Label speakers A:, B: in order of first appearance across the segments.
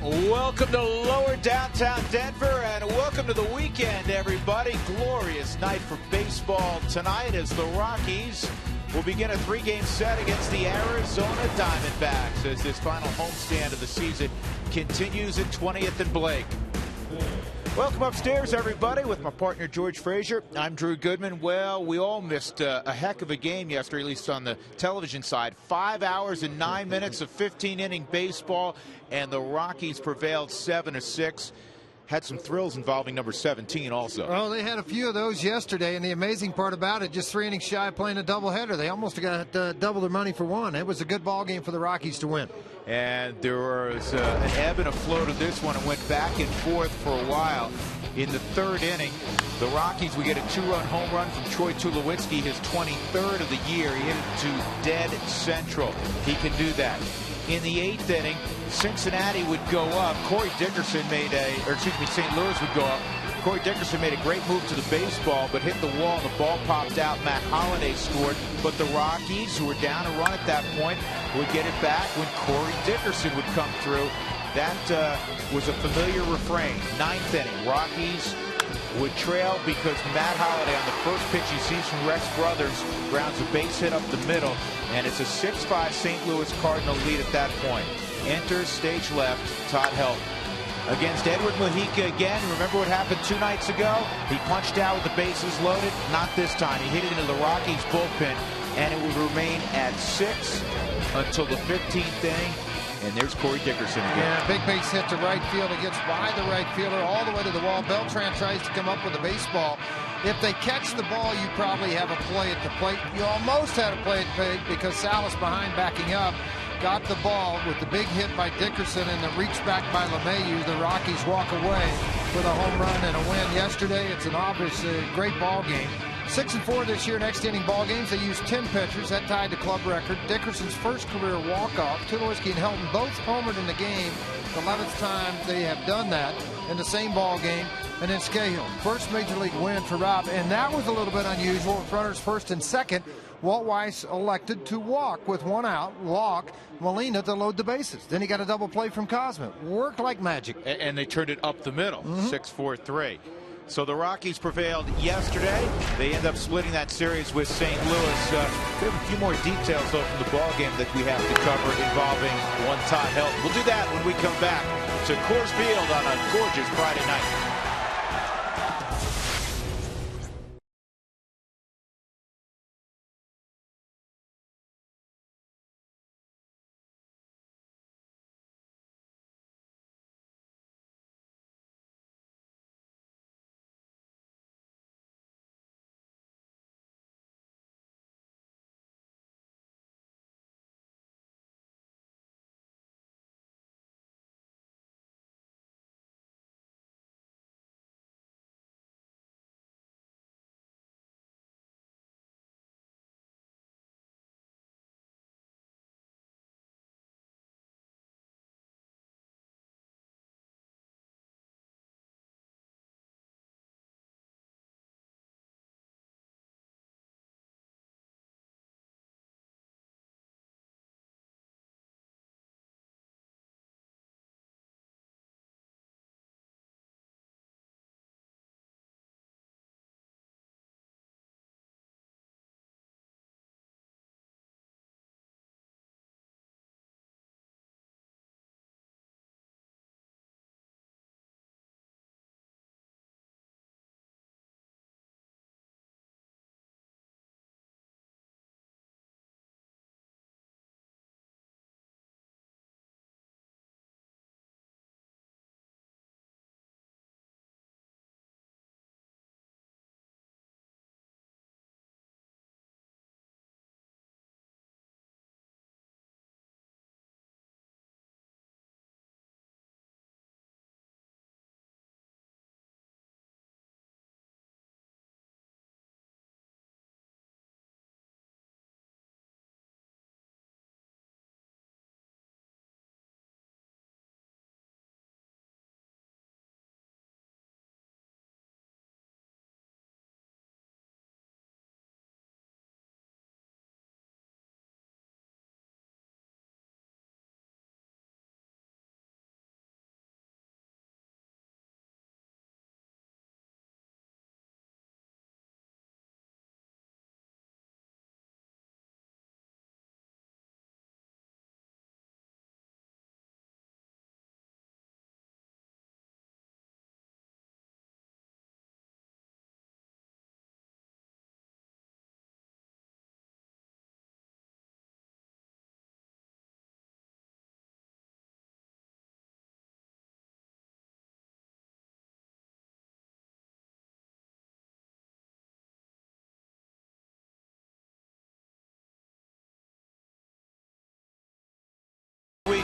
A: Welcome to lower downtown Denver, and welcome to the weekend, everybody. Glorious night for baseball tonight as the Rockies will begin a three-game set against the Arizona Diamondbacks as this final homestand of the season continues at 20th and Blake. Welcome upstairs, everybody, with my partner George Frazier. I'm Drew Goodman. Well, we all missed a heck of a game yesterday, at least on the television side. 5 hours and 9 minutes of 15-inning baseball, and the Rockies prevailed 7-6. Had some thrills involving number 17 also.
B: Well, they had a few of those yesterday, and the amazing part about it, just 3 innings shy of playing a doubleheader. They almost got double their money for one. It was a good ball game for the Rockies to win.
A: And there was an ebb and a flow to this one. It went back and forth for a while. In the third inning, the Rockies would get a 2-run home run from Troy Tulowitzki, his 23rd of the year. He hit it to dead central. He can do that. In the 8th inning, Cincinnati would go up. St. Louis would go up. Corey Dickerson made a great move to the baseball, but hit the wall, and the ball popped out. Matt Holliday scored, but the Rockies, who were down a run at that point, would get it back when Corey Dickerson would come through. That was a familiar refrain. 9th inning, Rockies would trail because Matt Holliday, on the first pitch he sees from Rex Brothers, grounds a base hit up the middle, and it's a 6-5 St. Louis Cardinal lead at that point. Enters stage left, Todd Helton. Against Edward Mujica again. Remember what happened 2 nights ago? He punched out with the bases loaded. Not this time. He hit it into the Rockies bullpen, and it would remain at 6 until the 15th inning. And there's Corey Dickerson again.
B: Yeah, big base hit to right field. It gets by the right fielder all the way to the wall. Beltran tries to come up with a baseball. If they catch the ball, you probably have a play at the plate. You almost had a play at the plate because Salas behind backing up got the ball with the big hit by Dickerson and the reach back by LeMahieu. The Rockies walk away with a home run and a win yesterday. It's an obvious great ball game. 6-4 this year, next inning ball games. They used 10 pitchers. That tied the club record. Dickerson's first career walk-off. Tulowitzki and Helton both homered in the game. The 11th time they have done that in the same ball game. And then Scahill, first major league win for Rob. And that was a little bit unusual with runners first and second. Walt Weiss elected to walk with 1 out, walk Molina to load the bases. Then he got a double play from Cosman. Worked like magic.
A: And they turned it up the middle, 6-4-3. So the Rockies prevailed yesterday. They end up splitting that series with St. Louis. We have a few more details, though, from the ball game that we have to cover involving one Todd Helton. We'll do that when we come back to Coors Field on a gorgeous Friday night.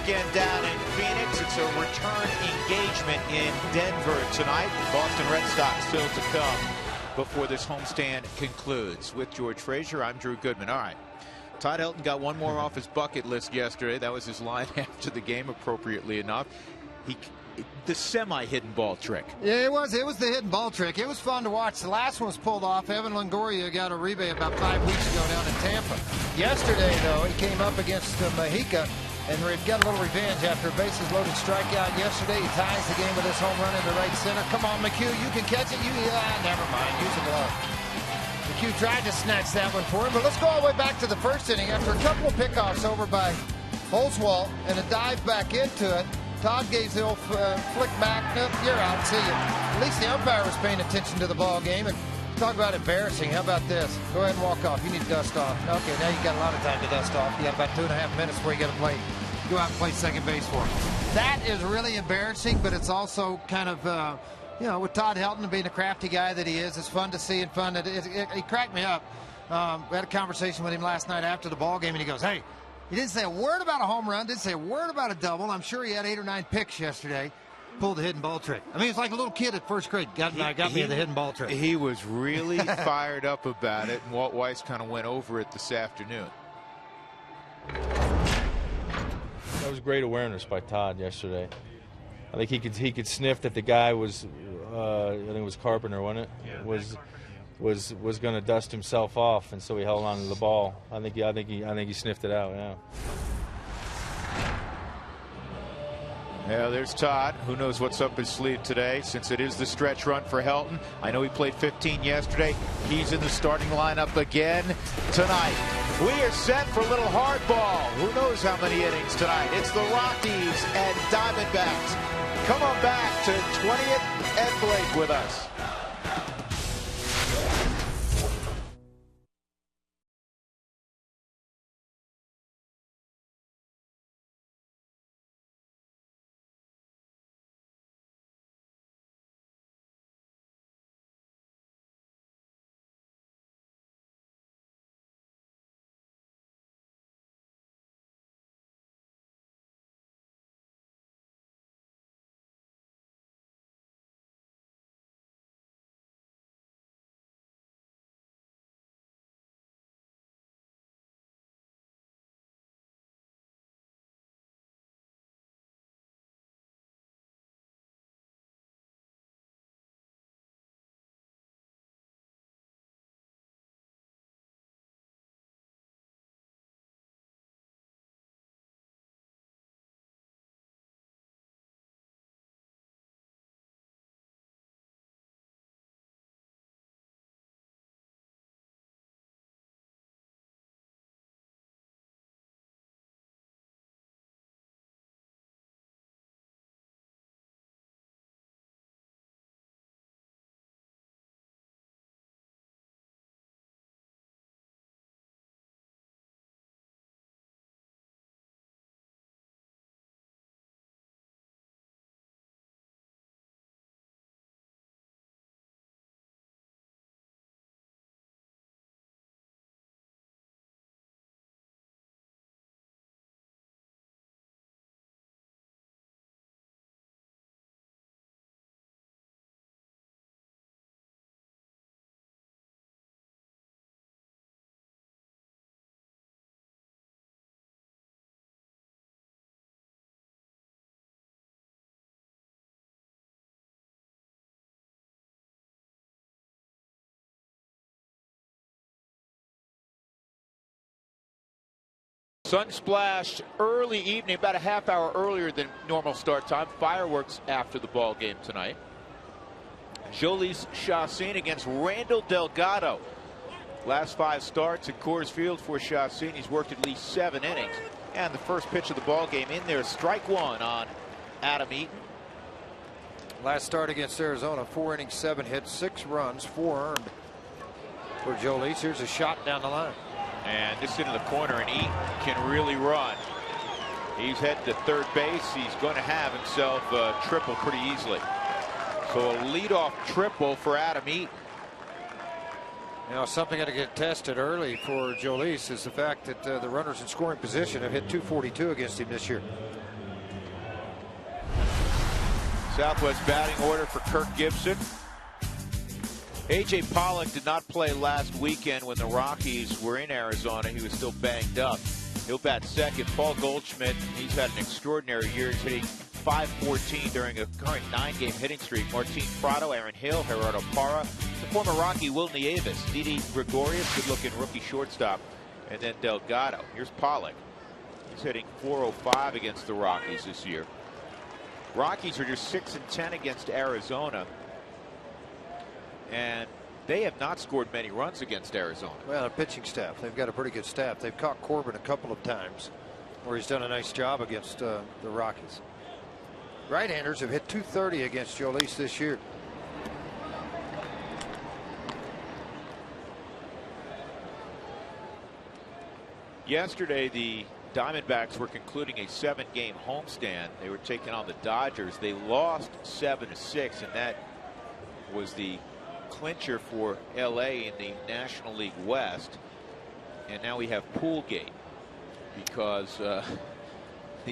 A: again down in Phoenix. It's a return engagement in Denver tonight. Boston Red Sox still to come before this homestand concludes. With George Frazier, I'm Drew Goodman. All right. Todd Helton got one more off his bucket list yesterday. That was his line after the game, appropriately enough. The semi-hidden ball trick.
B: Yeah, it was the hidden ball trick. It was fun to watch. The last one was pulled off. Evan Longoria got a rebate about 5 weeks ago down in Tampa. Yesterday, though, he came up against Majica and got a little revenge after a bases-loaded strikeout yesterday. He ties the game with this home run into right center. Come on, McHugh, you can catch it. Never mind. Use a glove. McHugh tried to snatch that one for him, but let's go all the way back to the first inning. After a couple of pickoffs over by Holzwalt and a dive back into it, Todd gave the old flick back. Nope, you're out. See you. At least the umpire was paying attention to the ball game. And talk about embarrassing. How about this? Go ahead and walk off. You need to dust off. Okay, now you got a lot of time to dust off. You got about 2.5 minutes before you got to play. Go out and play second base for him. That is really embarrassing, but it's also kind of, with Todd Helton being the crafty guy that he is, it's fun to see and fun. He cracked me up. We had a conversation with him last night after the ball game, and he goes, hey, he didn't say a word about a home run, didn't say a word about a double. I'm sure he had 8 or 9 picks yesterday. Pulled the hidden ball trick. I mean, it's like a little kid at first grade. Got me the hidden ball trick.
A: He was really fired up about it, and Walt Weiss kind of went over it this afternoon.
C: That was great awareness by Todd yesterday. I think he could sniff that the guy was, I think it was Carpenter, wasn't it? Yeah, was going to dust himself off, and so he held on to the ball. I think he sniffed it out. Yeah.
A: Yeah, there's Todd. Who knows what's up his sleeve today, since it is the stretch run for Helton. I know he played 15 yesterday. He's in the starting lineup again tonight. We are set for a little hardball. Who knows how many innings tonight? It's the Rockies and Diamondbacks. Come on back to 20th and Blake with us. Sun splashed early evening, about a half hour earlier than normal start time. Fireworks after the ball game tonight. Jolice Chassin against Randall Delgado. Last 5 starts at Coors Field for Chassin. He's worked at least 7 innings. And the first pitch of the ball game in there, strike 1 on Adam Eaton.
B: Last start against Arizona, 4 innings, 7 hits, 6 runs, 4 earned for Jolice. Here's a shot down the line.
A: And this into the corner, and Eaton can really run. He's headed to third base. He's going to have himself a triple pretty easily. So a leadoff triple for Adam Eaton.
B: Now, something got to get tested early for Jolice is the fact that the runners in scoring position have hit .242 against him this year.
A: Southwest batting order for Kirk Gibson. A.J. Pollock did not play last weekend when the Rockies were in Arizona. He was still banged up. He'll bat second. Paul Goldschmidt, he's had an extraordinary year. He's hitting .514 during a current 9-game hitting streak. Martin Prado, Aaron Hill, Gerardo Parra, the former Rocky Will Nieves, Didi Gregorius, good-looking rookie shortstop, and then Delgado. Here's Pollock. He's hitting .405 against the Rockies this year. Rockies are just 6-10 against Arizona, and they have not scored many runs against Arizona.
B: Well, a pitching staff. They've got a pretty good staff. They've caught Corbin a couple of times where he's done a nice job against the Rockies. Right-handers have hit .230 against Jolice this year.
A: Yesterday, the Diamondbacks were concluding a 7-game homestand. They were taking on the Dodgers. They lost 7-6, and that was the clincher for LA in the National League West. And now we have Poolgate because the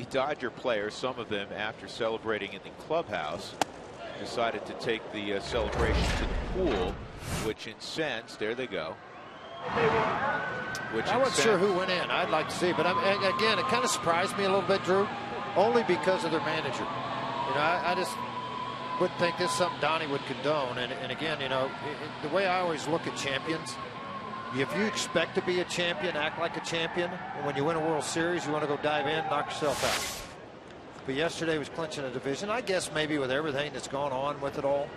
A: Dodger players, some of them after celebrating in the clubhouse, decided to take the celebration to the pool, which incensed, there they go.
B: I wasn't sure who went in. I'd like to see, but again, it kind of surprised me a little bit, Drew, only because of their manager. You know, I just wouldn't think this is something Donnie would condone. And again, you know, the way I always look at champions, if you expect to be a champion, act like a champion. And when you win a World Series, you want to go dive in, knock yourself out. But yesterday was clinching a division. I guess maybe with everything that's gone on with it all,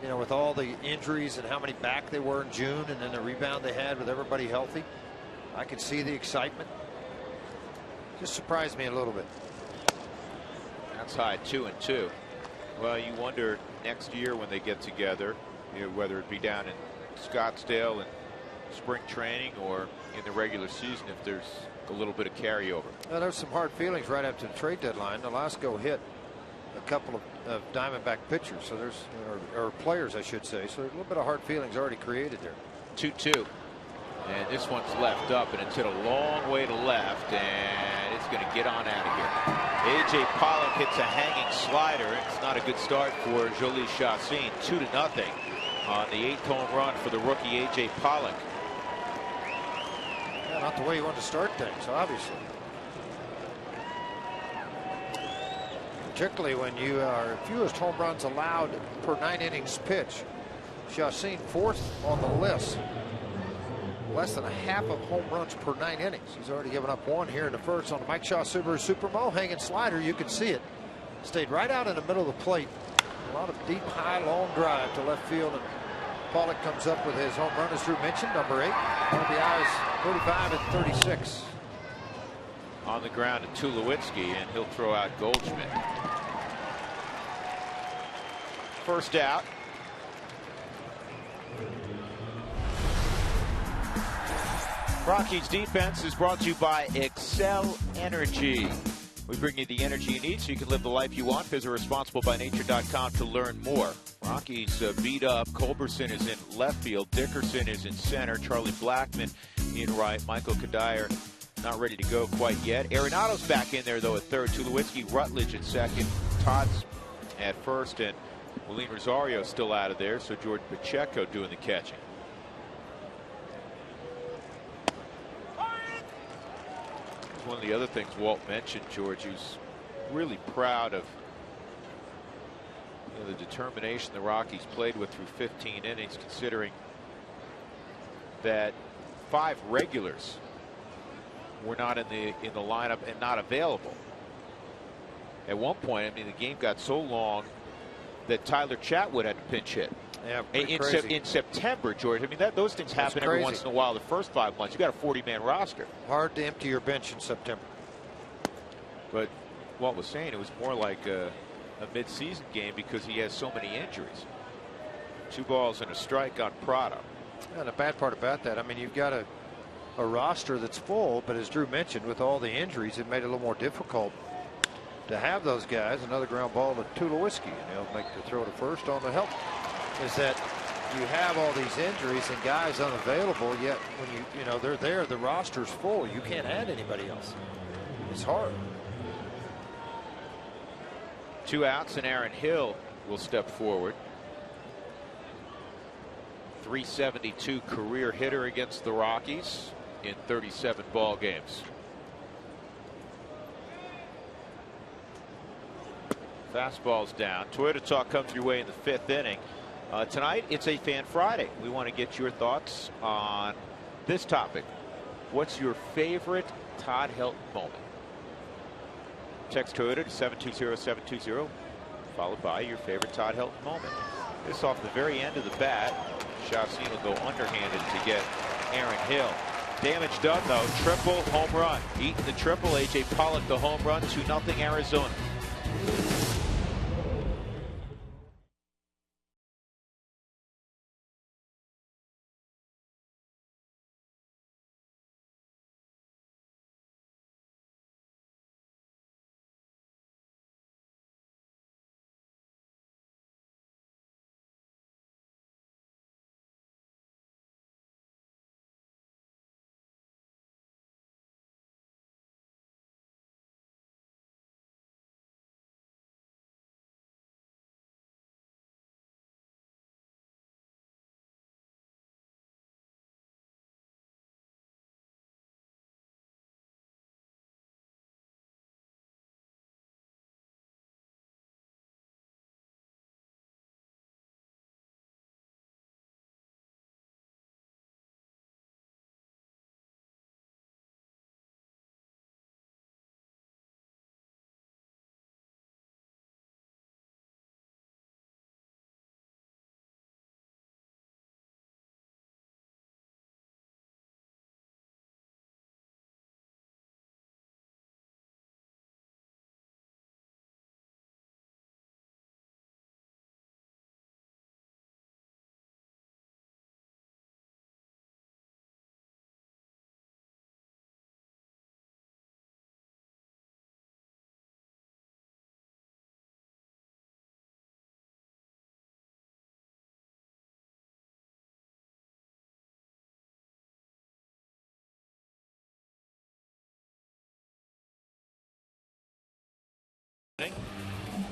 B: you know, with all the injuries and how many back they were in June, and then the rebound they had with everybody healthy, I could see the excitement. Just surprised me a little bit.
A: Outside 2-2. Well, you wonder next year when they get together, you know, whether it be down in Scottsdale and spring training or in the regular season, if there's a little bit of carryover.
B: Well, there's some hard feelings right after the trade deadline. Nolasco hit a couple of Diamondback pitchers, so there's or players, I should say. So there's a little bit of hard feelings already created there.
A: 2-2, and this one's left up, and it's hit a long way to left, and it's going to get on out of here. A.J. Pollock hits a hanging slider. It's not a good start for Jolice Chassin. 2-0 on the 8th home run for the rookie A.J. Pollock.
B: Yeah, not the way you want to start things, obviously. Particularly when you are fewest home runs allowed per 9 innings pitched. Chassin 4th on the list. Less than a half of home runs per 9 innings. He's already given up 1 here in the first on the Mike Shaw Subaru Supermo. Hanging slider, you can see it. Stayed right out in the middle of the plate. A lot of deep, high, long drive to left field, and Pollock comes up with his home run, as Drew mentioned, number 8. RBIs 35 and 36.
A: On the ground to Tulowitzki, and he'll throw out Goldschmidt. First out. Rockies defense is brought to you by Excel Energy. We bring you the energy you need so you can live the life you want. Visit responsiblebynature.com to learn more. Rockies beat up. Culberson is in left field. Dickerson is in center. Charlie Blackmon in right. Michael Kadire not ready to go quite yet. Arenado's back in there, though, at third. Tulowitzki, Rutledge at second. Todd's at first, and Willeen Rosario still out of there, so Jordan Pacheco doing the catching. One of the other things Walt mentioned, George, who's really proud of the determination the Rockies played with through 15 innings, considering that 5 regulars were not in the lineup and not available. At one point, I mean, the game got so long that Tyler Chatwood had to pinch hit.
B: Yeah,
A: in September, George. I mean, those things happen every once in a while. The first 5 months, you got a 40-man roster.
B: Hard to empty your bench in September.
A: But Walt was saying it was more like a mid-season game because he has so many injuries. 2 balls and a strike on Prado.
B: And the bad part about that, I mean, you've got a roster that's full, but as Drew mentioned, with all the injuries, it made it a little more difficult to have those guys. Another ground ball to Tulowitzki, and he'll make the throw to first on the help. Is that you have all these injuries and guys unavailable, yet when you know they're there, the roster's full. You can't add anybody else. It's hard.
A: 2 outs, and Aaron Hill will step forward. 372 career hitter against the Rockies in 37 ball games. Fastball's down. Toyota Talk comes your way in the 5th inning. Tonight, it's a Fan Friday. We want to get your thoughts on this topic. What's your favorite Todd Helton moment? Text Toyota to 720-720, followed by your favorite Todd Helton moment. This off the very end of the bat. Chassin will go underhanded to get Aaron Hill. Damage done, though. Triple home run. Eating the triple. A.J. Pollock the home run. 2-0 Arizona.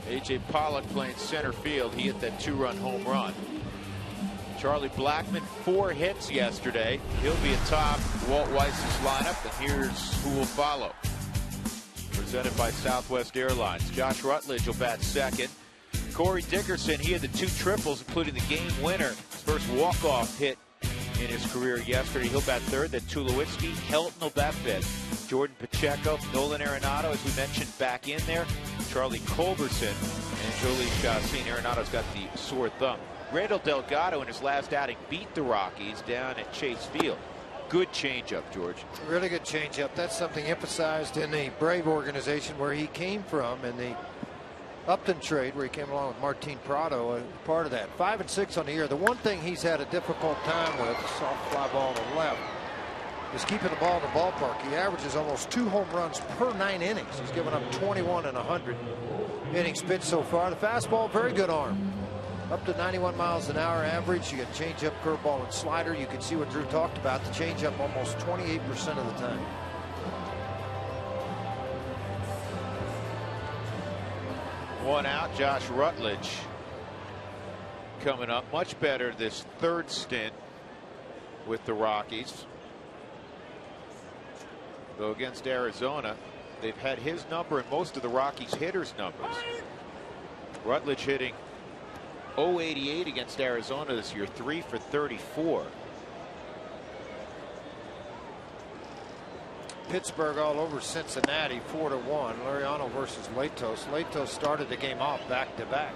A: A.J. Pollock playing center field. He hit that 2-run home run. Charlie Blackmon, 4 hits yesterday. He'll be atop Walt Weiss's lineup, and here's who will follow. Presented by Southwest Airlines. Josh Rutledge will bat second. Corey Dickerson, he had the 2 triples, including the game winner. His first walk-off hit in his career yesterday. He'll bat third. Then Tulowitzki. Helton will bat fifth. Jordan Pacheco, Nolan Arenado, as we mentioned, back in there. Charlie Culberson and Jolie Chassin. Arenado's got the sore thumb. Randall Delgado in his last outing beat the Rockies down at Chase Field. Good changeup, George. Really good changeup. That's something emphasized in the Brave organization where he came from, in the Upton trade where he came along with Martin Prado, part of that. 5 and 6 on the year. The one thing he's had a difficult time with, soft fly ball to the left, is keeping the ball in the ballpark. He averages almost 2 home runs per 9 innings. He's given up 21 in 100 innings pitched so far. The fastball, very good arm. Up to 91 miles an hour average. You get changeup, curveball, and slider. You can see what Drew talked about. The changeup almost 28% of the time. One out. Josh Rutledge coming up. Much better this 3rd stint with the Rockies. Though against Arizona, they've had his number and most of the Rockies hitters' numbers. Rutledge hitting .088 against Arizona this year, 3 for 34. Pittsburgh all over Cincinnati, 4-1. Laureano versus Latos. Latos started the game off back-to-back.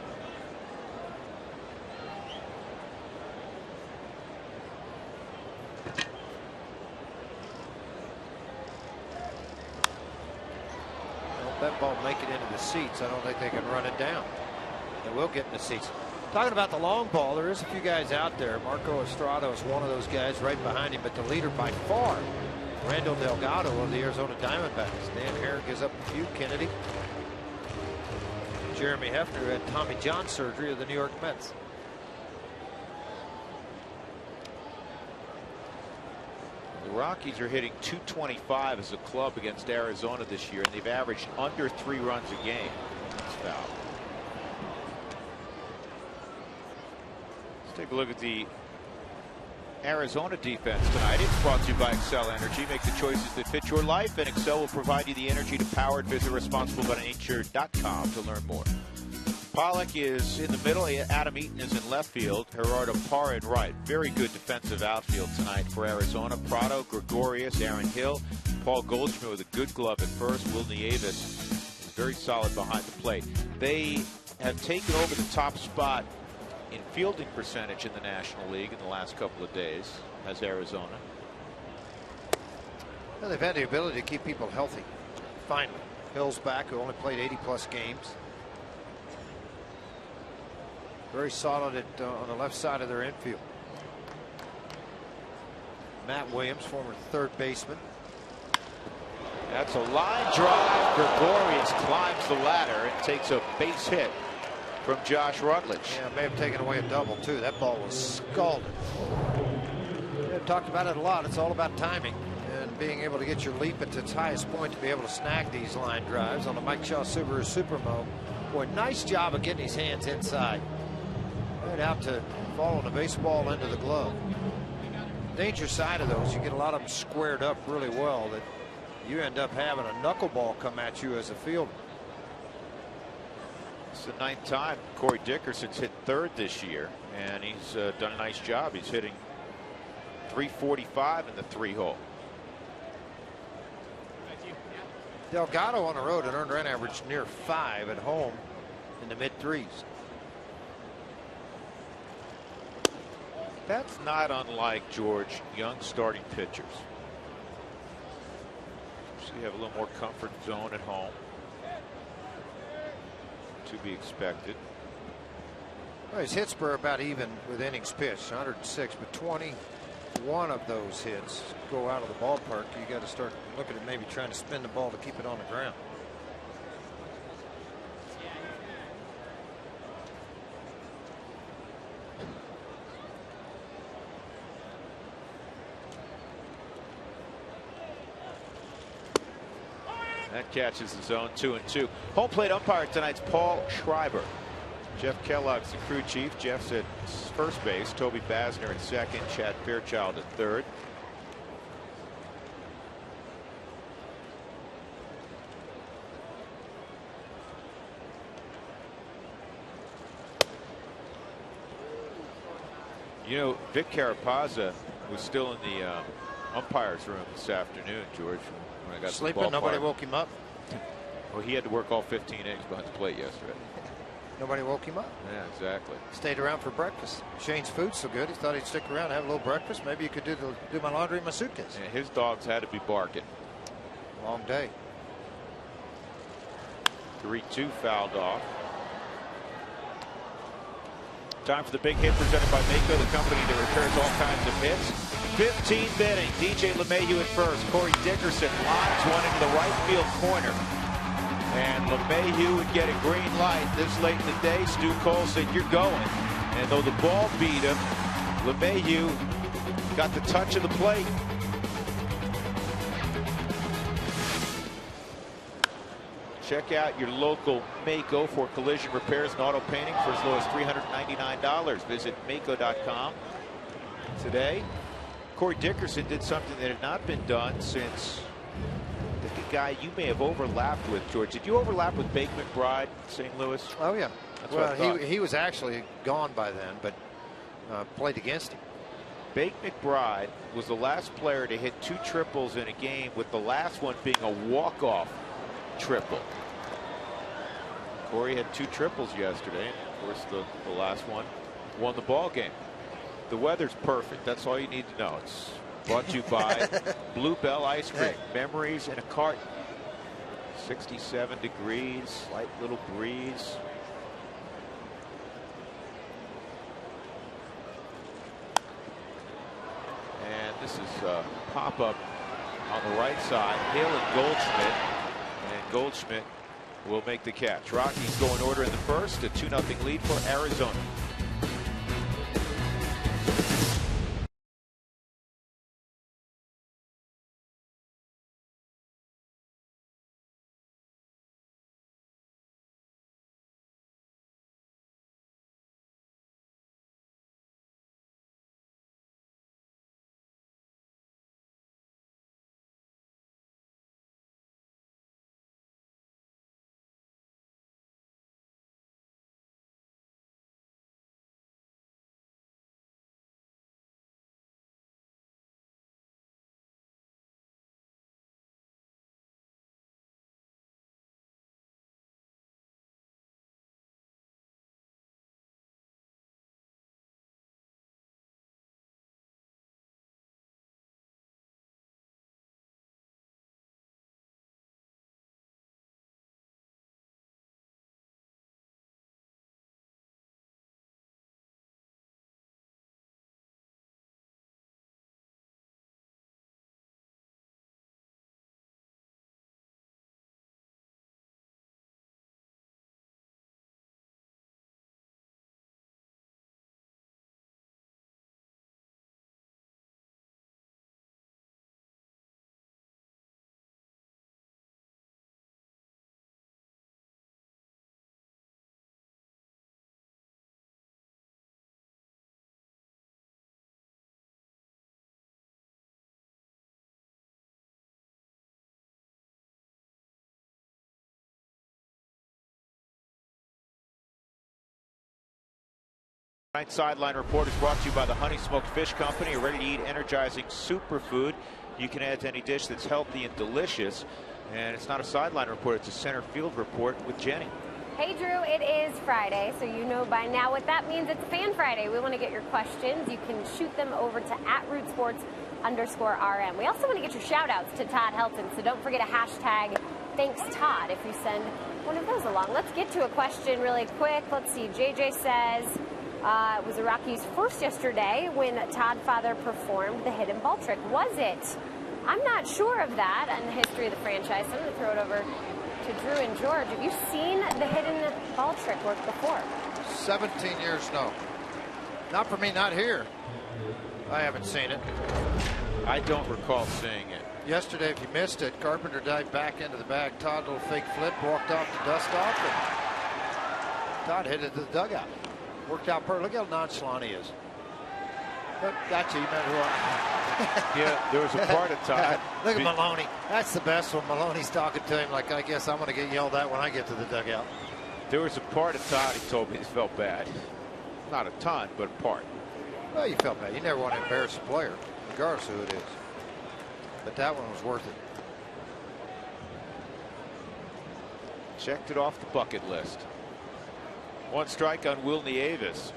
A: That ball make it into the seats. I don't think they can run it down. They will get in the seats. Talking about the long ball, there is a few guys out there. Marco Estrada is one of those guys right behind him, but the leader by far, Randall Delgado of the Arizona Diamondbacks. Dan Hare gives up a few. Kennedy. Jeremy Hefner had Tommy John surgery of the New York Mets. The Rockies are hitting .225 as a club against Arizona this year, and they've averaged under 3 runs a game. That's foul. Let's take a look at the Arizona defense tonight. It's brought to you by Excel Energy. Make the choices that fit your life, and Excel will provide you the energy to power it. Visit responsiblebynature.com to learn more. Pollock is in the middle. Adam Eaton is in left field. Gerardo Parra in right. Very good defensive outfield tonight for Arizona. Prado, Gregorius, Aaron Hill, Paul Goldschmidt with a good glove at first. Will Nieves is very solid behind the plate. They have taken over the top spot in fielding percentage in the National League in the last couple of days as Arizona.
B: Well, they've had the ability to keep people healthy. Finally, Hill's back, who only played 80+ games. Very solid on the left side of their infield. Matt Williams, former third baseman.
A: That's a line drive. Gregorius climbs the ladder and takes a base hit from Josh Rutledge.
B: Yeah, may have taken away a double too. That ball was scalded. I've talked about it a lot. It's all about timing and being able to get your leap at its highest point to be able to snag these line drives on the Mike Shaw Subaru Supermo. Boy, nice job of getting his hands inside. Right out to follow the baseball into the glove. Danger side of those, you get a lot of them squared up really well that you end up having a knuckleball come at you as a fielder.
A: It's the 9th time Corey Dickerson's hit third this year, and he's done a nice job. He's hitting .345 in the 3-hole.
B: Delgado on the road, an earned run average near 5, at home in the mid-3s.
A: That's not unlike George, young starting pitchers. So you have a little more comfort zone at home. To be expected.
B: Well, his hits were about even with innings pitched, 106, but 21 of those hits go out of the ballpark. You got to start looking at maybe trying to spin the ball to keep it on the ground.
A: That catches the zone, 2-2. Home plate umpire tonight's Paul Schreiber. Jeff Kellogg's the crew chief. Jeff's at first base. Toby Basner at second. Chad Fairchild at third. You know, Vic Carapazza was still in the umpire's room this afternoon, George. When I got
B: sleeping, nobody woke him up.
A: Well, he had to work all 15 innings behind the plate yesterday.
B: Nobody woke him up.
A: Yeah, exactly.
B: Stayed around for breakfast. Shane's food's so good, he thought he'd stick around and have a little breakfast. Maybe you could do my laundry in my suitcase.
A: Yeah, his dogs had to be barking.
B: Long day.
A: 3-2 fouled off. Time for the big hit presented by Mako, the company that repairs all kinds of hits. 15th inning. DJ LeMahieu at first. Corey Dickerson lines one into the right field corner. And LeMahieu would get a green light this late in the day. Stu Cole said, "You're going." And though the ball beat him, LeMahieu got the touch of the plate. Check out your local Mako for collision repairs and auto painting for as low as $399. Visit Mako.com today. Corey Dickerson did something that had not been done since the guy you may have overlapped with, George. Did you overlap with Bake McBride, St. Louis?
B: Oh, yeah.
A: That's what I thought.
B: He was actually gone by then, but played against him.
A: Bake McBride was the last player to hit 2 triples in a game, with the last one being a walk-off triple. Corey had 2 triples yesterday, and of course the last one won the ball game. The weather's perfect. That's all you need to know. It's brought to you by Bluebell Ice Cream. Memories in a carton. 67 degrees, slight little breeze. And this is a pop-up on the right side. Hill and Goldschmidt. And Goldschmidt will make the catch. Rockies go in order in the first. A 2-0 lead for Arizona. Tonight's Sideline Report is brought to you by the Honey Smoked Fish Company, a ready-to-eat, energizing superfood you can add to any dish that's healthy and delicious. And it's not a sideline report, it's a center field report with Jenny.
D: Hey Drew, it is Friday, so you know by now what that means. It's Fan Friday. We want to get your questions. You can shoot them over to @RootSports_RM. We also want to get your shout outs to Todd Helton, so don't forget a hashtag Thanks Todd if you send one of those along. Let's get to a question really quick. Let's see, JJ says, it was the Rockies' first yesterday when Todd Father performed the hidden ball trick. Was it? I'm not sure of that in the history of the franchise. So I'm going to throw it over to Drew and George. Have you seen the hidden ball trick work before?
B: 17 years, no. Not for me, not here. I haven't seen it.
A: I don't recall seeing it.
B: Yesterday, if you missed it, Carpenter dived back into the bag. Todd, little fake flip, walked off the dust off, and Todd hit it to the dugout. Worked out perfect. Look how nonchalant he is. But gotcha, you meant who I
A: Yeah, there was a part of Todd.
B: Look at Maloney. That's the best when Maloney's talking to him like, I guess I'm going to get yelled at when I get to the dugout.
A: There was a part of Todd, he told me, he felt bad. Not a ton, but a part.
B: Well, you felt bad. You never want to embarrass a player, regardless of who it is. But that one was worth it.
A: Checked it off the bucket list. One strike on Will Nieves.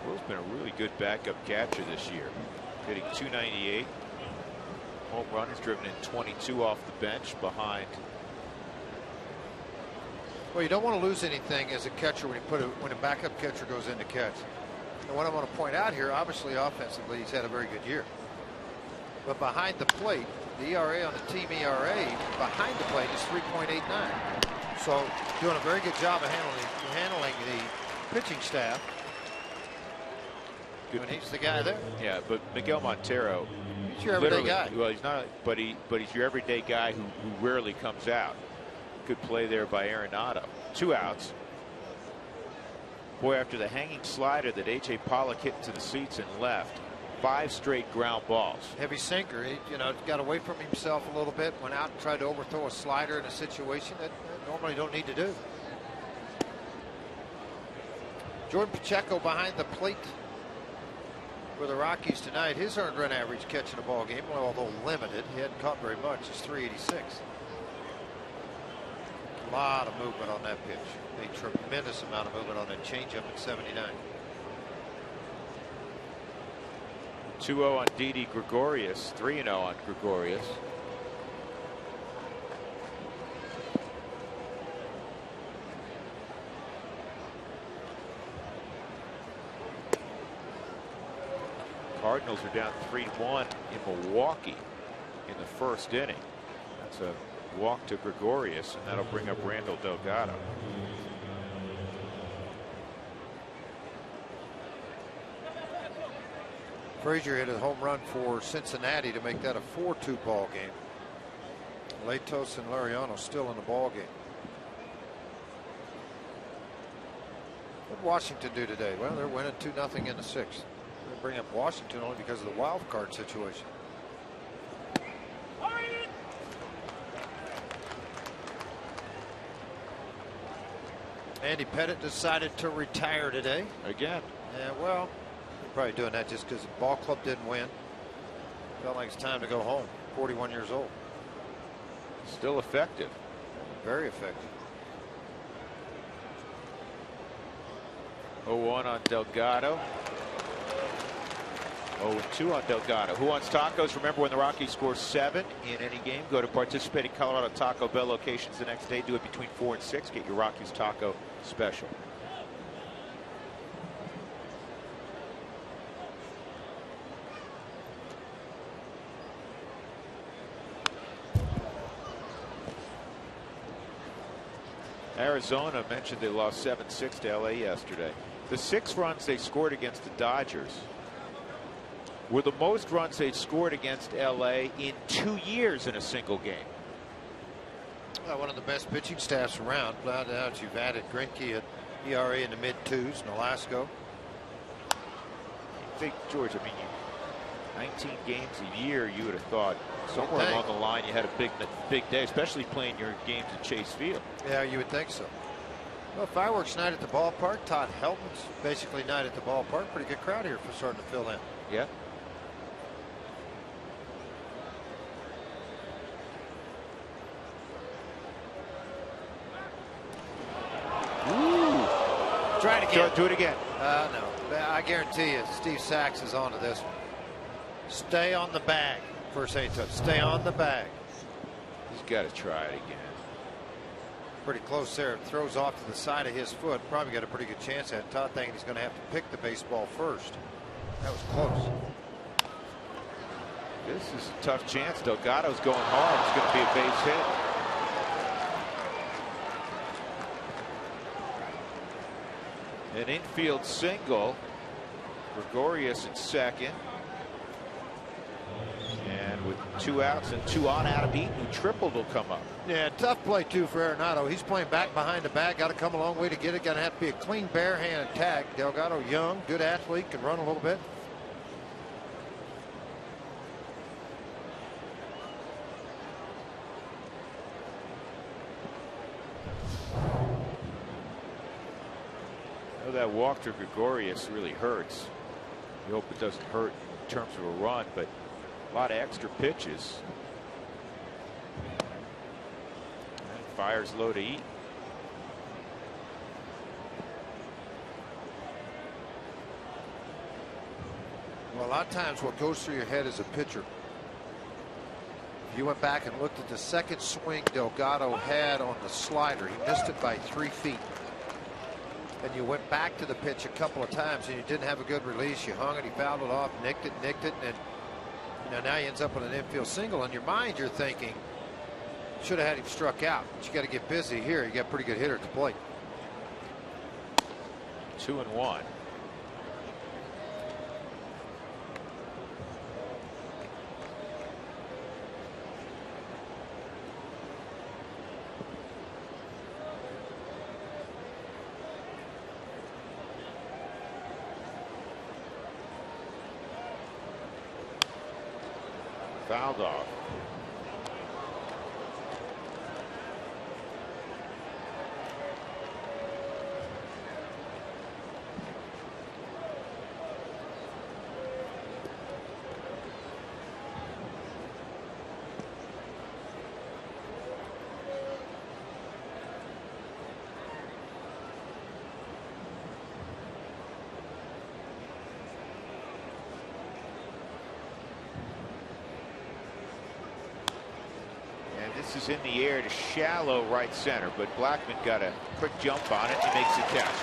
A: Will's been a really good backup catcher this year, hitting .298. Home run is driven in 22 off the bench behind.
B: Well, you don't want to lose anything as a catcher when a backup catcher goes in to catch. And what I want to point out here, obviously offensively, he's had a very good year. But behind the plate, the ERA on the team ERA behind the plate is 3.89. So doing a very good job of handling the pitching staff. Good. When he's the guy there.
A: Yeah, but Miguel Montero,
B: he's your everyday guy.
A: Well, he's not, but he's your everyday guy who rarely comes out. Good play there by Arenado. 2 outs. Boy, after the hanging slider that A.J. Pollock hit to the seats and left, 5 straight ground balls.
B: Heavy sinker. He, got away from himself a little bit, went out and tried to overthrow a slider in a situation that normally don't need to do. Jordan Pacheco behind the plate for the Rockies tonight. His earned run average catching a ball game, although limited, he hadn't caught very much, is 386. A lot of movement on that pitch. A tremendous amount of movement on that changeup at 79.
A: 2-0 on Didi Gregorius, 3-0 on Gregorius. Cardinals are down 3-1 in Milwaukee in the first inning. That's a walk to Gregorius, and that'll bring up Randall Delgado.
B: Frazier hit a home run for Cincinnati to make that a 4-2 ball game. Latos and Laureano still in the ball game. What did Washington do today? Well, they're winning 2-0 in the 6th. They bring up Washington only because of the wild card situation. Andy Pettitte decided to retire today.
A: Again.
B: Yeah, well, probably doing that just because the ball club didn't win. Felt like it's time to go home. 41 years old.
A: Still effective.
B: Very effective.
A: 0-1 on Delgado. 0-2 on Delgado. Who wants tacos? Remember, when the Rockies score 7 in any game, go to participating Colorado Taco Bell locations the next day. Do it between 4 and 6. Get your Rockies taco special. Arizona mentioned they lost 7-6 to LA yesterday. The 6 runs they scored against the Dodgers were the most runs they'd scored against LA in 2 years in a single game.
B: Well, one of the best pitching staffs around. Glad out you've added Greinke at ERA in the mid-2s, Nolasco.
A: I think, George, I mean, 19 games a year, you would have thought somewhere along the line you had a big day, especially playing your games at Chase Field.
B: Yeah, you would think so. Well, fireworks night at the ballpark. Todd Helton's basically night at the ballpark. Pretty good crowd here for starting to fill in.
A: Yeah.
B: Ooh. Try it again.
A: Do it again.
B: No. I guarantee you, Steve Sachs is onto this one. Stay on the bag. First ain't touch. Stay on the bag.
A: He's got to try it again.
B: Pretty close there. It throws off to the side of his foot. Probably got a pretty good chance at it. Todd thinking he's going to have to pick the baseball first. That was close.
A: This is a tough chance. Delgado's going hard. It's going to be a base hit. An infield single. Gregorius at second. And with 2 outs and 2 on, Adam Eaton, who tripled, will come up.
B: Yeah, tough play too for Arenado. He's playing back behind the bag. Got to come a long way to get it. Got to have to be a clean bare-handed tag. Delgado young, good athlete, can run a little bit.
A: I know that walk to Gregorius really hurts. You hope it doesn't hurt in terms of a run, but a lot of extra pitches. And fires low to Eaton.
B: Well, a lot of times what goes through your head as a pitcher, if you went back and looked at the second swing Delgado had on the slider, he missed it by 3 feet. And you went back to the pitch a couple of times and you didn't have a good release. You hung it, he fouled it off, nicked it, and now he ends up with an infield single. In your mind, you're thinking, should have had him struck out. But you got to get busy here. You got a pretty good hitter at the plate.
A: 2-1. Fouled off. This is in the air to shallow right center, but Blackman got a quick jump on it and makes the catch.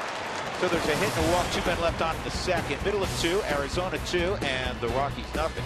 A: So there's a hit and a walk, 2 men left on in the second. Middle of 2, Arizona 2, and the Rockies nothing.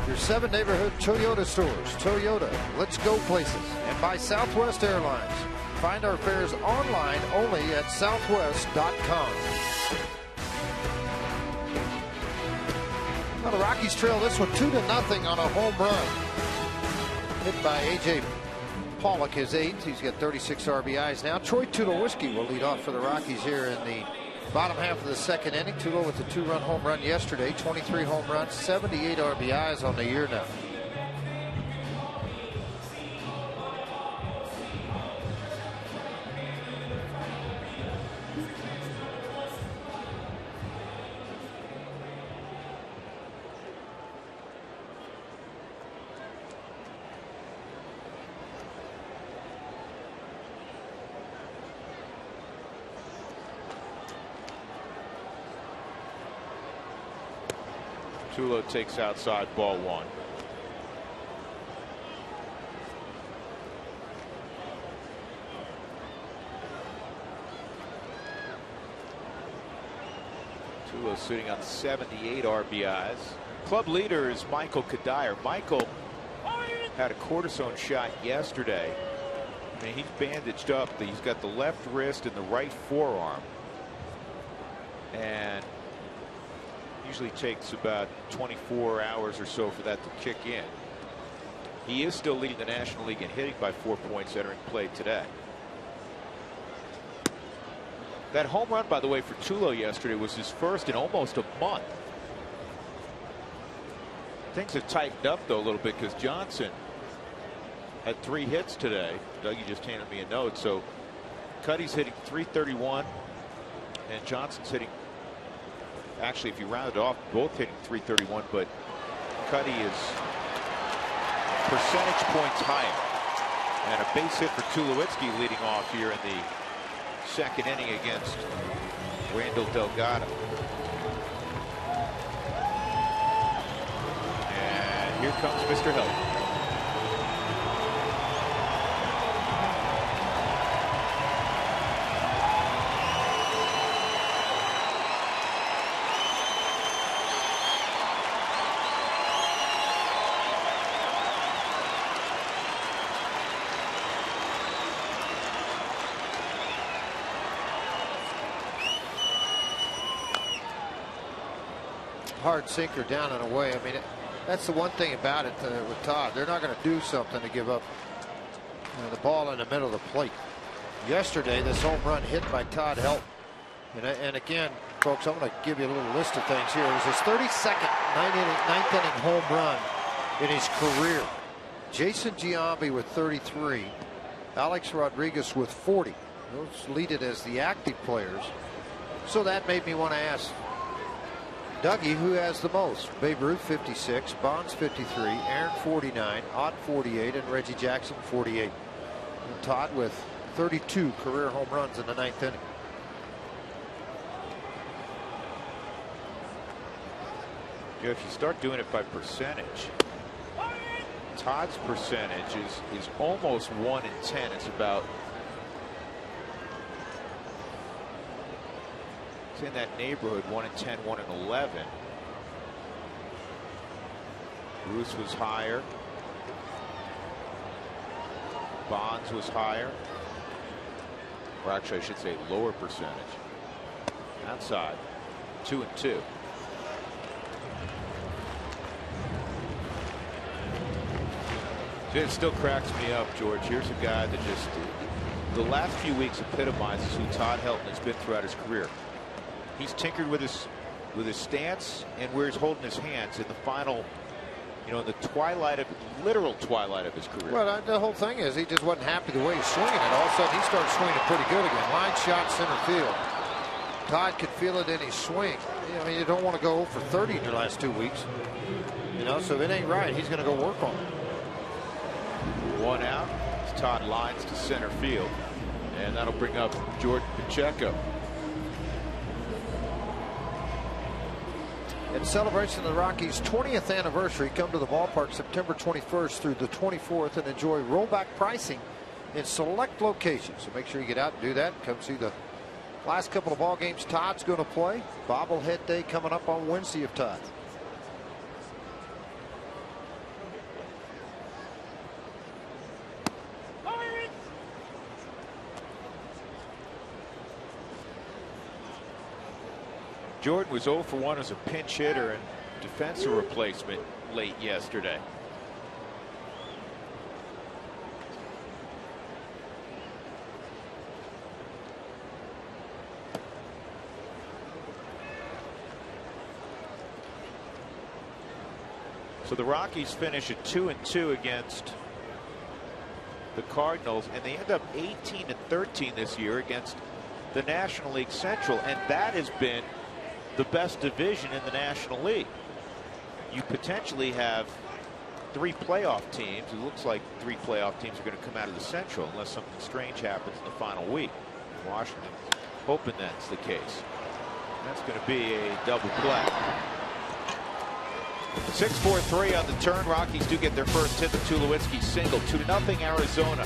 B: Your 7 neighborhood Toyota stores. Toyota, let's go places. And by Southwest Airlines. Find our fares online only at southwest.com. Well, the Rockies trail this one 2-0 on a home run. Hit by A.J. Pollock, his 8th. He's got 36 RBIs now. Troy Tulowitzki will lead off for the Rockies here in the bottom half of the 2nd inning. Tulo with a 2-run home run yesterday. 23 home runs, 78 RBIs on the year now.
A: Tulo takes outside, ball 1. Tulo sitting on 78 RBIs. Club leader is Michael Kadire. Michael had a cortisone shot yesterday. I mean, he's bandaged up. He's got the left wrist and the right forearm. And usually takes about 24 hours or so for that to kick in. He is still leading the National League in hitting by 4 points entering play today. That home run, by the way, for Tulo yesterday was his first in almost a month. Things have tightened up, though, a little bit because Johnson had 3 hits today. Dougie just handed me a note. So Cuddy's hitting .331 and Johnson's hitting, actually, if you round it off, both hitting .331, but Cuddy is percentage points higher. And a base hit for Tulowitzki leading off here in the 2nd inning against Randall Delgado. And here comes Mr. Hill.
B: Hard sinker down and away. I mean, that's the one thing about it with Todd. They're not going to do something to give up the ball in the middle of the plate. Yesterday, this home run hit by Todd Helton. And again, folks, I'm going to give you a little list of things here. It was his 32nd ninth inning home run in his career. Jason Giambi with 33. Alex Rodriguez with 40. Those lead it as the active players. So that made me want to ask Dougie, who has the most? Babe Ruth 56, Bonds 53, Aaron 49, Ott 48, and Reggie Jackson 48. And Todd with 32 career home runs in the 9th inning.
A: Yeah, if you start doing it by percentage, Todd's percentage is almost 1 in 10. It's about, it's in that neighborhood, 1 in 10, 1 in 11. Bruce was higher. Bonds was higher. Or actually, I should say lower percentage. Outside, 2 and 2. It still cracks me up, George. Here's a guy that just, the last few weeks epitomizes who Todd Helton has been throughout his career. He's tinkered with his stance and where he's holding his hands in the final, you know, the twilight of, literal twilight of his career.
B: Well, the whole thing is he just wasn't happy the way he's swinging it. All of a sudden he started swinging pretty good again. Line shot, center field. Todd could feel it in his swing. I mean, you don't want to go for 30 in your last 2 weeks. You know, so if it ain't right, he's going to go work on it.
A: 1 out. Todd lines to center field, and that'll bring up Jordan Pacheco.
B: In celebration of the Rockies' 20th anniversary, come to the ballpark September 21st through the 24th and enjoy rollback pricing in select locations. So make sure you get out and do that. Come see the last couple of ball games Todd's going to play. Bobblehead Day coming up on Wednesday of Todd.
A: Jordan was 0 for 1 as a pinch hitter and defensive replacement late yesterday. So the Rockies finish at 2-2 against the Cardinals, and they end up 18-13 this year against the National League Central, and that has been the best division in the National League. You potentially have 3 playoff teams. It looks like 3 playoff teams are going to come out of the Central unless something strange happens in the final week. Washington hoping that's the case. That's going to be a double play. 6-4-3 on the turn. Rockies do get their first hit. The Tulowitzki single. 2-0 Arizona.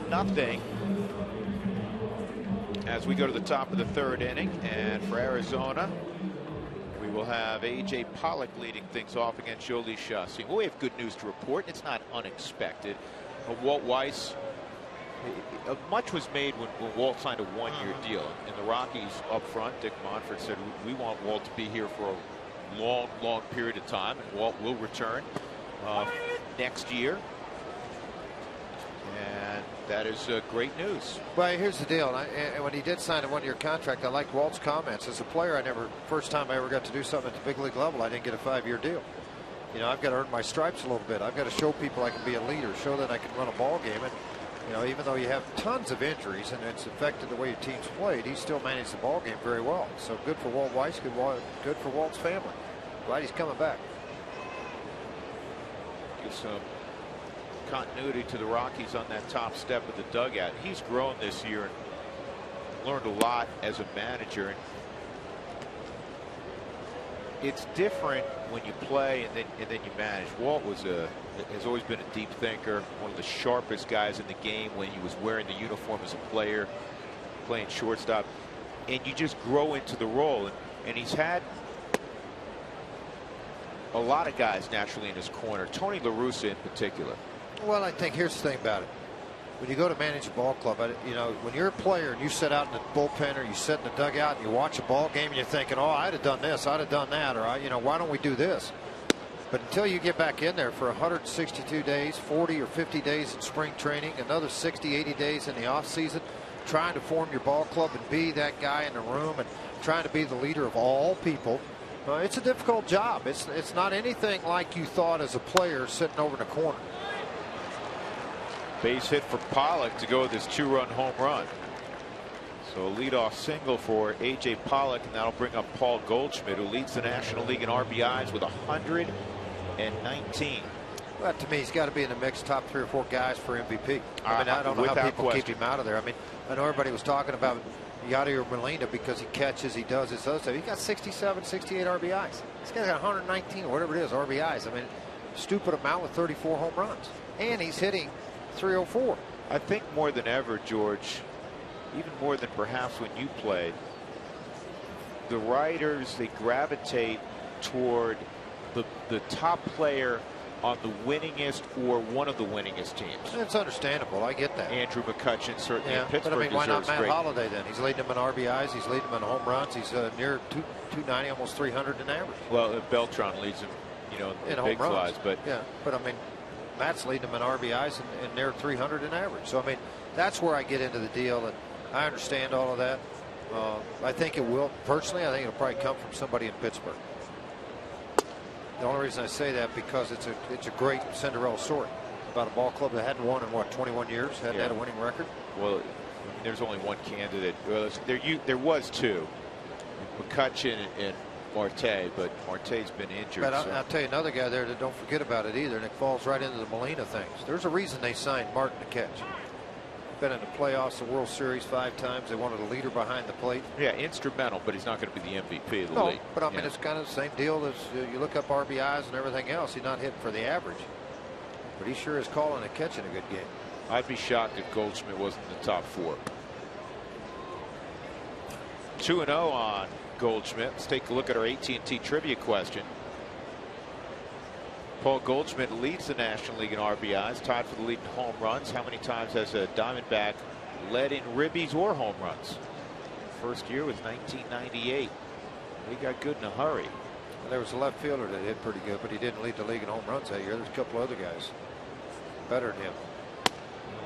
A: Nothing as we go to the top of the 3rd inning, and for Arizona we will have A.J. Pollock leading things off against Jolie Chassin. Well, we have good news to report. It's not unexpected. Walt Weiss, much was made when Walt signed a 1-year deal, and the Rockies up front, Dick Monfort said we want Walt to be here for a long period of time, and Walt will return next year. And that is great news.
B: Well, here's the deal. And when he did sign a 1-year contract, I like Walt's comments. As a player, first time I ever got to do something at the big league level, I didn't get a 5-year deal. You know, I've got to earn my stripes a little bit. I've got to show people I can be a leader, show that I can run a ball game. And, you know, even though you have tons of injuries and it's affected the way your team's played, he still managed the ball game very well. So good for Walt Weiss, good for Walt's family. Glad he's coming back.
A: Gives some continuity to the Rockies on that top step of the dugout. He's grown this year and learned a lot as a manager. And it's different when you play and then you manage. Walt has always been a deep thinker, one of the sharpest guys in the game when he was wearing the uniform as a player, playing shortstop, and you just grow into the role. And he's had a lot of guys naturally in his corner, Tony La Russa in particular.
B: Well, I think here's the thing about it. When you go to manage a ball club, you know, when you're a player and you sit out in the bullpen or you sit in the dugout and you watch a ball game and you're thinking, oh, I'd have done this, I'd have done that, or, you know, why don't we do this? But until you get back in there for 162 days, 40 or 50 days in spring training, another 60, 80 days in the off season, trying to form your ball club and be that guy in the room and trying to be the leader of all people, it's a difficult job. It's not anything like you thought as a player sitting over in the corner.
A: Base hit for Pollock to go with his 2-run home run. So a leadoff single for A.J. Pollock, and that'll bring up Paul Goldschmidt, who leads the National League in RBIs with 119.
B: Well, to me, he's got to be in the mix, top 3 or 4 guys for MVP. I mean, I don't know how people keep him out of there. I mean, I know everybody was talking about Yadier Molina because he catches, he does his other stuff. He got 67, 68 RBIs. This guy's got 119, whatever it is, RBIs. I mean, stupid amount with 34 home runs. And he's hitting .304.
A: I think more than ever, George, even more than perhaps when you played, the writers, they gravitate toward the top player on the winningest or one of the winningest teams.
B: It's understandable. I get that.
A: Andrew McCutchen certainly in Pittsburgh.
B: But I mean, why not Matt
A: great.
B: Holliday then? He's leading them in RBIs. He's leading them in home runs. He's near 290, almost 300 in average.
A: Well, Beltran leads him, in big flies, but
B: yeah. But I mean, Matt's leading them in RBIs and near 300 in average. So I mean, that's where I get into the deal, and I understand all of that. I think it will. Personally, I think it'll probably come from somebody in Pittsburgh. The only reason I say that because it's a great Cinderella story about a ball club that hadn't won in what, 21 years, hadn't had a winning record.
A: Well, there's only one candidate. Well, there was two, McCutchen and Marte, but Marte's been injured.
B: But I'll tell you another guy there that don't forget about it either, and it falls right into the Molina things. There's a reason they signed Martin to catch. Been in the playoffs, the World Series 5 times. They wanted a leader behind the plate.
A: Yeah, instrumental, but he's not going to be the MVP of the league.
B: But I mean, it's kind of the same deal as you look up RBIs and everything else. He's not hitting for the average, but he sure is calling and catching a good game.
A: I'd be shocked if Goldschmidt wasn't in the top 4. 2-0 on Goldschmidt. Let's take a look at our AT&T trivia question. Paul Goldschmidt leads the National League in RBIs, tied for the lead in home runs. How many times has a Diamondback led in ribbies or home runs? First year was 1998. He got good in a hurry.
B: Well, there was a left fielder that hit pretty good, but he didn't lead the league in home runs that year. There's a couple other guys better than him.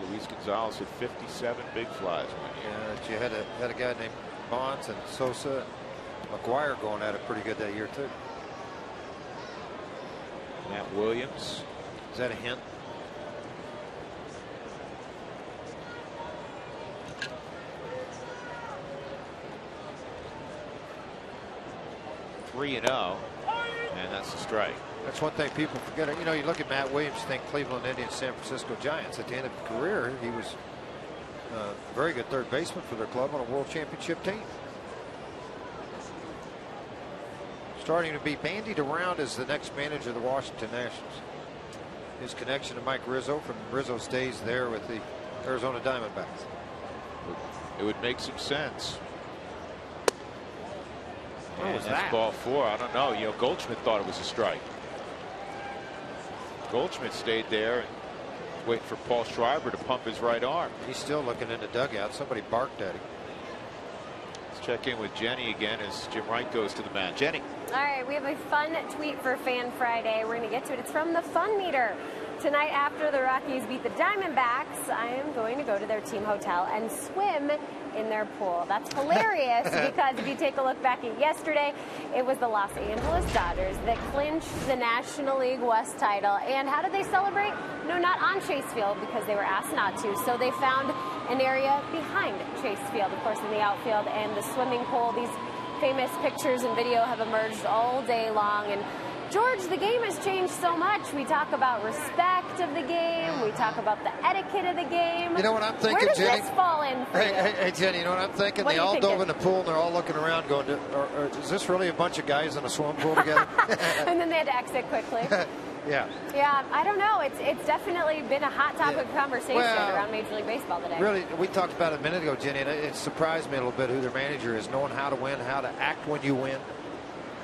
A: Luis Gonzalez hit 57 big flies one year.
B: Yeah, but you had a guy named Bonds and Sosa, McGuire going at it pretty good that year too.
A: Matt Williams.
B: Is that a hint?
A: (3-0), and that's a strike.
B: That's one thing people forget. You look at Matt Williams, think Cleveland Indians, San Francisco Giants. At the end of his career, he was a very good third baseman for their club on a world championship team. Starting to be bandied around as the next manager of the Washington Nationals. His connection to Mike Rizzo from Rizzo stays there with the Arizona Diamondbacks.
A: It would make some sense.
B: What was
A: that's
B: that?
A: Ball 4. I don't know. Goldschmidt thought it was a strike. Goldschmidt stayed there and waiting for Paul Schreiber to pump his right arm.
B: He's still looking in the dugout. Somebody barked at him.
A: Let's check in with Jenny again as Jim Wright goes to the mat. Jenny.
D: All right, we have a fun tweet for Fan Friday. We're going to get to it. It's from the Fun Meter. Tonight, after the Rockies beat the Diamondbacks, I am going to go to their team hotel and swim in their pool. That's hilarious because if you take a look back at yesterday, it was the Los Angeles Dodgers that clinched the National League West title. And how did they celebrate? No, not on Chase Field because they were asked not to. So they found an area behind Chase Field, of course, in the outfield and the swimming pool. These famous pictures and video have emerged all day long. And George, the game has changed so much. We talk about respect of the game. We talk about the etiquette of the game.
B: You know what I'm thinking,
D: Where does
B: Jenny?
D: this fall in for you?
B: Hey, Jenny, you know what I'm thinking?
D: What
B: they
D: are you
B: all
D: thinking?
B: dove in the pool and they're all looking around going, is this really a bunch of guys in a swimming pool together?
D: And then they had to exit quickly.
B: Yeah.
D: Yeah, I don't know. It's definitely been a hot topic of conversation around Major League Baseball today.
B: Really, we talked about it a minute ago, Jenny, and it surprised me a little bit who their manager is, knowing how to win, how to act when you win.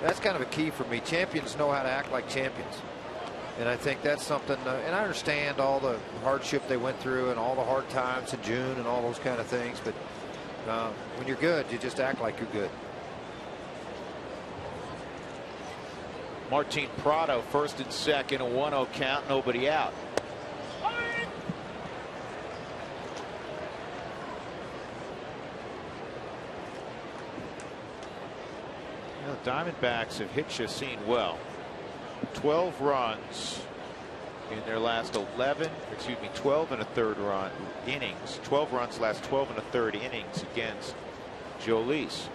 B: That's kind of a key for me. Champions know how to act like champions. And I think that's something, and I understand all the hardship they went through and all the hard times in June and all those kind of things, but when you're good, you just act like you're good.
A: Martin Prado, first and second, a 1-0 count, nobody out. The Diamondbacks have hit Chacin well. 12 runs in their last 12 and a third run innings. 12 runs last 12 and a third innings against Jolice.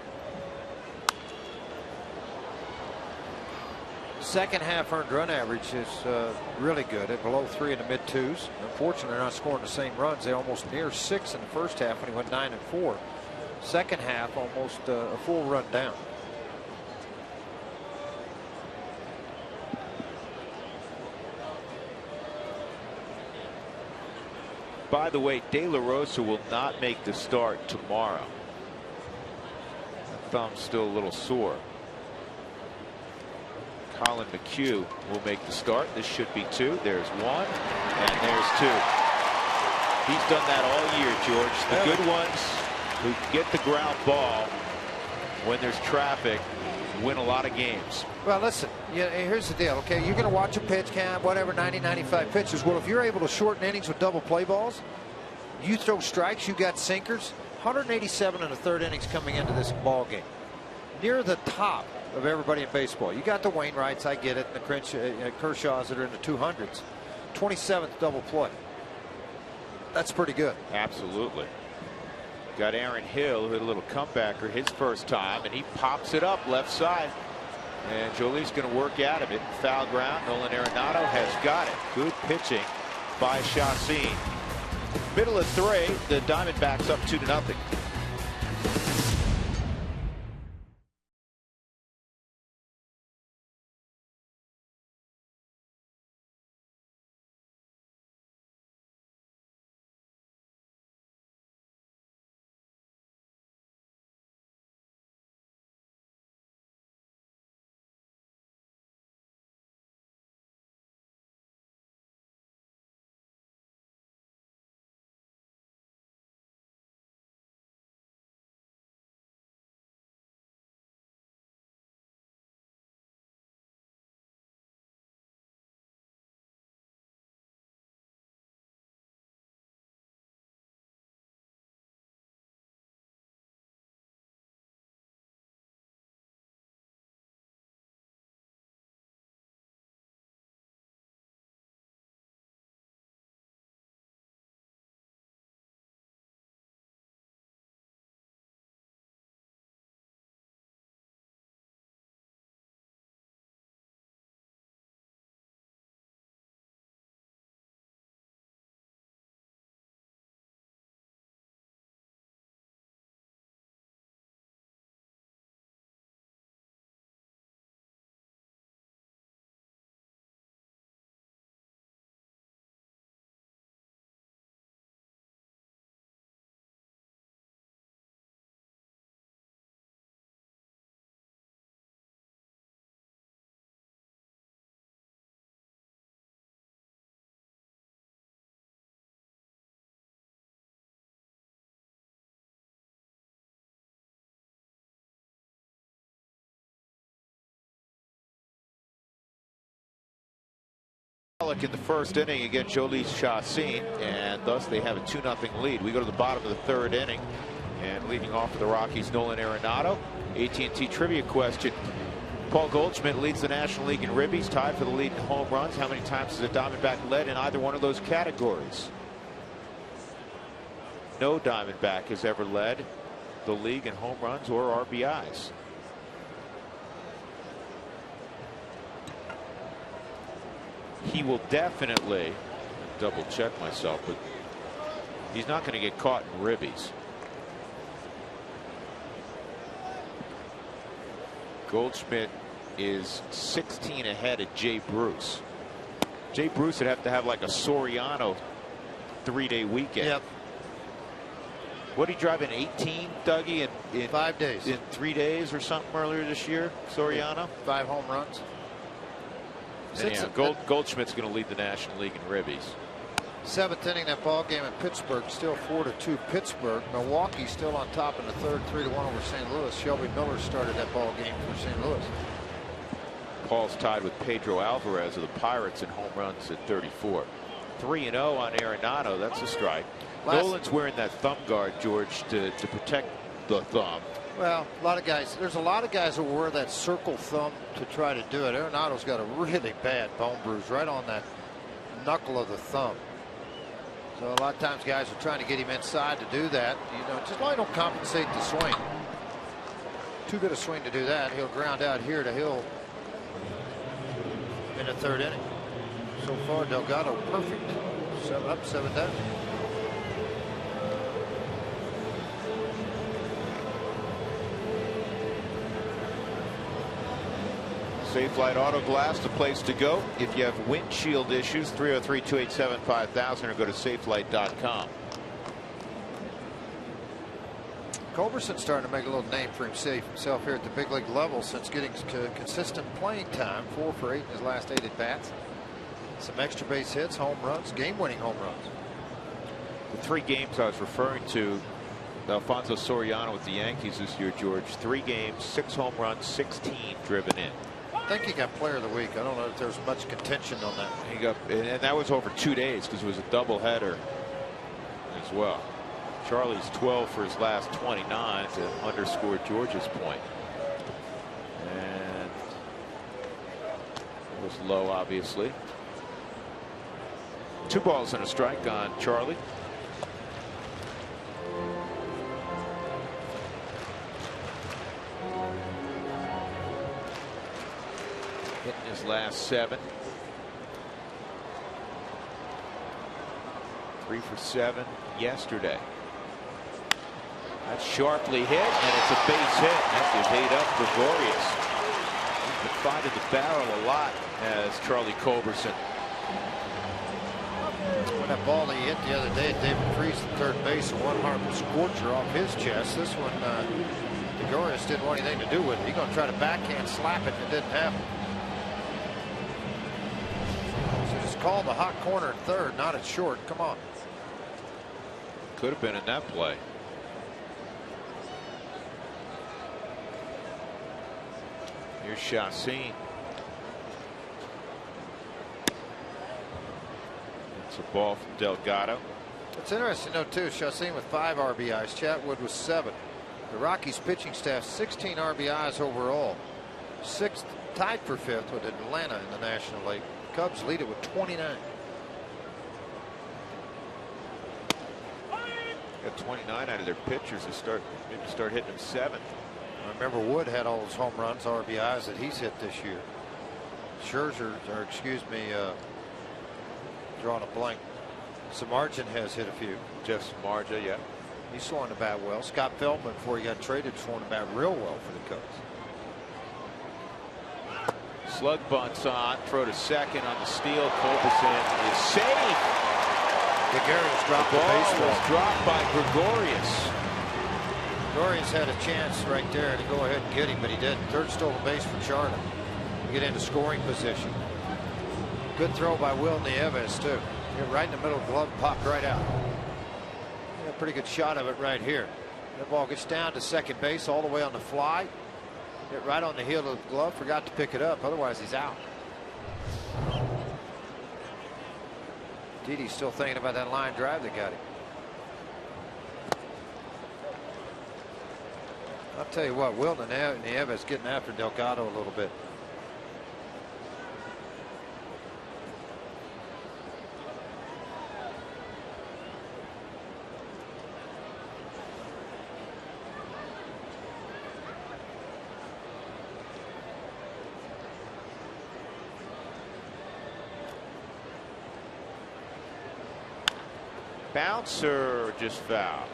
B: Second half earned run average is really good at below 3 in the mid 2s. Unfortunately, they're not scoring the same runs. They almost near 6 in the first half when he went 9 and 4. second half almost a full run down.
A: By the way, De La Rosa will not make the start tomorrow. That thumb's still a little sore. Colin McHugh will make the start. This should be 2. There's 1, and there's 2. He's done that all year, George. The good ones who get the ground ball when there's traffic win a lot of games.
B: Well, listen, here's the deal. Okay, you're going to watch a pitch count, whatever, 90, 95 pitches. Well, if you're able to shorten innings with double play balls, you throw strikes, you got sinkers. 187 in the third innings coming into this ball game. Near the top of everybody in baseball. You got the Wainwrights, I get it, and the Kershaws that are in the 200s. 27th double play. That's pretty good.
A: Absolutely. Got Aaron Hill, who had a little comebacker his first time, and he pops it up left side. And Jolie's going to work out of it. Foul ground. Nolan Arenado has got it. Good pitching by Chacin. Middle of 3, the Diamondbacks up 2-0. In the first inning against Jolie Chacin, and thus they have a 2-0 lead. We go to the bottom of the third inning, and leading off for the Rockies, Nolan Arenado. AT&T trivia question. Paul Goldschmidt leads the National League in ribbies, tied for the lead in home runs. How many times has a Diamondback led in either one of those categories? No Diamondback has ever led the league in home runs or RBIs. He will definitely, double check myself, but he's not going to get caught in ribbies. Goldschmidt is 16 ahead of Jay Bruce. Jay Bruce would have to have like a Soriano 3-day weekend.
B: Yep.
A: What did he drive in 18, Dougie, in
B: 5 days?
A: In 3 days or something earlier this year, Soriano?
B: 5 home runs.
A: Goldschmidt's going to lead the National League in ribbies.
B: 7th inning, that ball game in Pittsburgh, still 4-2 Pittsburgh. Milwaukee still on top in the third, 3-1 over St. Louis. Shelby Miller started that ball game for St. Louis.
A: Paul's tied with Pedro Alvarez of the Pirates in home runs at 34. 3-0 on Arenado. That's a strike. Nolan's wearing that thumb guard, George, to protect the thumb.
B: Well, a lot of guys. There's a lot of guys who wear that circle thumb to try to do it. Arenado's got a really bad bone bruise right on that knuckle of the thumb. So a lot of times guys are trying to get him inside to do that. You know, just why don't compensate the swing. Too good a swing to do that. He'll ground out here to Hill in the third inning. So far, Delgado perfect. 7 up, 7 down.
A: Safelite Auto Glass, the place to go if you have windshield issues. 303-287-5000 or go to safelite.com.
B: Culberson's starting to make a little name for himself here at the big league level since getting consistent playing time. 4 for 8 in his last 8 at bats. Some extra base hits, home runs, game-winning home runs.
A: The 3 games I was referring to, Alfonso Soriano with the Yankees this year, George. 3 games, 6 home runs, 16 driven in.
B: I think he got Player of the Week. I don't know if there's much contention on that.
A: He got, and that was over 2 days because it was a doubleheader as well. Charlie's 12 for his last 29 to underscore George's point. And it was low, obviously. 2 balls and a strike on Charlie. Hitting his last 7. 3 for 7 yesterday. That's sharply hit, and it's a base hit. That just ate up Gregorius. He's been finding the barrel a lot as Charlie Culberson.
B: When that ball he hit the other day at David Freese at third base, and one harmful scorcher off his chest. This one, Gregorius didn't want anything to do with it. He's going to try to backhand slap it, and it didn't happen. So just call the hot corner at third, not at short. Come on.
A: Could have been in that play. Here's Chacin. It's a ball from Delgado.
B: It's interesting, though, too. Chacin with 5 RBIs. Chatwood with 7. The Rockies pitching staff 16 RBIs overall. 6th, tied for 5th with Atlanta in the National League. Cubs lead it with 29.
A: Got 29 out of their pitchers to maybe start hitting them 7th.
B: Remember, Wood had all those home runs, RBIs that he's hit this year. Scherzer, or excuse me, drawing a blank. Samardzin has hit a few.
A: Jeff Samardzin, yeah.
B: He's swung the bat well. Scott Feldman, before he got traded, swung the bat real well for the Cubs.
A: Slug bunts on, throw to second on the steal. Culberson is safe.
B: Gregorius dropped
A: the
B: the
A: ball
B: baseball.
A: was dropped by Gregorius.
B: Gregorius had a chance right there to go ahead and get him, but he didn't. Third stolen base for Charna to get into scoring position. Good throw by Will Nieves, too. Hit right in the middle of the glove, popped right out. A pretty good shot of it right here. That ball gets down to second base all the way on the fly. Hit right on the heel of the glove, forgot to pick it up, otherwise he's out. Didi's still thinking about that line drive that got him. I'll tell you what, Will Nieves getting after Delgado a little bit.
A: Bouncer just foul.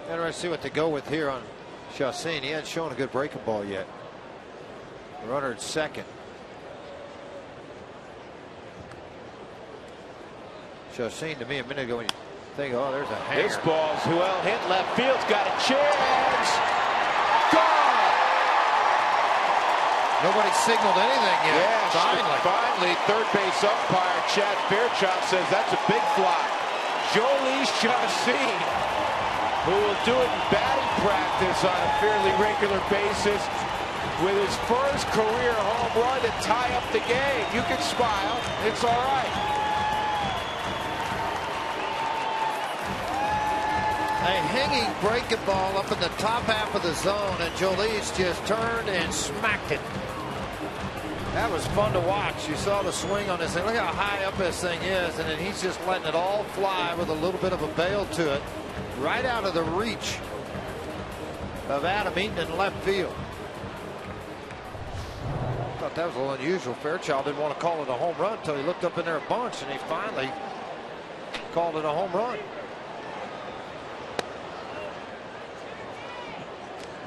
B: Interesting to see what they go with here on Chacin. He hasn't shown a good breaking ball yet. The runner at second. Chacin, to me, a minute ago, when you think, oh, there's a hanger.
A: This ball's well hit left field's got a chance. Gone.
B: Nobody signaled anything yet.
A: Yeah, finally, third base umpire Chad Fairchild says that's a big fly. Jolie Chacin, who will do it in batting practice on a fairly regular basis, with his first career home run to tie up the game. You can smile. It's all right.
B: A hanging breaking ball up in the top half of the zone, and Jolie's just turned and smacked it. That was fun to watch. You saw the swing on this thing. Look how high up this thing is, and then he's just letting it all fly with a little bit of a bail to it, right out of the reach of Adam Eaton in left field. Thought that was a little unusual. Fairchild didn't want to call it a home run until he looked up in there a bunch, and he finally called it a home run.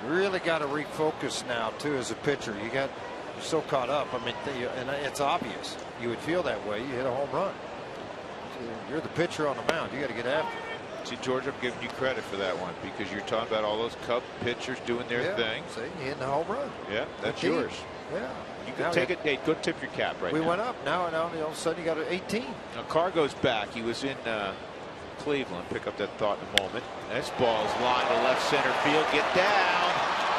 B: Really got to refocus now too as a pitcher. You're so caught up. I mean, and it's obvious. You would feel that way. You hit a home run. You're the pitcher on the mound. You got to get after it.
A: See, George, I'm giving you credit for that one because you're talking about all those Cub pitchers doing their thing.
B: See, you hitting a home run.
A: Yeah, that's yours.
B: Yeah.
A: You can take it. Hey, go tip your cap right now.
B: We went up. Now all of a sudden you got an 18.
A: Now Cargo's back. He was in Cleveland. Pick up that thought in a moment. This ball's lined to left center field. Get down.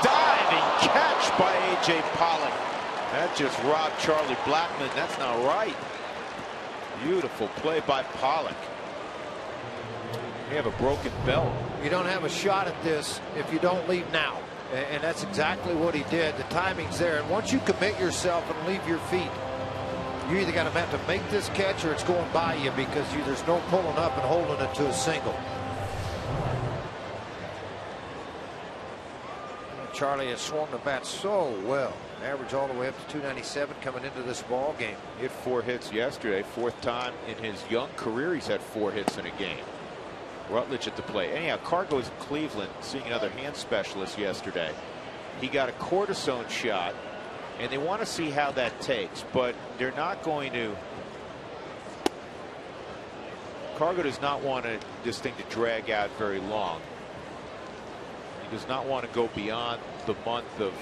A: Diving catch by A.J. Pollock. That just robbed Charlie Blackmon. That's not right. Beautiful play by Pollock. You have a broken belt.
B: You don't have a shot at this if you don't leave now. And that's exactly what he did. The timing's there. And once you commit yourself and leave your feet, you either got to have to make this catch or it's going by you because there's no pulling up and holding it to a single. Charlie has swung the bat so well. Average all the way up to 297 coming into this ball game.
A: He had 4 hits yesterday. 4th time in his young career he's had 4 hits in a game. Rutledge at the plate. Anyhow, Cargo's in Cleveland seeing another hand specialist yesterday. He got a cortisone shot, and they want to see how that takes, but they're not going to. Cargo does not want this thing to drag out very long. He does not want to go beyond the month of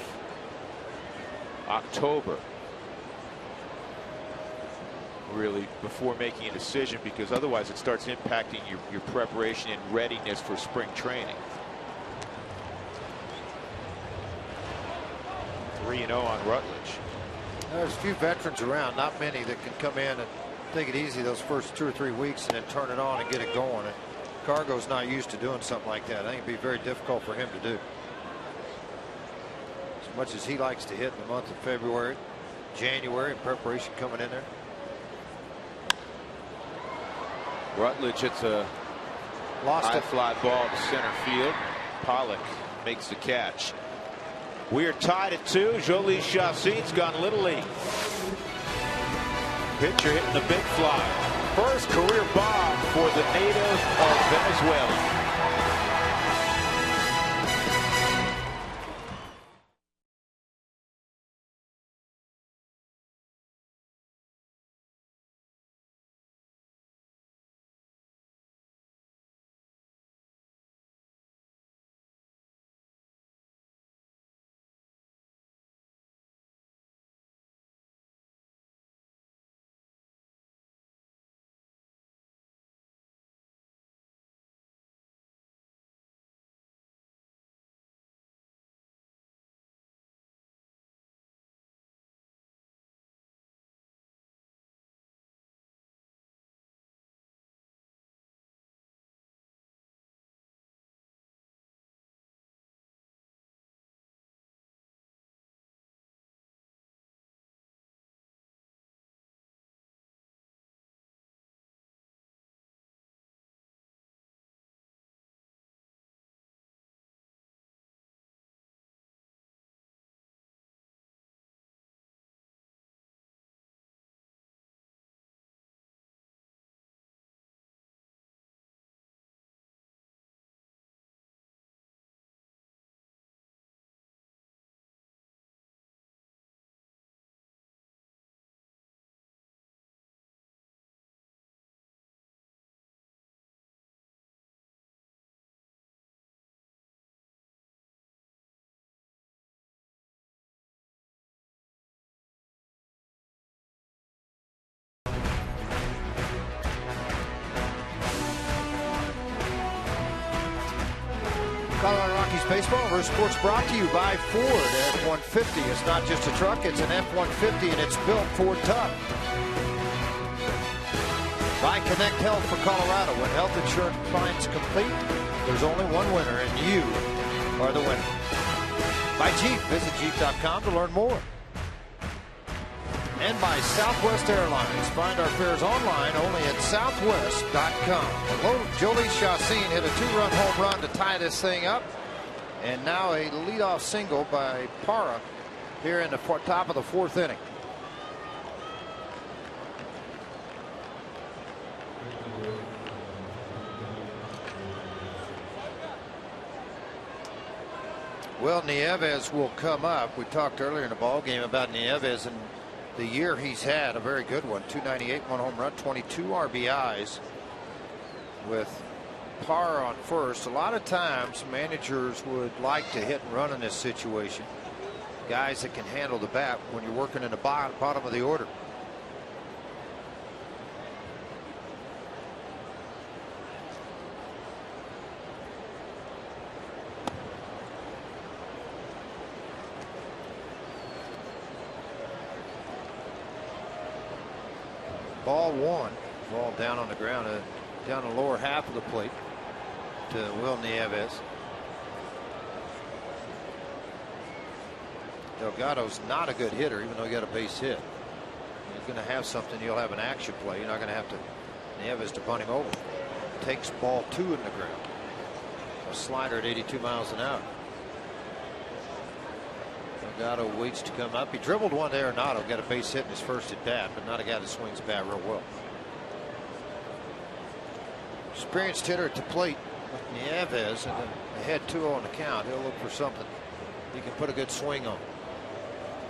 A: October, really, before making a decision, because otherwise it starts impacting your preparation and readiness for spring training. 3-0 on Rutledge.
B: There's a few veterans around, not many, that can come in and take it easy those first 2 or 3 weeks and then turn it on and get it going. And Cargo's not used to doing something like that. I think it'd be very difficult for him to do. As much as he likes to hit in the month of February, January, preparation coming in there.
A: Rutledge hits a high fly ball to center field. Pollock makes the catch. We are tied at 2. Jolie Chassin's gone Little League. Pitcher hitting the big fly. First career bomb for the native of Venezuela.
B: Colorado Rockies baseball versus sports brought to you by Ford. F-150. It's not just a truck, it's an F-150, and it's built Ford tough. By Connect Health for Colorado. When health insurance finds complete, there's only one winner, and you are the winner. By Jeep. Visit Jeep.com to learn more. And by Southwest Airlines. Find our fares online only at Southwest.com. Jolie Chassin hit a 2-run home run to tie this thing up. And now a leadoff single by Parra here in the top of the 4th inning. Well, Nieves will come up. We talked earlier in the ball game about Nieves and the year he's had, a very good one. 298, 1 home run, 22 RBIs with par on first. A lot of times managers would like to hit and run in this situation. Guys that can handle the bat when you're working in the bottom of the order. Ball one. Ball down on the ground, down the lower half of the plate to Will Nieves. Delgado's not a good hitter, even though he got a base hit. You're going to have something, you'll have an action play. You're not going to have to Nieves to punt him over. Takes ball 2 in the ground. A slider at 82 miles an hour. Delgado waits to come up. He dribbled one to Arenado, got a base hit in his first at bat, but not a guy that swings the bat real well. Experienced hitter at the plate with Nieves, and ahead 2-0 on the count. He'll look for something he can put a good swing on.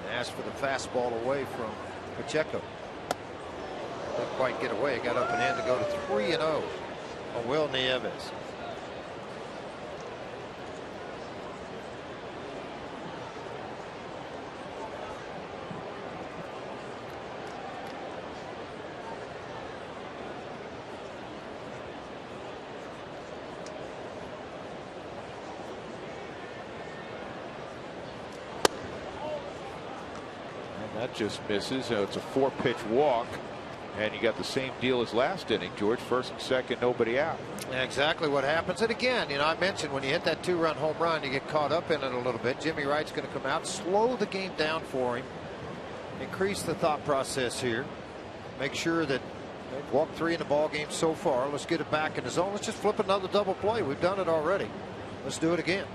B: And ask for the fastball away from Pacheco. Didn't quite get away. It got up and in to go to 3-0 on Will Nieves.
A: That just misses. It's a 4-pitch walk, and you got the same deal as last inning, George. First and second, nobody out.
B: Exactly what happens. And again, you know, I mentioned when you hit that 2-run home run, you get caught up in it a little bit. Jimmy Wright's going to come out, slow the game down for him, increase the thought process here, make sure that they've walked 3 in the ball game so far. Let's get it back in the zone. Let's just flip another double play. We've done it already. Let's do it again.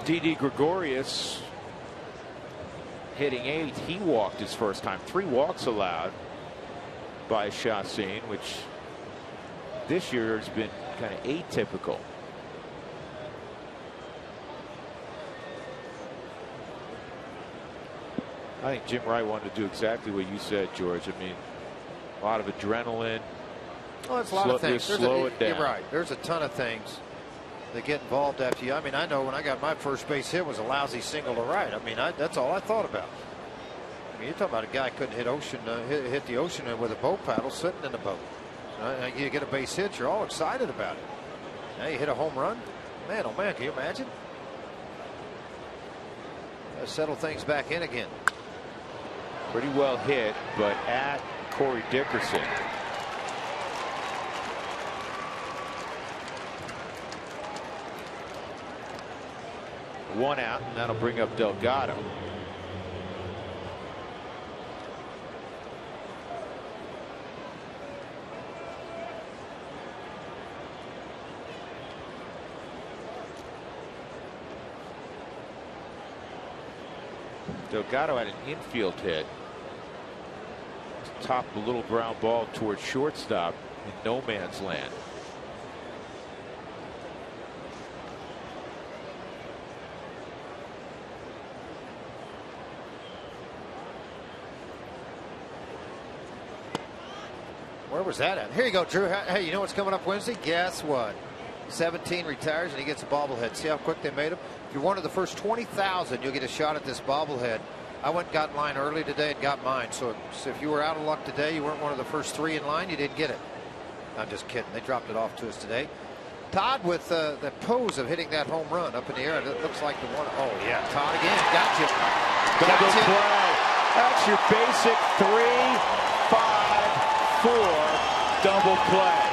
A: Didi Gregorius hitting 8th. He walked his first time. 3 walks allowed by Chassin, which this year has been kind of atypical. I think Jim Wright wanted to do exactly what you said, George. I mean, a lot of adrenaline.
B: Well, it's a lot of things.
A: Slow it down.
B: You're right. There's a ton of things that get involved after you. I mean, I know when I got my first base hit was a lousy single to right. I mean, that's all I thought about. I mean, you're talking about a guy couldn't hit the ocean with a boat paddle sitting in the boat. You get a base hit, you're all excited about it. Now you hit a home run. Man, oh man, can you imagine? Settle things back in again.
A: Pretty well hit, but at Corey Dickerson. One out, and that'll bring up Delgado. Delgado had an infield hit. Topped a little ground ball towards shortstop in no man's land.
B: Where was that at? Here you go, Drew. Hey, you know what's coming up Wednesday? Guess what? 17 retires and he gets a bobblehead. See how quick they made him? If you're one of the first 20,000, you'll get a shot at this bobblehead. I went and got in line early today and got mine. So if you were out of luck today, you weren't one of the first 3 in line, you didn't get it. I'm just kidding. They dropped it off to us today. Todd with the pose of hitting that home run up in the air. It looks like the one. Oh, yeah. Todd again. Got you.
A: Double play. That's your basic 3-5-4 double play.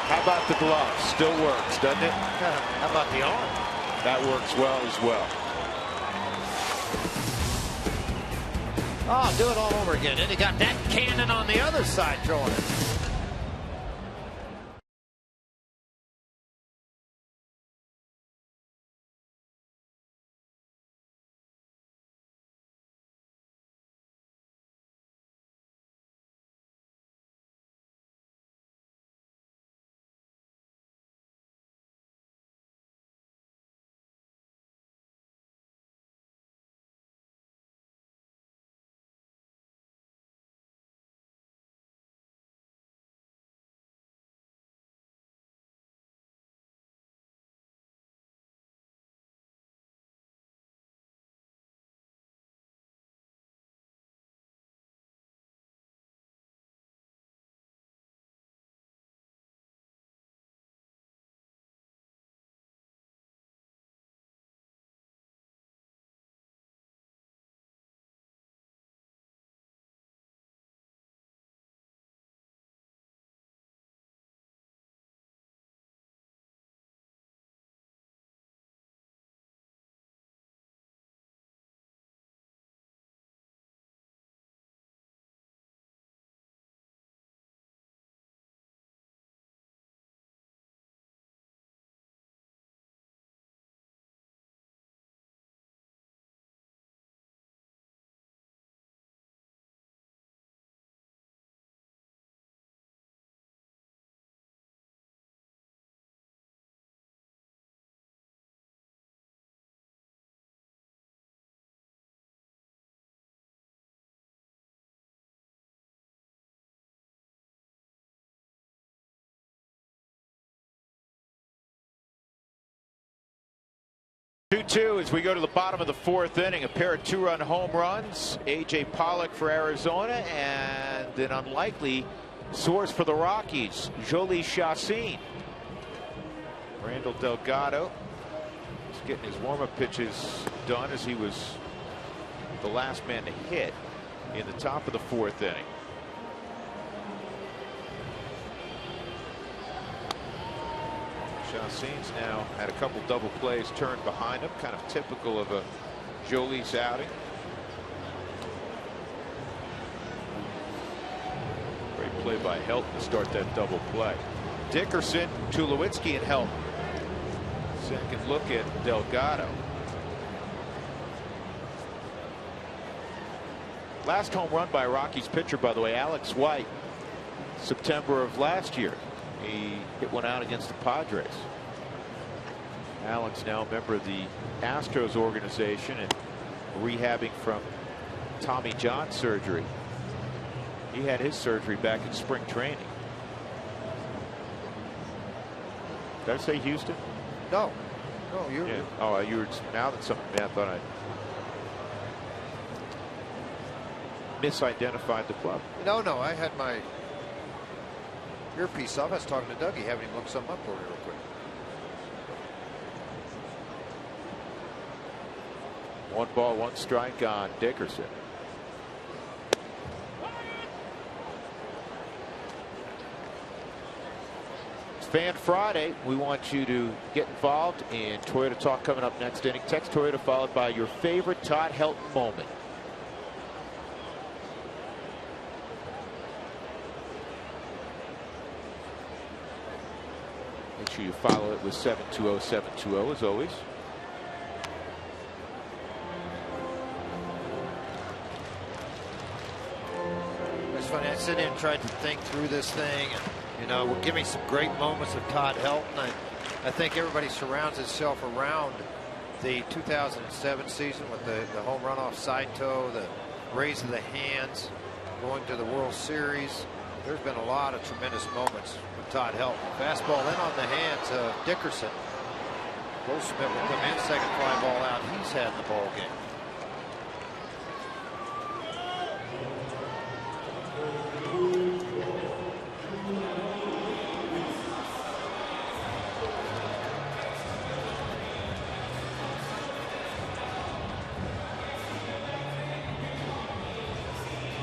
A: How about the glove? Still works, doesn't it?
B: How about the arm?
A: That works well as well.
B: Oh, do it all over again. And he got that cannon on the other side throwing it.
A: 2-2 as we go to the bottom of the fourth inning. A pair of two-run home runs. A.J. Pollock for Arizona, and an unlikely source for the Rockies, Jolie Chacin. Randall Delgado is getting his warm-up pitches done as he was the last man to hit in the top of the fourth inning. Chacin's now had a couple double plays turned behind him, kind of typical of a Jolie's outing. Great play by Helton to start that double play. Dickerson, Tulowitzki, and Helton. Second look at Delgado. Last home run by Rockies pitcher, by the way, Alex White, September of last year. He hit one out against the Padres. Alex now a member of the Astros organization and rehabbing from Tommy John surgery. He had his surgery back in spring training. Did I say Houston?
B: No. No, you're.
A: Yeah. Oh, you were. Now that something, I thought I misidentified the club.
B: No, I had my earpiece off. I was talking to Dougie, having him look something up for me real quick.
A: One ball, one strike on Dickerson. It's Fan Friday. We want you to get involved in Toyota Talk coming up next inning. Text Toyota followed by your favorite Todd Helton moment. Make sure you follow it with 720-720 as always.
B: It's funny. I sit in and tried to think through this thing, and will give me some great moments of Todd Helton. I think everybody surrounds itself around the 2007 season with the home run off Saito, the raise of the hands, going to the World Series. There's been a lot of tremendous moments with Todd Helton. Fastball in on the hands of Dickerson. Goldschmidt will come in, second fly ball out. He's had in the ball game.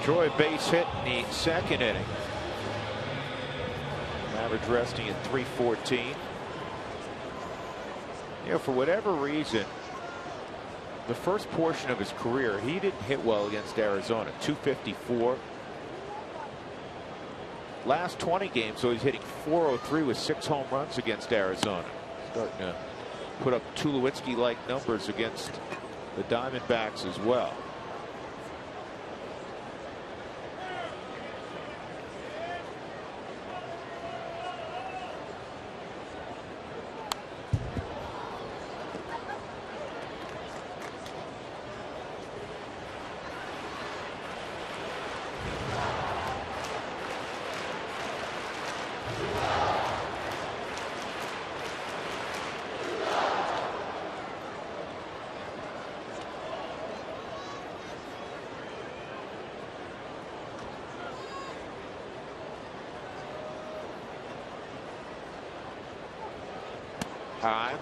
A: Troy base hit in the second inning. Average resting at 314. For whatever reason, the first portion of his career, he didn't hit well against Arizona. 254. Last 20 games, so he's hitting 403 with 6 home runs against Arizona. Starting to put up Tulowitzki-like numbers against the Diamondbacks as well. High.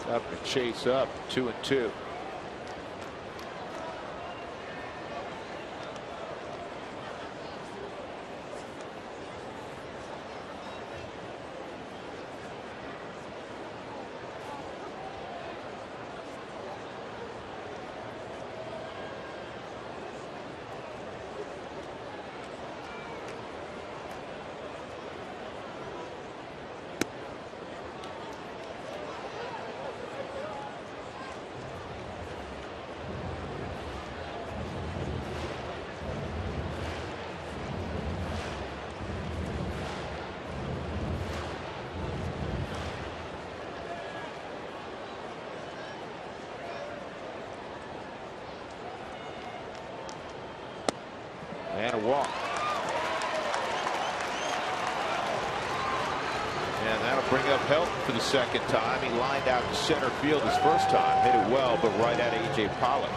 A: Up and chase up 2-2. And a walk. And that'll bring up help for the second time. He lined out to center field his first time. Hit it well, but right at A.J. Pollock.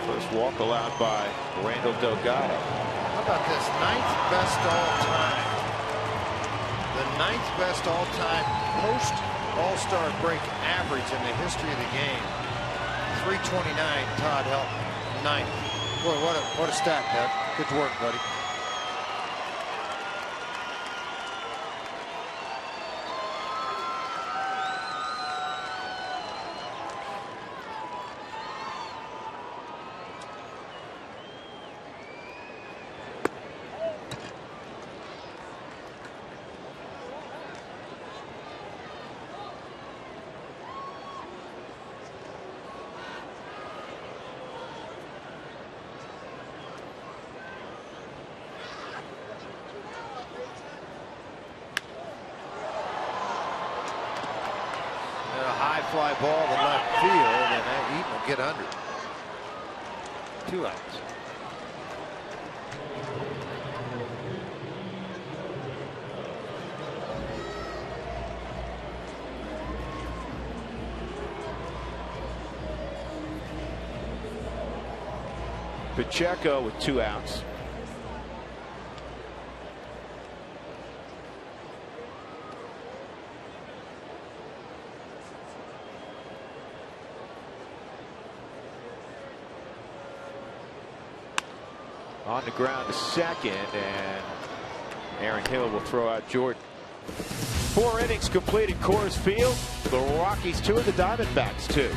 A: First walk allowed by Randall Delgado.
B: How about this? 9th best all time. The 9th best all time post All-Star break average in the history of the game. 329. Todd Helton, 9th. Boy, what a stat, Ted. Good work, buddy. Fly ball to left field, and that Eaton will get under. 2 outs.
A: Pacheco with 2 outs. On the ground to second, and Aaron Hill will throw out Jordan. 4 innings completed Coors Field. The Rockies 2 and the Diamondbacks 2.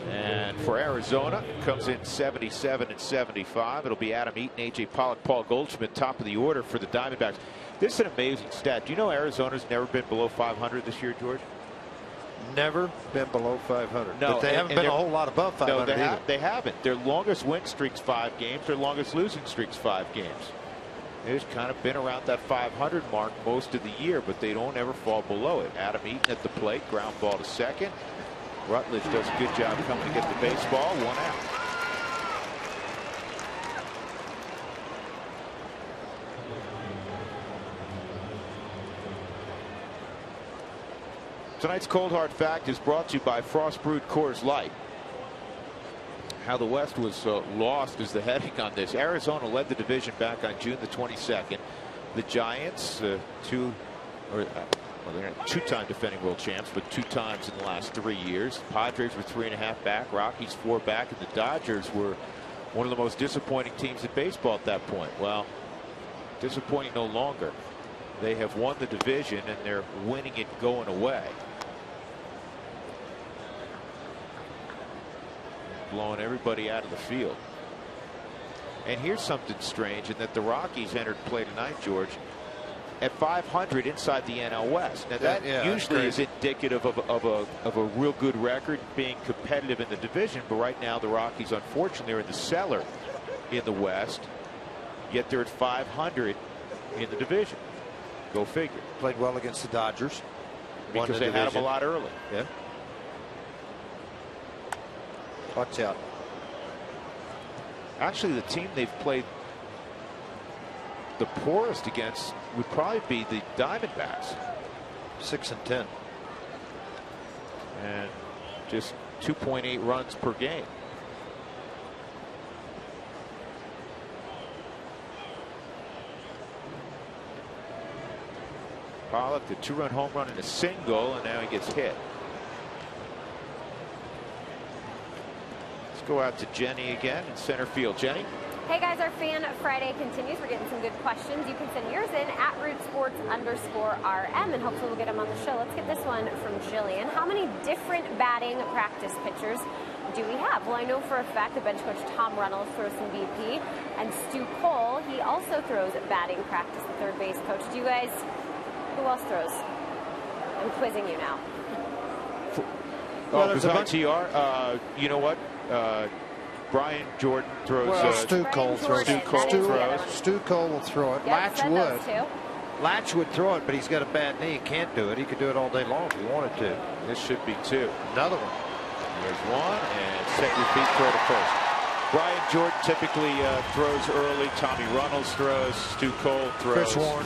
A: And for Arizona, comes in 77 and 75. It'll be Adam Eaton, A.J. Pollock, Paul Goldschmidt, top of the order for the Diamondbacks. This is an amazing stat. Do you know Arizona's never been below 500 this year, George?
B: Never been below 500.
A: No,
B: but they haven't been a whole lot above 500
A: no, they haven't. Their longest win streak's 5 games. Their longest losing streak's 5 games. They've kind of been around that 500 mark most of the year, but they don't ever fall below it. Adam Eaton at the plate, ground ball to second. Rutledge does a good job coming to get the baseball. 1 out. Tonight's Cold Hard Fact is brought to you by Frost Brewed Coors Light. How the West was lost is the heading on this. Arizona led the division back on June the 22nd. The Giants, they're 2-time defending world champs, but 2 times in the last 3 years. Padres were 3.5 back, Rockies 4 back, and the Dodgers were one of the most disappointing teams in baseball at that point. Well, disappointing no longer. They have won the division, and they're winning it going away. Blowing everybody out of the field. And here's something strange in that the Rockies entered play tonight, George, at 500 inside the NL West. Now that usually is indicative of a real good record, being competitive in the division. But right now the Rockies, unfortunately, are in the cellar in the West. Yet they're at 500 in the division. Go figure.
B: Played well against the Dodgers
A: because they had them a lot early.
B: Yeah. Watch out.
A: Actually, the team they've played the poorest against would probably be the Diamondbacks.
B: 6-10.
A: And just 2.8 runs per game. Pollock, the 2-run home run and a single, and now he gets hit. Let's go out to Jenny again in center field. Jenny?
D: Hey guys, our Fan Friday continues. We're getting some good questions. You can send yours in at @rootsports_RM, and hopefully we'll get them on the show. Let's get this one from Jillian. How many different batting practice pitchers do we have? Well, I know for a fact that bench coach Tom Reynolds throws some BP, and Stu Cole, he also throws batting practice, the third base coach. Do you guys, who else throws? I'm quizzing you now.
A: Oh, there's on TR. You know what? Brian Jordan throws.
B: Well, Stu Cole throws.
A: Stu
B: Cole will throw it.
D: Yep,
B: Latch would throw it, but he's got a bad knee. He can't do it. He could do it all day long if he wanted to.
A: This should be two.
B: Another one.
A: There's one, and set your feet, throw to first. Brian Jordan typically throws early. Tommy Reynolds throws. Stu Cole throws.
B: Chris Warren.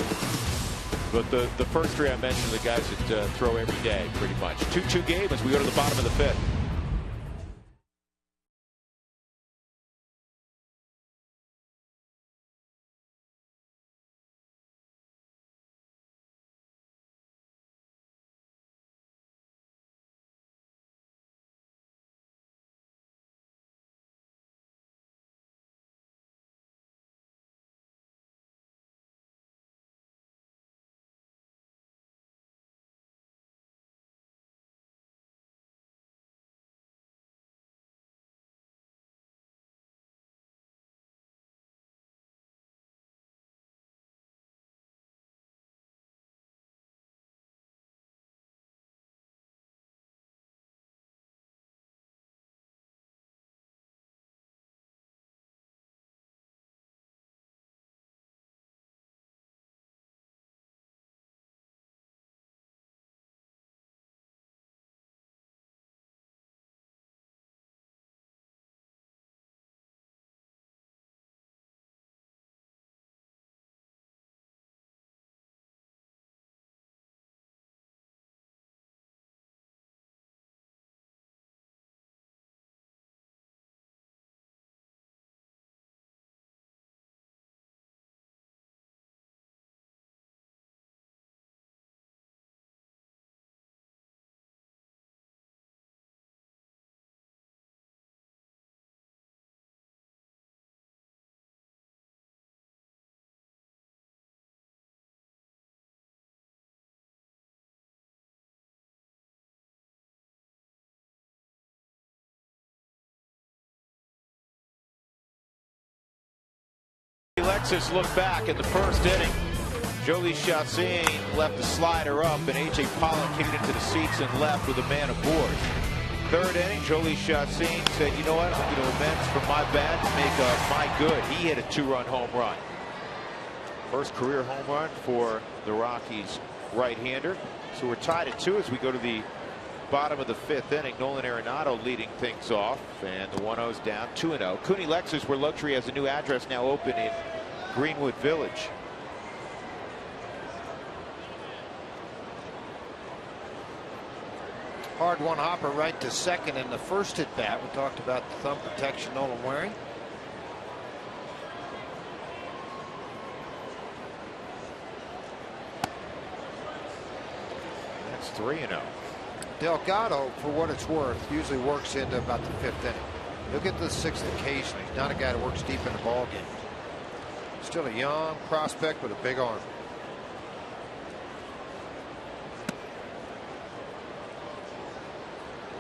A: But the first three I mentioned are the guys that throw every day, pretty much. 2-2 game as we go to the bottom of the fifth. Alexis looked back in the first inning. Jolie Chassin left the slider up, and A.J. Pollock kicked into the seats and left with a man aboard. Third inning, Jolie Chassin said, you know what, I'm going to amends for my bad to make my good. He hit a 2-run home run. First career home run for the Rockies right-hander. So we're tied at 2 as we go to the bottom of the fifth inning. Nolan Arenado leading things off, and the 1-0's down 2-0. Cooney Lexus, where luxury has a new address now open in Greenwood Village.
B: Hard one hopper right to second in the first at bat. We talked about the thumb protection Nolan wearing.
A: That's 3-0.
B: Delgado, for what it's worth, usually works into about the fifth inning. He'll get to the sixth occasionally. He's not a guy that works deep in the ball game. Still a young prospect with a big arm.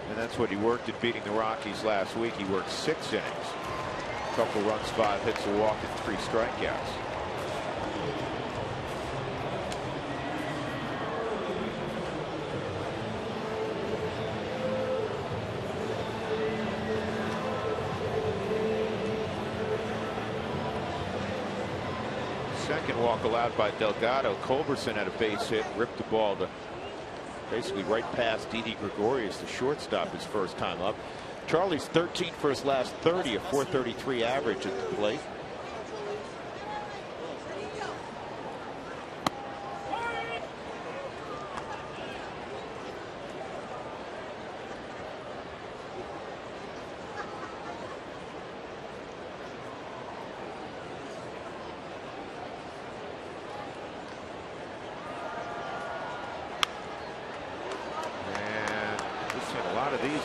A: And that's what he worked at beating the Rockies last week. He worked 6 innings. Couple runs, 5 hits, a walk, and 3 strikeouts. Second walk allowed by Delgado. Culberson had a base hit, ripped the ball to basically right past Didi Gregorius, the shortstop, his first time up. Charlie's 13 for his last 30, a .433 average at the plate.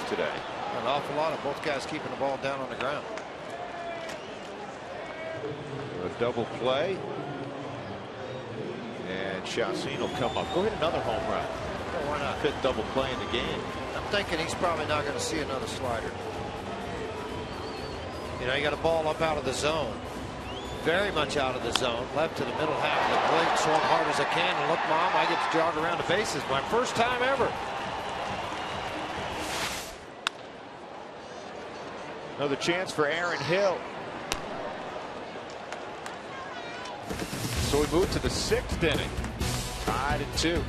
A: Today.
B: An awful lot of both guys keeping the ball down on the ground.
A: A double play. And Chacin will come up. Go hit another home run.
B: Yeah, why not?
A: Fifth double play in the game.
B: I'm thinking he's probably not going to see another slider. You know, you got a ball up out of the zone. Very much out of the zone. Left to the middle half of the plate. Swung hard as I can. And look, Mom, I get to jog around the bases. My first time ever.
A: Another chance for Aaron Hill. So we move to the 6th inning. Tied at 2.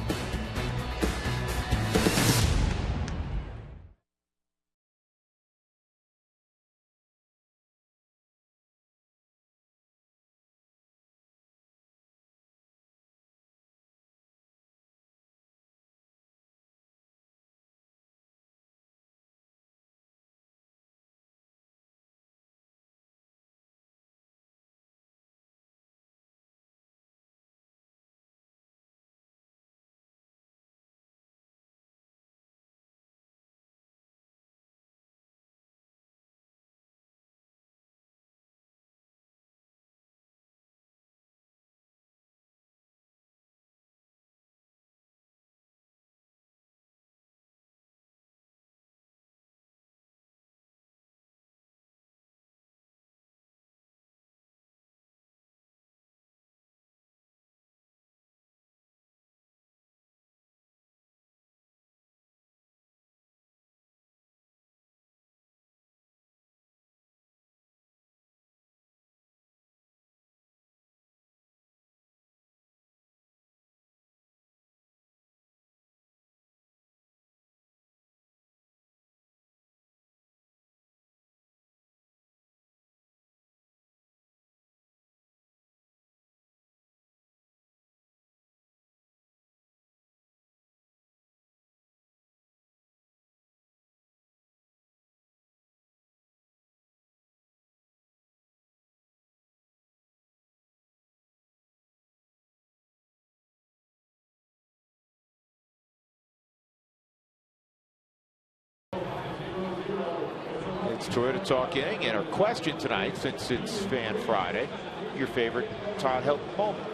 A: It's Toyota Talk inning, and our question tonight, since it's Fan Friday, your favorite Todd Helton moment.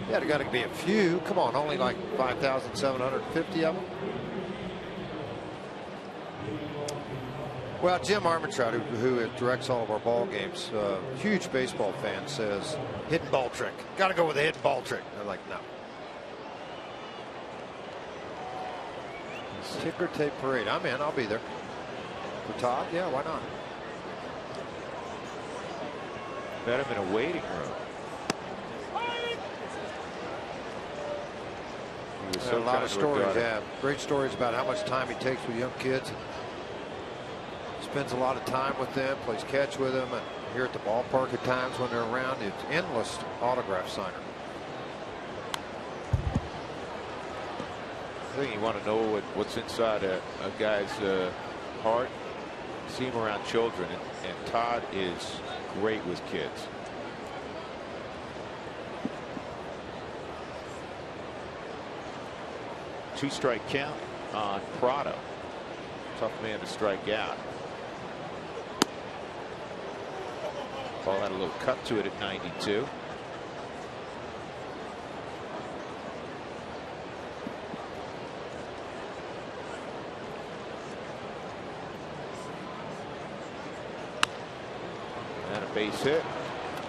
B: Yeah, there got to be a few. Come on, only like 5,750 of them. Well, Jim Armentrout, who directs all of our ball games, huge baseball fan, says hidden ball trick. Got to go with a hidden ball trick. They're like, no. Ticker tape parade. I'm in. I'll be there. For Todd? Yeah, why not?
A: Bet him in a waiting room.
B: So a lot of stories. Yeah, great stories about how much time he takes with young kids. Spends a lot of time with them, plays catch with them, and here at the ballpark at times when they're around. It's endless autograph signer.
A: I think you want to know what's inside a guy's heart. See him around children, and Todd is great with kids. Two-strike count on Prado. Tough man to strike out. Ball had a little cut to it at 92. Base hit.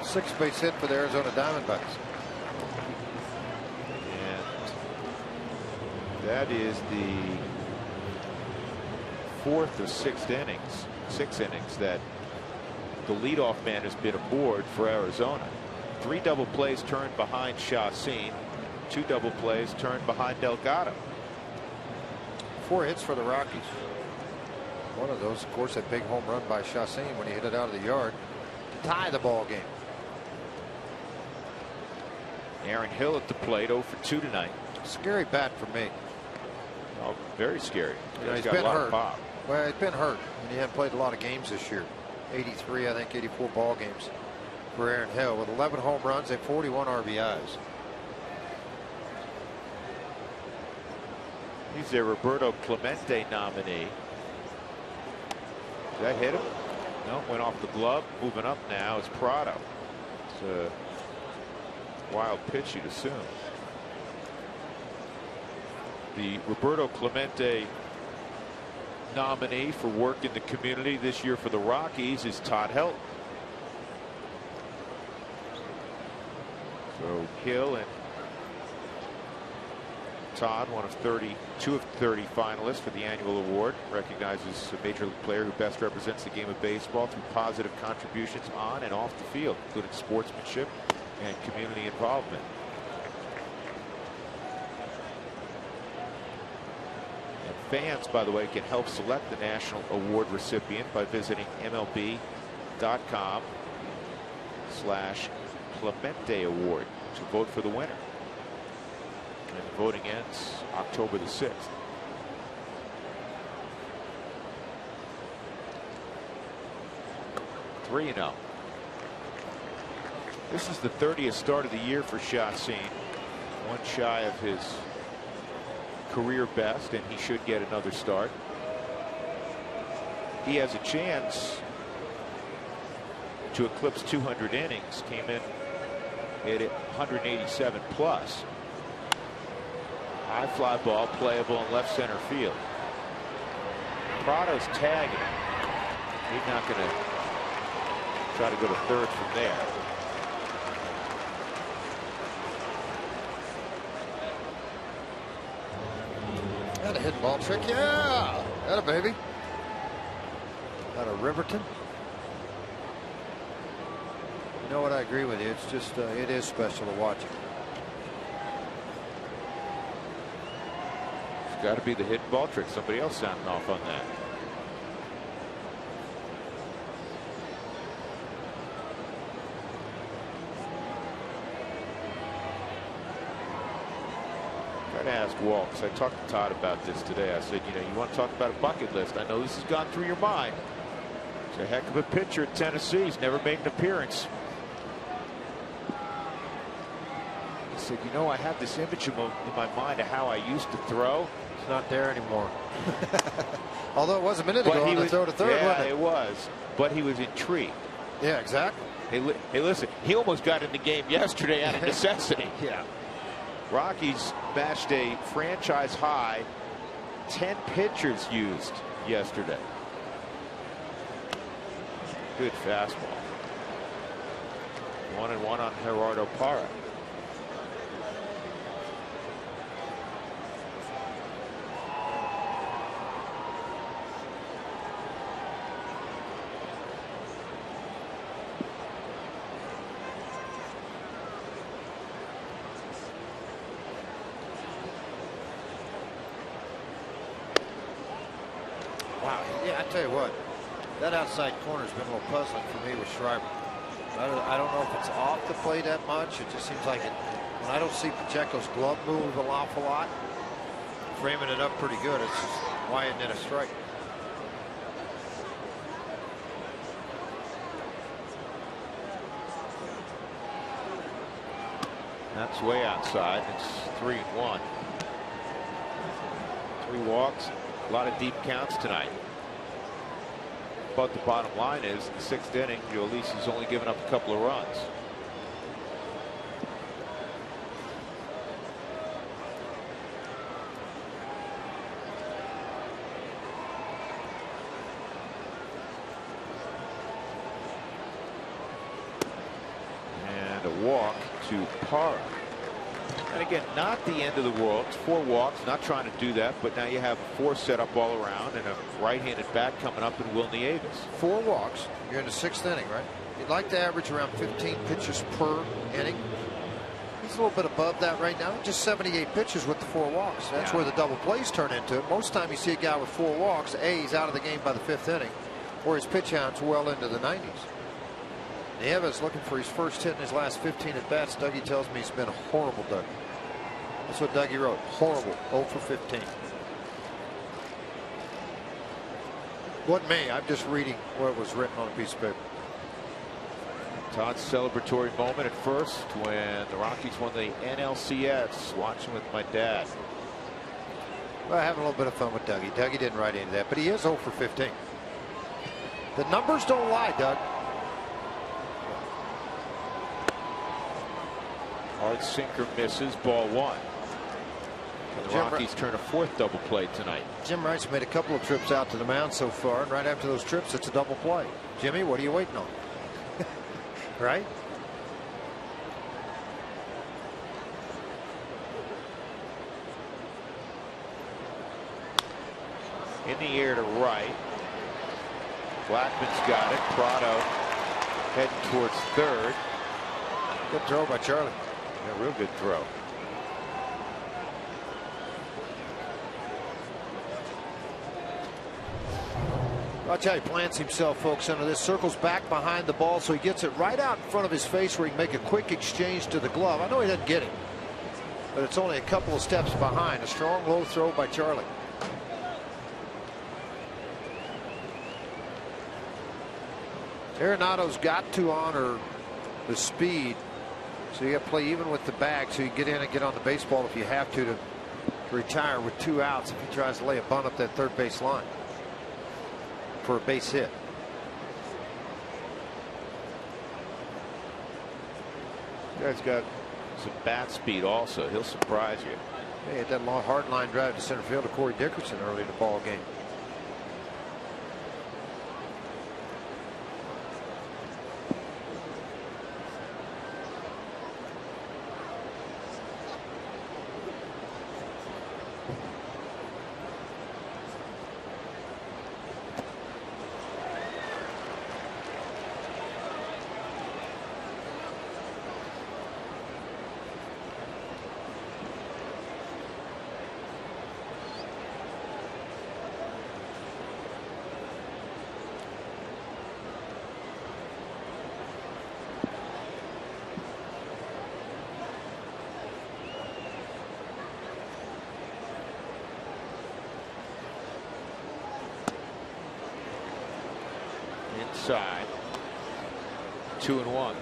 B: 6th base hit for the Arizona Diamondbacks.
A: And that is the 4th or 6th innings, 6 innings that the leadoff man has been aboard for Arizona. 3 double plays turned behind Chacin, 2 double plays turned behind Delgado.
B: 4 hits for the Rockies. One of those, of course, a big home run by Chacin when he hit it out of the yard to tie the ball game.
A: Aaron Hill at the plate, 0 for 2 tonight.
B: Scary bat for me.
A: Oh, very scary.
B: He's
A: got
B: been
A: a lot
B: hurt.
A: of pop.
B: Well, he's been hurt, and he hadn't played a lot of games this year. 83, I think, 84 ball games for Aaron Hill with 11 home runs and 41 RBIs.
A: He's a Roberto Clemente nominee. Did that hit him? No, went off the glove. Moving up now is Prado. It's a wild pitch, you'd assume. The Roberto Clemente nominee for work in the community this year for the Rockies is Todd Helton. So Hill and Todd, one of 32 of 30 finalists for the annual award, recognizes a major league player who best represents the game of baseball through positive contributions on and off the field, including sportsmanship and community involvement. And fans, by the way, can help select the national award recipient by visiting MLB.com/Clemente Award to vote for the winner. And the voting ends October the 6th. (3-0). This is the 30th start of the year for Chacin. One shy of his career best, and he should get another start. He has a chance to eclipse 200 innings. Came in at 187 plus. High fly ball playable in left center field. Prado's tagging. He's not going to try to go to third from there.
B: Got a hit ball trick. Yeah. Got a baby. Got a Riverton. You know what? I agree with you. It's just, it is special to watch it.
A: It's got to be the hit ball trick. Somebody else sounding off on that. To ask Walt, because I talked to Todd about this today. I said, you know, you want to talk about a bucket list. I know this has gone through your mind. He's a heck of a pitcher at Tennessee. He's never made an appearance. He said, you know, I have this image in my mind of how I used to throw.
B: It's not there anymore. Although it was a minute ago on the throw to third.
A: Yeah,
B: wasn't
A: it was. But he was intrigued.
B: Yeah, exactly.
A: Hey, listen, he almost got in the game yesterday out of necessity.
B: Yeah.
A: Rockies matched a franchise high 10 pitchers used yesterday. Good fastball. 1-1 on Gerardo Parra.
B: Wow. Yeah, I tell you what, that outside corner's been a little puzzling for me with Schreiber. I don't know if it's off the plate that much. It just seems like it. When I don't see Pacheco's glove move an awful lot, framing it up pretty good. It's just why isn't it a strike?
A: That's way outside. It's 3-1. 3 walks. A lot of deep counts tonight. But the bottom line is, in the 6th inning, Ulysses has only given up a couple of runs. walk to Parra. And again, not the end of the world. It's 4 walks, not trying to do that, but now you have 4 set up all around and a right-handed bat coming up in Will Nieves.
B: 4 walks. You're in the 6th inning, right? You'd like to average around 15 pitches per inning. He's a little bit above that right now. Just 78 pitches with the 4 walks. That's where the double plays turn into it. Most time you see a guy with 4 walks, A, he's out of the game by the 5th inning, or his pitch count's well into the 90s. Nieves looking for his first hit in his last 15 at bats. Dougie tells me he's been horrible, Dougie. That's what Dougie wrote. Horrible. 0 for 15. Wasn't me. I'm just reading what was written on a piece of paper.
A: Todd's celebratory moment at first when the Rockies won the NLCS. Watching with my dad.
B: Well, having a little bit of fun with Dougie. Dougie didn't write any of that, but he is 0 for 15. The numbers don't lie, Doug.
A: Hard sinker misses, ball 1. And the Rockies turn a 4th double play tonight.
B: Jim Wright's made a couple of trips out to the mound so far, and right after those trips, it's a double play. Jimmy, what are you waiting on? Right?
A: In the air to right. Blackman's got it. Prado heading towards 3rd.
B: Good throw by Charlie.
A: Yeah, real good throw.
B: Watch how he plants himself, folks, under this. Circles back behind the ball, so he gets it right out in front of his face where he can make a quick exchange to the glove. I know he doesn't get it, but it's only a couple of steps behind. A strong low throw by Charlie. Arenado's got to honor the speed, so you got to play even with the bag so you get in and get on the baseball if you have to retire with 2 outs if he tries to lay a bunt up that 3rd base line for a base hit.
A: You guys got some bat speed also. He'll surprise you.
B: He had that long hard line drive to center field to Corey Dickerson early in the ball game.
A: Inside. 2-1.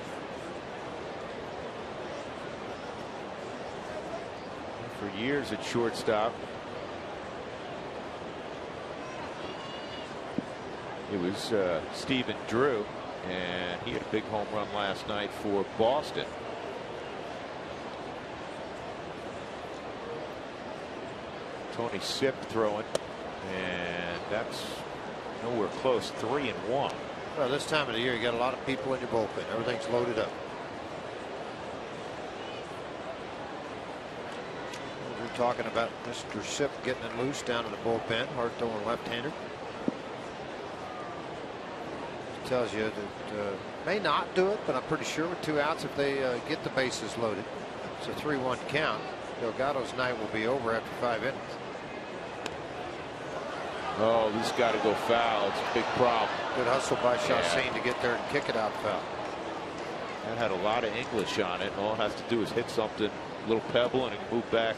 A: For years at shortstop, it was Stephen Drew, and he had a big home run last night for Boston. Tony Sipp throwing, and that's nowhere close. 3-1.
B: Well, this time of the year, you got a lot of people in your bullpen. Everything's loaded up. We're talking about Mr. Sipp getting it loose down in the bullpen. Hard throwing left-hander. Tells you that may not do it, but I'm pretty sure with 2 outs if they get the bases loaded. It's a 3-1 count. Delgado's night will be over after 5 innings.
A: Oh, this got to go foul. It's a big problem.
B: Good hustle by Chassin to get there and kick it out foul.
A: That had a lot of English on it. All it has to do is hit something, a little pebble, and it can move back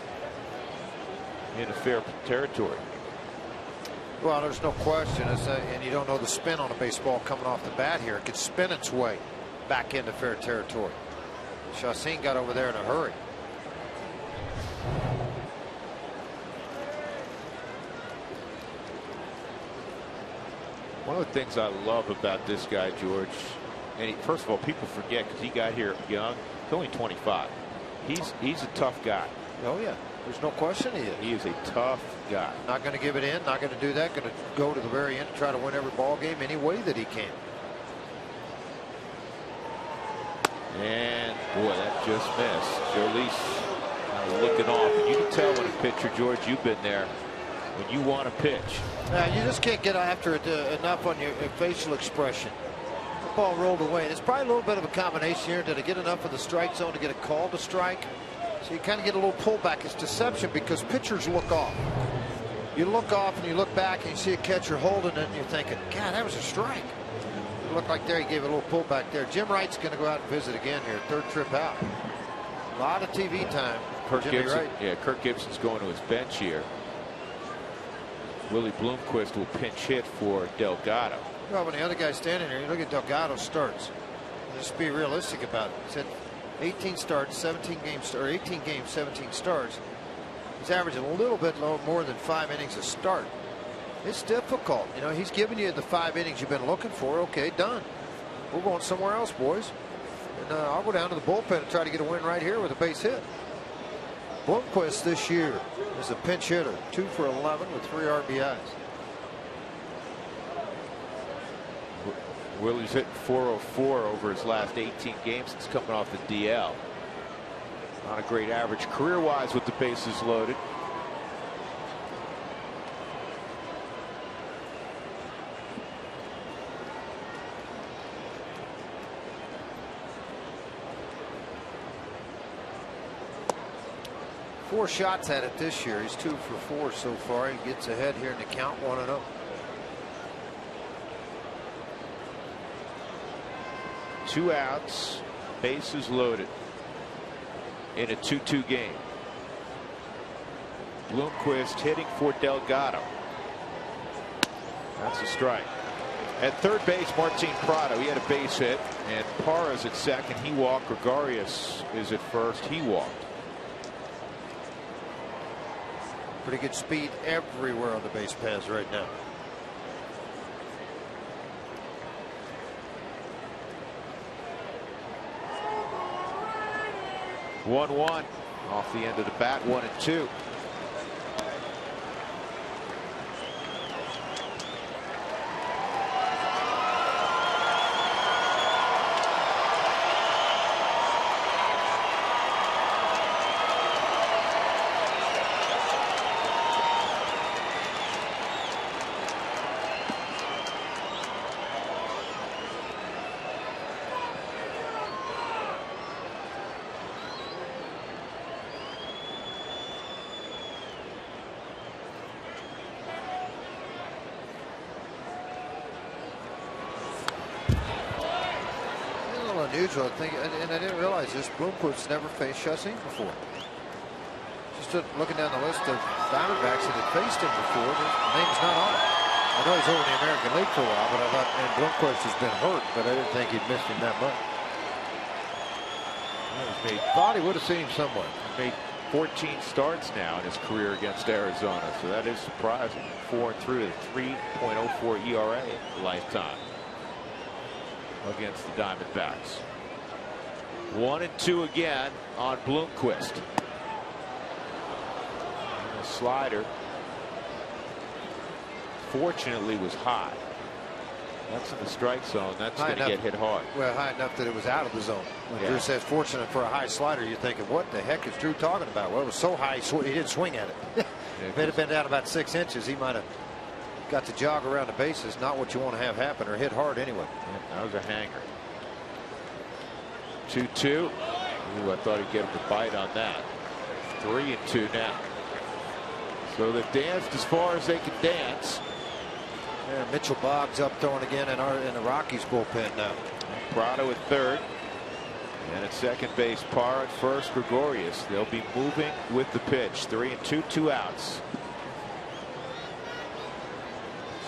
A: into fair territory.
B: Well, there's no question. And you don't know the spin on a baseball coming off the bat here. It could spin its way back into fair territory. Chassin got over there in a hurry.
A: One of the things I love about this guy, George, and first of all, people forget because he got here young. He's only 25. He's a tough guy.
B: Oh yeah, there's no question he is.
A: He is a tough guy.
B: Not going to give it in. Not going to do that. Going to go to the very end and try to win every ball game any way that he can.
A: And boy, that just missed. Jolice kind of looking off. And you can tell when a pitcher, George, you've been there, when you want to pitch.
B: You just can't get after it enough on your facial expression. The ball rolled away. It's probably a little bit of a combination here. Did it get enough of the strike zone to get a call to strike? So you kind of get a little pullback. It's deception because pitchers look off. You look off and you look back and you see a catcher holding it and you're thinking, God, that was a strike. It looked like there he gave a little pullback there. Jim Wright's going to go out and visit again here. Third trip out. A lot of TV time.
A: Kirk Gibson, Kirk Gibson's going to his bench here. Willie Bloomquist will pinch hit for Delgado.
B: Well, when the other guy's standing there, you look at Delgado's starts. Just be realistic about it. He said 18 starts, 17 games, or 18 games, 17 starts. He's averaging a little bit more than 5 innings a start. It's difficult. You know, he's giving you the 5 innings you've been looking for. Okay, done. We're going somewhere else, boys. And I'll go down to the bullpen and try to get a win right here with a base hit. Bloomquist this year is a pinch hitter, 2 for 11 with 3 RBIs.
A: Willie's hitting .404 over his last 18 games since coming off the DL. Not a great average career-wise with the bases loaded.
B: Four shots at it this year. He's 2 for 4 so far. He gets ahead here in the count, 1-0.
A: Two outs, bases loaded in a 2-2 game. Bloomquist hitting for Delgado. That's a strike. At third base, Martin Prado, he had a base hit, and Parra's at second. He walked. Gregorius is at first. He walked.
B: Pretty good speed everywhere on the base paths right now.
A: One off the end of the bat, 1-2.
B: Unusual, I think, and I didn't realize this. Bloomquist's never faced Chassin before. Just looking down the list of Diamondbacks that had faced him before, his name's not on it. I know he's over in the American League for a while, but I thought, and Bloomquist has been hurt, but I didn't think he'd missed him that much.
A: Thought he would have seen him somewhere. He made 14 starts now in his career against Arizona, so that is surprising. 4-3 with a 3.04 ERA lifetime against the Diamondbacks. 1-2 again on Bloomquist. And the slider, fortunately, was high. That's in the strike zone. That's going to get hit hard.
B: Well, high enough that it was out of the zone. When Drew says fortunate for a high slider, you're thinking, what the heck is Drew talking about? Well, it was so high, he didn't swing at it. If it had been down about 6 inches, he might have got to jog around the bases. Not what you want to have happen, or hit hard anyway.
A: Yeah, that was a hanger. 2-2. Ooh, I thought he'd get him to bite on that. 3-2 now. So they've danced as far as they can dance.
B: Yeah, Mitchell Boggs up throwing again in the Rockies bullpen now.
A: Prado at third. And at second base, Parra at first, Gregorius. They'll be moving with the pitch. 3-2, 2 outs.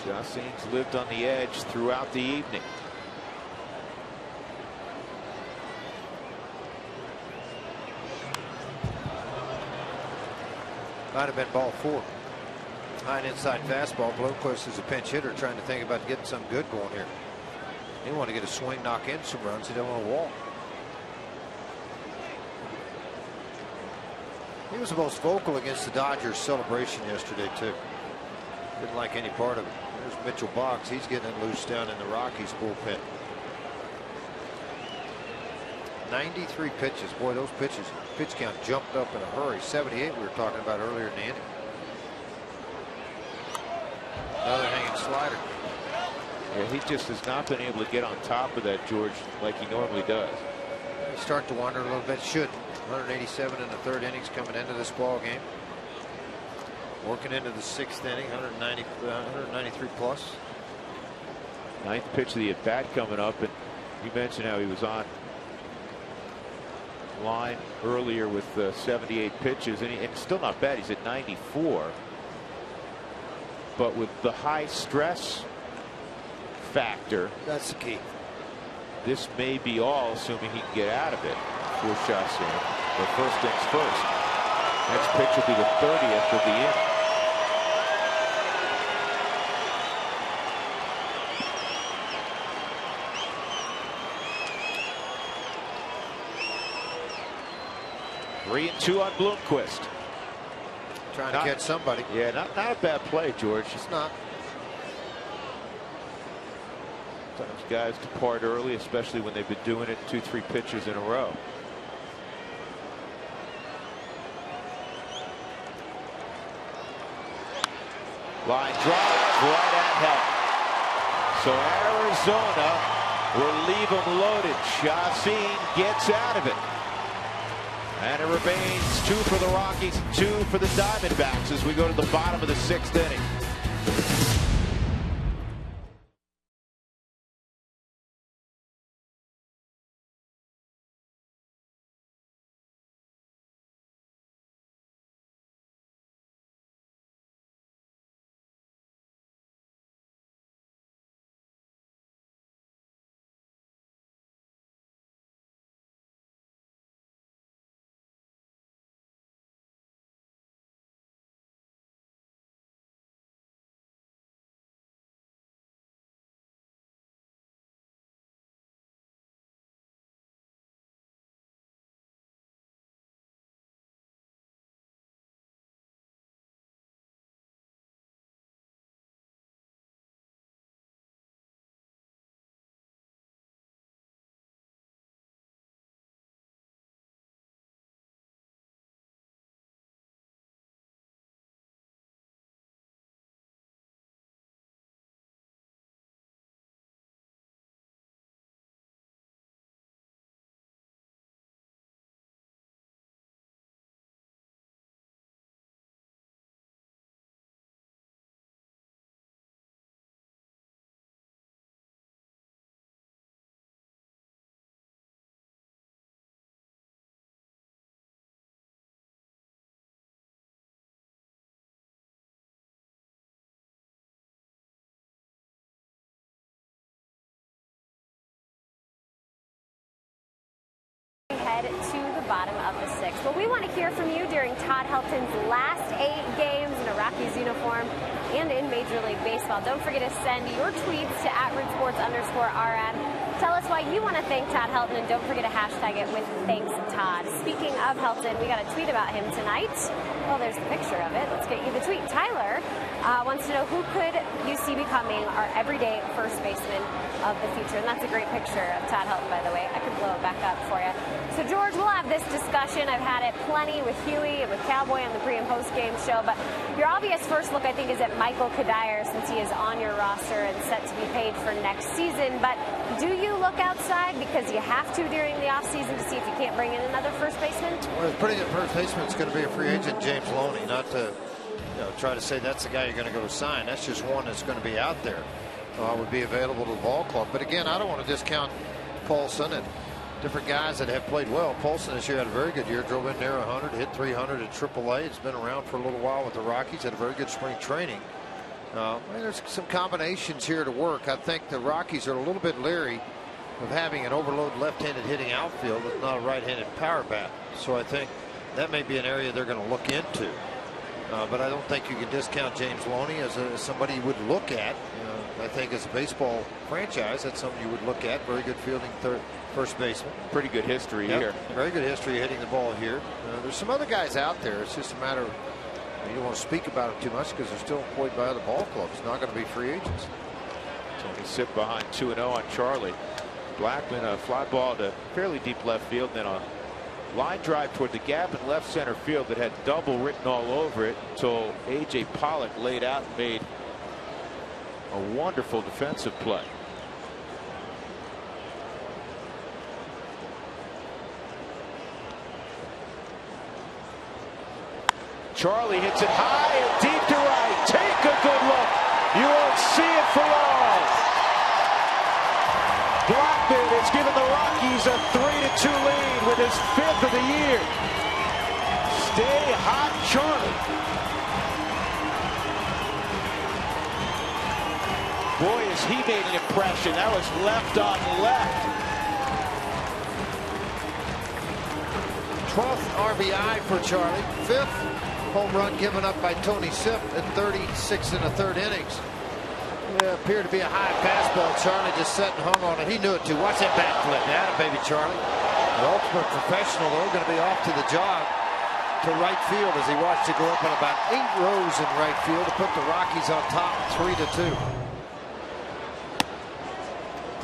A: Chassin's lived on the edge throughout the evening.
B: Might have been ball 4. High and inside fastball. Bloomquist is a pinch hitter trying to think about getting something good going here. He want to get a swing, knock in some runs. He don't want to walk. He was the most vocal against the Dodgers celebration yesterday too. Didn't like any part of it. There's Mitchell Boggs. He's getting it loose down in the Rockies bullpen. 93 pitches. Boy, those pitch count jumped up in a hurry. 78 we were talking about earlier in the inning. Another hanging slider.
A: Yeah, he just has not been able to get on top of that, George, like he normally does.
B: You start to wonder a little bit. Should 187 in the third innings coming into this ball game. Working into the sixth inning, 193 plus.
A: Ninth pitch of the at bat coming up, and you mentioned how he was on line earlier with 78 pitches, and still not bad. He's at 94, but with the high stress factor,
B: that's the key.
A: This may be all, assuming he can get out of it. 4 shots in. But first things first. Next pitch will be the 30th of the inning. Three and 2 on Bloomquist.
B: Trying to catch somebody.
A: Yeah, not a bad play, George.
B: It's not.
A: Sometimes guys depart early, especially when they've been doing it 2-3 pitches in a row. Line drive right at help. So Arizona will leave him loaded. Chacin gets out of it. And it remains 2 for the Rockies, 2 for the Diamondbacks as we go to the bottom of the 6th inning.
D: Head to the bottom of the 6th. Well, we want to hear from you during Todd Helton's last 8 games in a Rockies uniform and in Major League Baseball. Don't forget to send your tweets to @RootSports_RM. Tell us why you want to thank Todd Helton, and don't forget to hashtag it with Thanks Todd. Speaking of Helton, we got a tweet about him tonight. Well, there's the picture of it. Let's get you the tweet. Tyler wants to know, who could you see becoming our everyday first baseman of the future? And that's a great picture of Todd Helton, by the way. I could blow it back up for you. So, George, we'll have this discussion. I've had it plenty with Huey and with Cowboy on the pre- and post-game show. But your obvious first look, I think, is at Michael Kadire, since he is on your roster and set to be paid for next season. But do you look outside because you have to during the offseason to see if you can't bring in another first baseman?
B: Well, it's pretty good first baseman. It's going to be a free agent, James Loney. Not to try to say that's the guy you're going to go sign. That's just one that's going to be out there. Would be available to the ball club. But again, I don't want to discount Paulson and different guys that have played well. Paulson this year had a very good year, drove in near 100, hit 300 at AAA. It's been around for a little while with the Rockies, had a very good spring training. There's some combinations here to work. I think the Rockies are a little bit leery of having an overload left-handed hitting outfield with not a right-handed power bat. So I think that may be an area they're going to look into. But I don't think you can discount James Loney as somebody you would look at. I think as a baseball franchise, that's something you would look at. Very good fielding first baseman.
A: Pretty good history here.
B: Very good history of hitting the ball here. There's some other guys out there. It's just a matter of, you don't want to speak about it too much because they're still employed by other ball clubs. Not going to be free agents.
A: So we sit behind 2-0 on Charlie. Blackman, a fly ball to fairly deep left field, then a line drive toward the gap in left center field that had double written all over it until A.J. Pollock laid out and made a wonderful defensive play. Charlie hits it high and deep to right. Take a good look. You won't see it for long. Blackman has given the Rockies a 3-2 lead with his 5th of the year. Stay hot, Charlie. Boy, has he made an impression. That was left on left.
B: 12th RBI for Charlie. 5th home run given up by Tony Sipp at 36 in the 3rd innings. It appeared to be a high fastball. Charlie just sat and hung on it. He knew it too. Watch that bat flip. Atta baby, Charlie. The ultimate professional, though, going to be off to the jog to right field as he watched it go up in about 8 rows in right field to put the Rockies on top 3-2.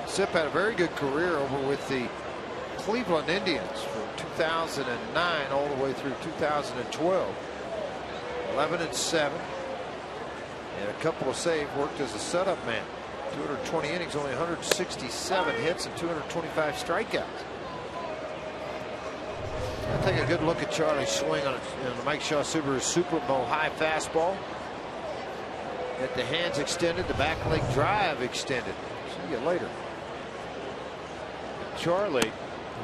B: Sipp had a very good career over with the Cleveland Indians from 2009 all the way through 2012. 11-7. And a couple of saves, worked as a setup man. 220 innings, only 167 hits and 225 strikeouts. I'll take a good look at Charlie's swing on the Mike Shaw Subaru Super Bowl high fastball. Got the hands extended, the back leg drive extended. See you later.
A: Charlie,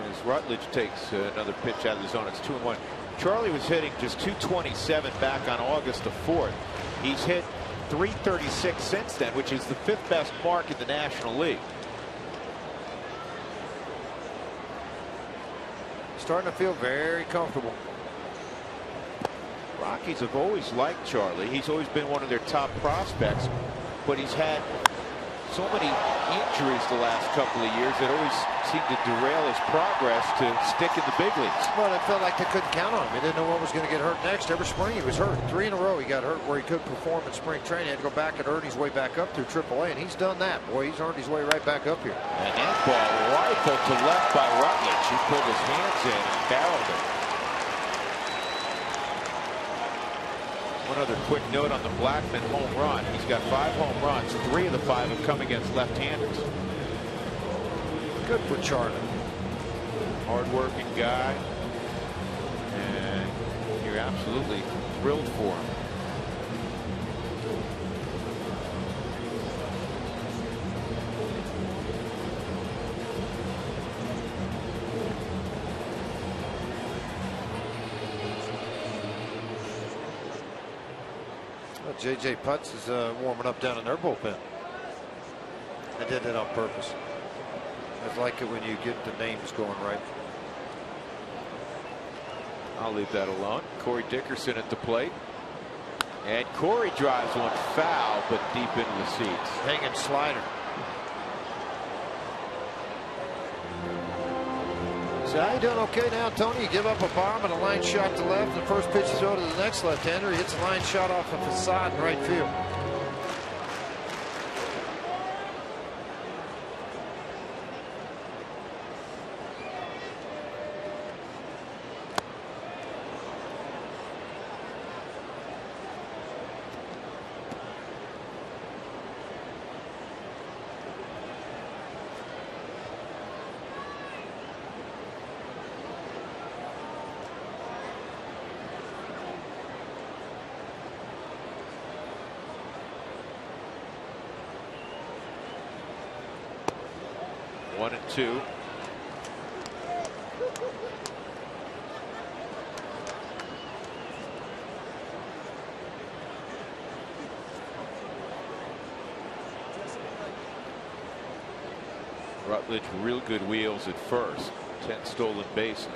A: as Rutledge takes another pitch out of the zone, it's 2-1. Charlie was hitting just 227 back on August the 4th. He's hit 336 since then, which is the 5th best mark in the National League.
B: Starting to feel very comfortable.
A: Rockies have always liked Charlie. He's always been one of their top prospects, but he's had so many injuries the last couple of years that always seemed to derail his progress to stick in the big leagues.
B: Well, it felt like they couldn't count on him. They didn't know what was going to get hurt next. Every spring he was hurt. 3 in a row he got hurt where he could perform in spring training. He had to go back and earn his way back up through AAA, and he's done that. Boy, he's earned his way right back up here.
A: And that ball rifled to left by Rutledge. He pulled his hands in and barreled it. One other quick note on the Blackman home run. He's got 5 home runs. 3 of the 5 have come against left-handers.
B: Good for Charlie.
A: Hard-working guy. And you're absolutely thrilled for him.
B: J.J. Putz is warming up down in their bullpen. I did that on purpose. I like it when you get the names going right.
A: I'll leave that alone. Corey Dickerson at the plate. And Corey drives one foul, but deep into the seats.
B: Hanging slider. So how you doing okay now, Tony? You give up a bomb and a line shot to left. The first pitch you throw to the next left-hander. He hits a line shot off the facade in right field.
A: One and two. Rutledge real good wheels at first. 10 stolen bases.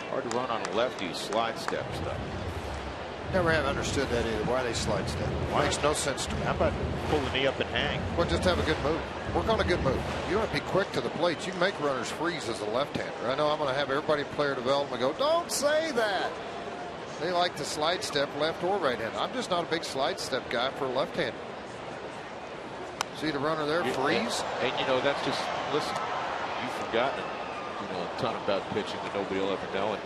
A: Hard to run on a lefty slide steps though.
B: Never have understood that either. Why they slide step. Makes no sense to me.
A: How about pull the knee up and hang?
B: Well, just have a good move. Work on a good move. You don't have to be quick to the plate. You can make runners freeze as a left-hander. I know I'm going to have everybody in player development go, don't say that. They like to slide step left or right hand. I'm just not a big slide step guy for a left-hander. See the runner there, freeze.
E: And you know, that's just, listen, you've forgotten, you know, a ton about pitching that nobody will ever know. And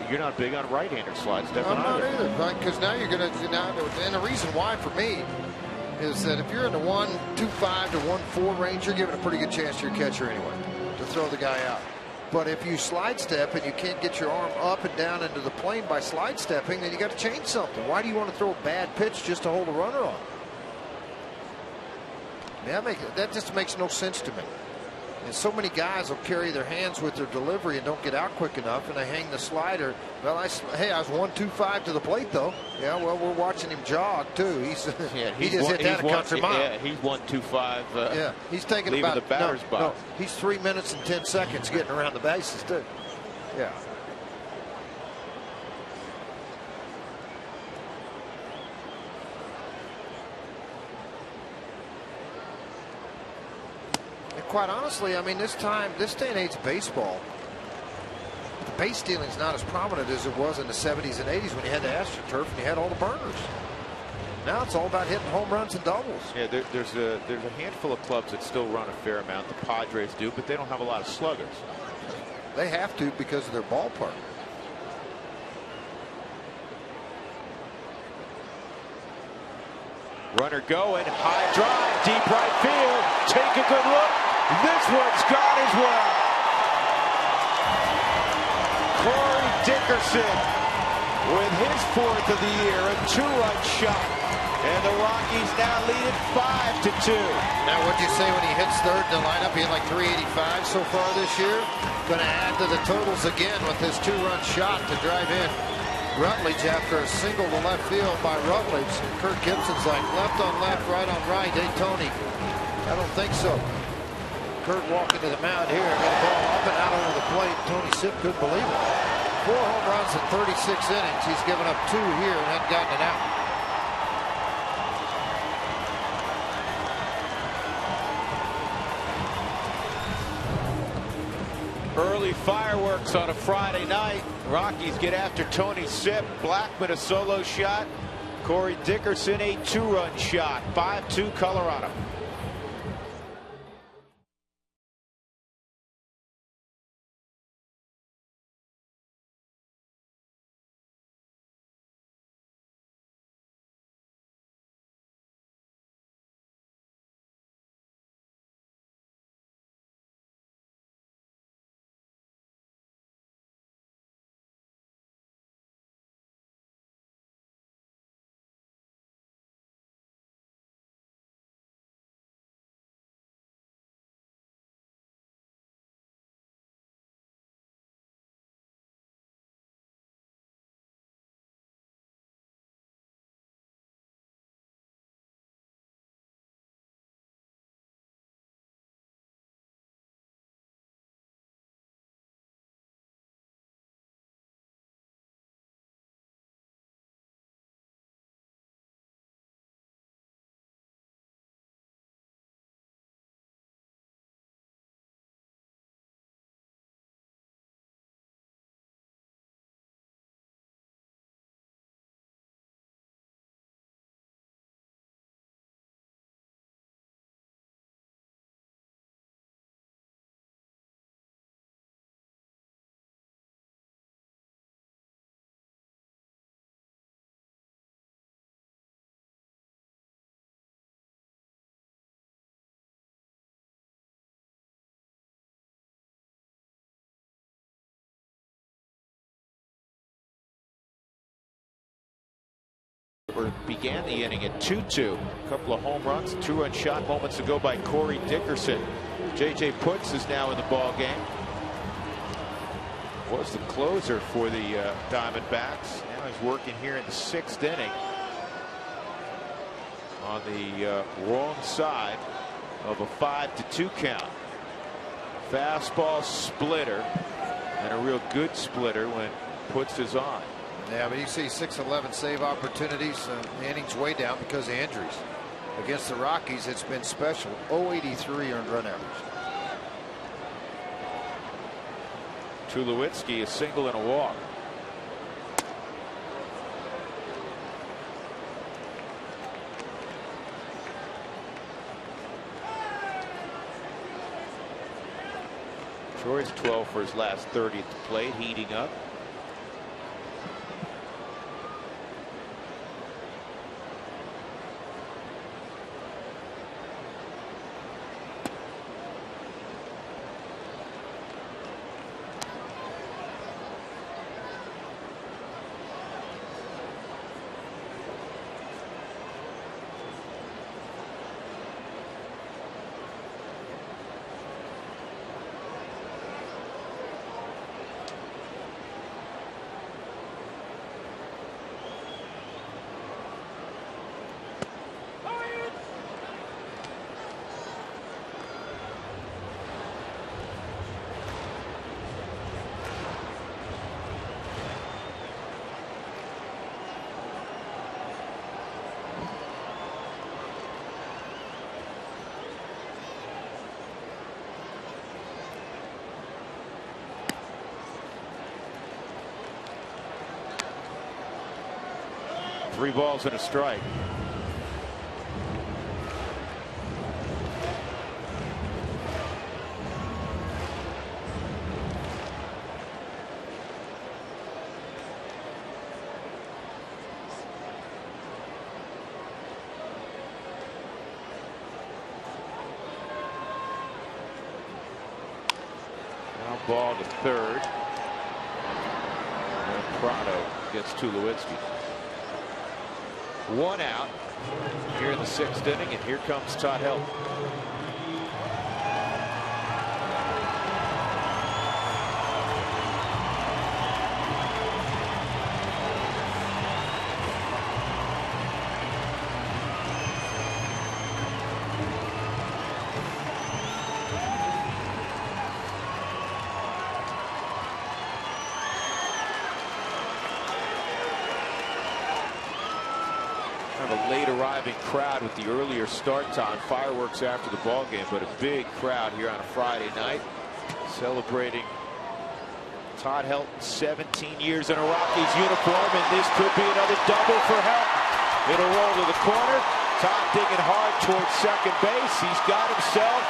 E: you're not big on right-hander slide step.
B: I'm not either, because now you're going to, and the reason why for me is that if you're in the 1.25 to 1.4 range, you're giving a pretty good chance to your catcher anyway to throw the guy out. But if you slide step and you can't get your arm up and down into the plane by slide stepping, then you got to change something. Why do you want to throw a bad pitch just to hold a runner on? That just makes no sense to me. And so many guys will carry their hands with their delivery and don't get out quick enough, and they hang the slider. Well, hey, I was 1.25 to the plate though. Yeah, well, we're watching him jog too. He just hit that a country mile.
E: Yeah, he's 1.25.
B: Yeah, he's taking
E: leaving
B: about
E: the batter's box.
B: No, he's 3 minutes and 10 seconds getting around the bases too. Yeah. Quite honestly, I mean, this day and age of baseball, the base stealing is not as prominent as it was in the 70s and 80s when you had the AstroTurf and you had all the burners. Now it's all about hitting home runs and doubles.
E: Yeah, there's a handful of clubs that still run a fair amount. The Padres do, but they don't have a lot of sluggers.
B: They have to because of their ballpark.
A: Runner going, high drive, deep right field. Take a good look. This one's gone as well. Corey Dickerson with his 4th of the year, a 2-run shot. And the Rockies now lead it 5-2.
B: Now, what'd you say when he hits third in the lineup? He had like 385 so far this year. Going to add to the totals again with his 2-run shot to drive in Rutledge after a single to left field by Rutledge. Kirk Gibson's like left on left, right on right. Hey, Tony, I don't think so. Kurt walking to the mound here, got a ball up and out over the plate. Tony Sipp couldn't believe it. 4 home runs in 36 innings. He's given up 2 here and hadn't gotten it out.
A: Early fireworks on a Friday night. Rockies get after Tony Sipp. Blackman a solo shot. Corey Dickerson a 2-run shot. 5-2 Colorado. Began the inning at 2-2. A couple of home runs, 2-run shot moments ago by Corey Dickerson. J.J. Putz is now in the ball game. Was the closer for the Diamondbacks. Now he's working here in the 6th inning on the wrong side of a 5-2 count. Fastball splitter, and a real good splitter when Putz is on.
B: Yeah, but you see 6-11 save opportunities. The innings way down because of injuries. Against the Rockies, it's been special. 0.83 earned run average.
A: Tulowitzki, a single and a walk.
E: Troy's 12 for his last 30 at the plate, heating up. Three balls and a strike. Now ball to third. And Prado gets Tulowitzki. One out here in the 6th inning, and here comes Todd Helton. Kind of a late arriving crowd with the earlier start time, fireworks after the ball game, but a big crowd here on a Friday night celebrating Todd Helton, 17 years in a Rockies uniform, and this could be another double for Helton. It'll roll to the corner. Todd digging hard towards second base. He's got himself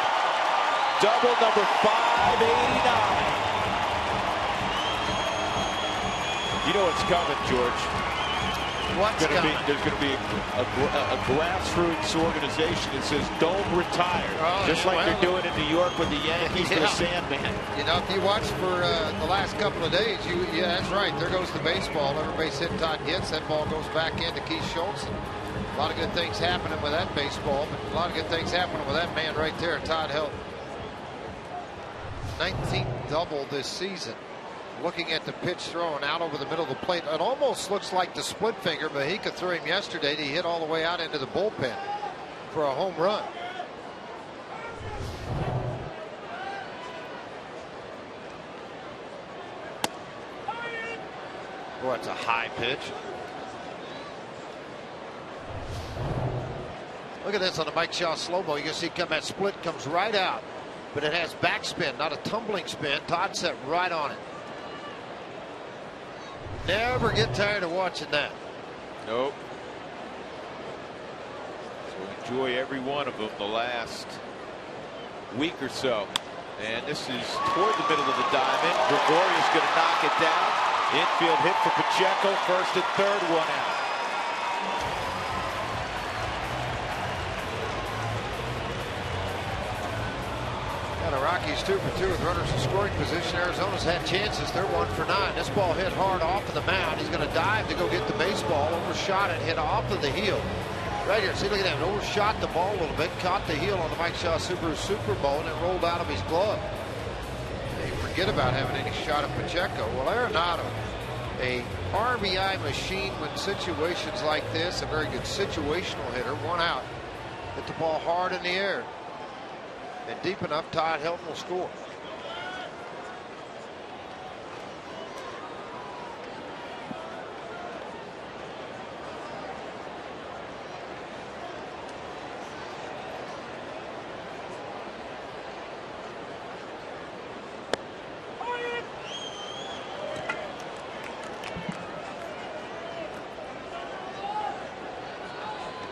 E: double number 589. You know what's coming, George.
B: What's coming?
E: There's going to be a grassroots organization that says don't retire. Just like they're doing in New York with the Yankees and the Sandman.
B: You know, if you watch for the last couple of days, yeah, that's right. There goes the baseball. Everybody's hit Todd gets. That ball goes back into Keith Schultz. A lot of good things happening with that baseball, but a lot of good things happening with that man right there, Todd Helton. 19th double this season. Looking at the pitch thrown out over the middle of the plate, it almost looks like the split finger Mahika threw him yesterday. He hit all the way out into the bullpen for a home run. Boy, it's a high pitch. Look at this on the Mike Shaw slow-mo. You can see come that split comes right out, but it has backspin, not a tumbling spin. Todd set right on it. Never get tired of watching that.
E: Nope. So enjoy every one of them the last week or so. And this is toward the middle of the diamond. Gregorius going to knock it down. Infield hit for Pacheco. First and third, one out.
B: The Rockies 2 for 2 with runners in scoring position. Arizona's had chances. They're 1 for 9. This ball hit hard off of the mound. He's going to dive to go get the baseball. Overshot it, hit off of the heel. Right here, see, look at that. Overshot the ball a little bit, caught the heel on the Mike Shaw Subaru Super Bowl, and it rolled out of his glove. They forget about having any shot at Pacheco. Well, Arenado, a RBI machine when situations like this, a very good situational hitter, one out. Hit the ball hard in the air. And deep enough, Todd Helton will score.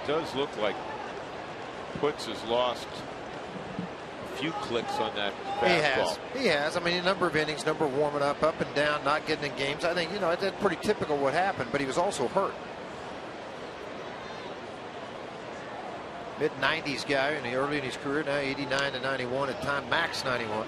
E: It does look like Puts has lost few clicks on that fastball.
B: He has. He has. I mean, a number of innings, number of warming up and down, not getting in games. I think, you know, that's pretty typical what happened, but he was also hurt. Mid-90s guy in the early in his career, now 89 to 91, at time max 91.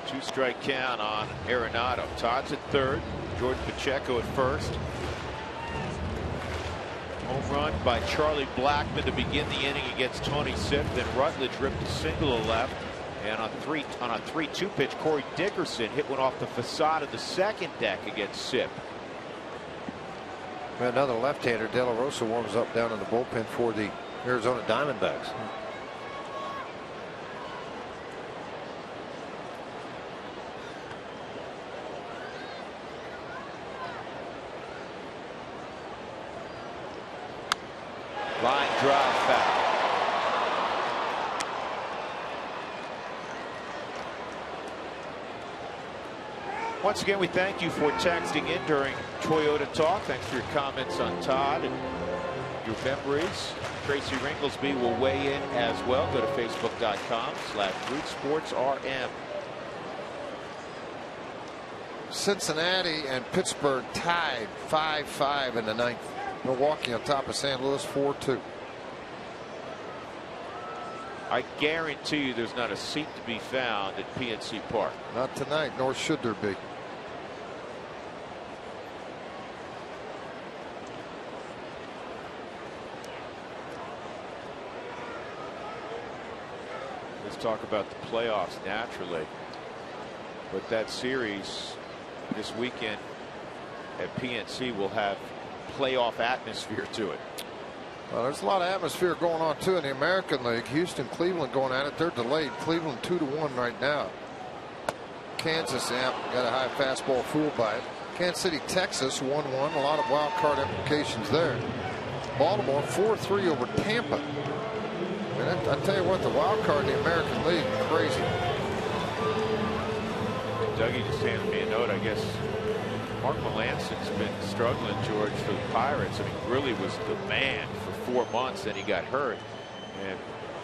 E: Two-strike count on Arenado. Todd's at third. Jordan Pacheco at first. Home run by Charlie Blackmon to begin the inning against Tony Sipp. Then Rutledge ripped a single to left. And on a 3-2 pitch, Corey Dickerson hit one off the facade of the second deck against Sipp.
B: Another left-hander, De La Rosa, warms up down in the bullpen for the Arizona Diamondbacks.
E: Line drive foul. Once again, we thank you for texting in during Toyota Talk. Thanks for your comments on Todd and your memories. Tracy Ringlesby will weigh in as well. Go to facebook.com/RootSportsRM.
B: Cincinnati and Pittsburgh tied 5-5 in the ninth. Milwaukee on top of St. Louis 4-2.
E: I guarantee you there's not a seat to be found at PNC Park.
B: Not tonight, nor should there be.
E: Let's talk about the playoffs naturally. But that series this weekend at PNC will have playoff atmosphere to it.
B: Well, there's a lot of atmosphere going on too in the American League. Houston, Cleveland going at it. They're delayed. Cleveland 2-1 right now. Kansas, got a high fastball fooled by it. Kansas City, Texas 1-1. A lot of wild card implications there. Baltimore 4-3 over Tampa. And I tell you what, the wild card in the American League is crazy.
E: Dougie just handed me a note. I guess Mark Melanson's been struggling, George, for the Pirates. I mean, really was the man for 4 months. Then he got hurt, and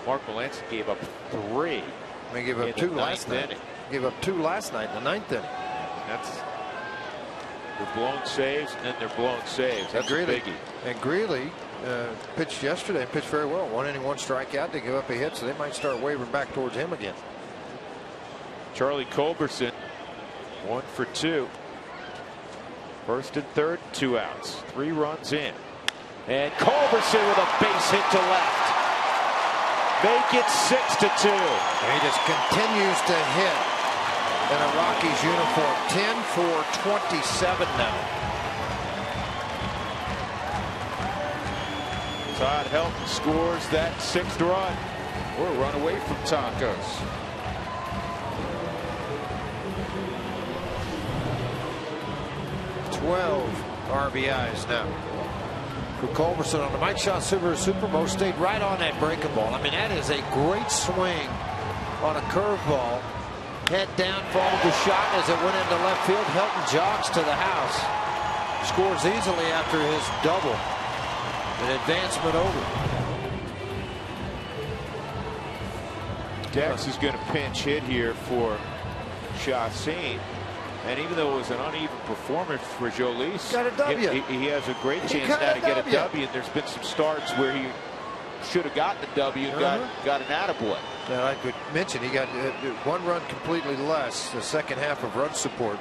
E: Mark Melancon gave up 3.
B: I mean, gave up 2 last night. Gave up 2 last night in the ninth inning.
E: They're blown saves, and then they're blown saves. That's a biggie.
B: And Greeley pitched yesterday and pitched very well. 1 inning, 1 strikeout. They give up a hit, so they might start wavering back towards him again.
E: Charlie Culberson, 1 for 2. First and third, 2 outs, 3 runs in. And Culberson with a base hit to left. Make it 6-2.
B: And he just continues to hit in a Rockies uniform. 10 for 27 now.
E: Todd Helton scores that 6th run. We're a run away from Tacos.
B: RBIs now for Culberson on the Mike Shaw Subaru Supermo. Stayed right on that breaking ball. I mean, that is a great swing on a curveball. Head down, followed the shot as it went into left field. Helton jogs to the house. Scores easily after his double. An advancement over.
E: Dex is going to pinch hit here for Chassin. And even though it was an uneven performance for Jolis,
B: got a W.
E: He has a great chance now to get a W. And there's been some starts where he should have gotten a W and got an attaboy.
B: Now, I could mention he got 1 run completely less the second half of run support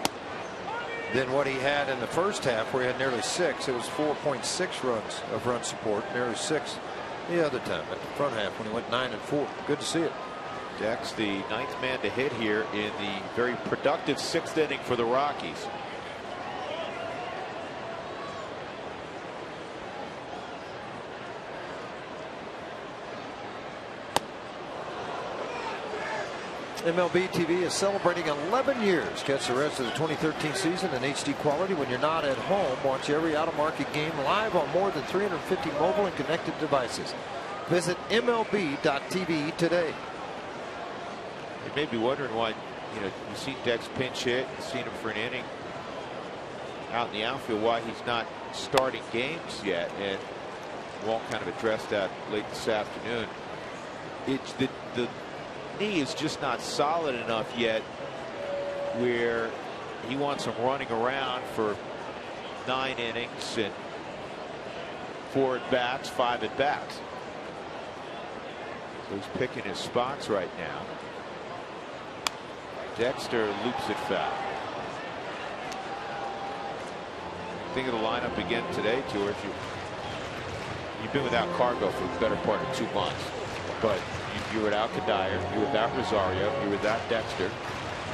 B: than what he had in the first half, where he had nearly 6. It was 4.6 runs of run support, nearly 6 the other time at the front half when he went 9-4. Good to see it.
E: Dex, the 9th man to hit here in the very productive 6th inning for the Rockies.
B: MLB TV is celebrating 11 years. Catch the rest of the 2013 season in HD quality when you're not at home. Watch every out-of-market game live on more than 350 mobile and connected devices. Visit MLB.tv today.
E: You may be wondering why, you've seen Dex pinch hit, seen him for an inning out in the outfield, why he's not starting games yet. And Walt kind of addressed that late this afternoon. It's the knee is just not solid enough yet where he wants him running around for 9 innings and 4 at bats, 5 at bats. So he's picking his spots right now. Dexter loops it foul. Think of the lineup again today, George. You've been without Cargo for the better part of 2 months, but you're without Kadire, you're without Rosario, you're without Dexter.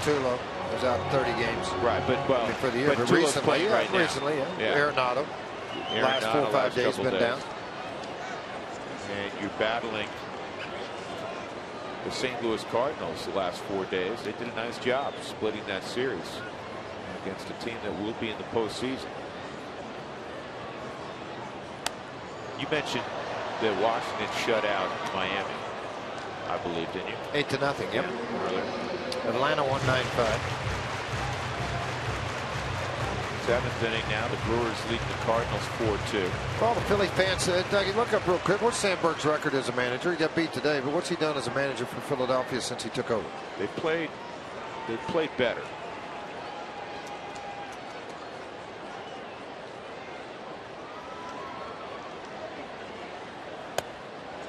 B: Tulo was out 30 games.
E: Right, but
B: for the year, but recently,
E: right now.
B: Arenado. Last 4 or 5 days been down.
E: And you're battling the St. Louis Cardinals the last 4 days. They did a nice job splitting that series against a team that will be in the postseason. You mentioned that Washington shut out Miami, I believe, didn't you?
B: 8-0. Yep.
E: Earlier.
B: Atlanta 195.
E: 7th inning now. The Brewers lead the Cardinals 4-2.
B: Well, the Philly fans said, Dougie, look up real quick. What's Sandberg's record as a manager? He got beat today, but what's he done as a manager for Philadelphia since he took over?
E: They played better.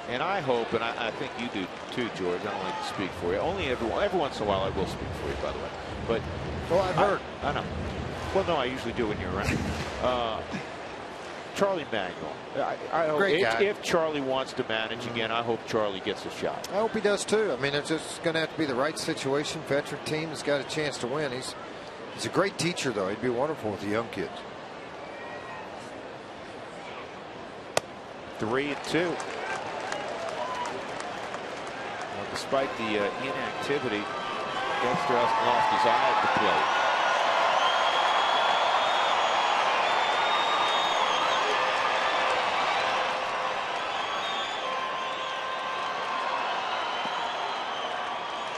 E: And I hope, and I think you do too, George. I don't like to speak for you. Only every once in a while I will speak for you, by the way. But
B: well, I've heard.
E: I know. Well, no, I usually do when you're around. Charlie Manuel. I hope if Charlie wants to manage again, I hope Charlie gets a shot.
B: I hope he does too. I mean, it's just going to have to be the right situation. Veteran team has got a chance to win. He's a great teacher, though. He'd be wonderful with the young kids.
E: 3-2. Despite the inactivity, Dexter hasn't lost his eye at the plate.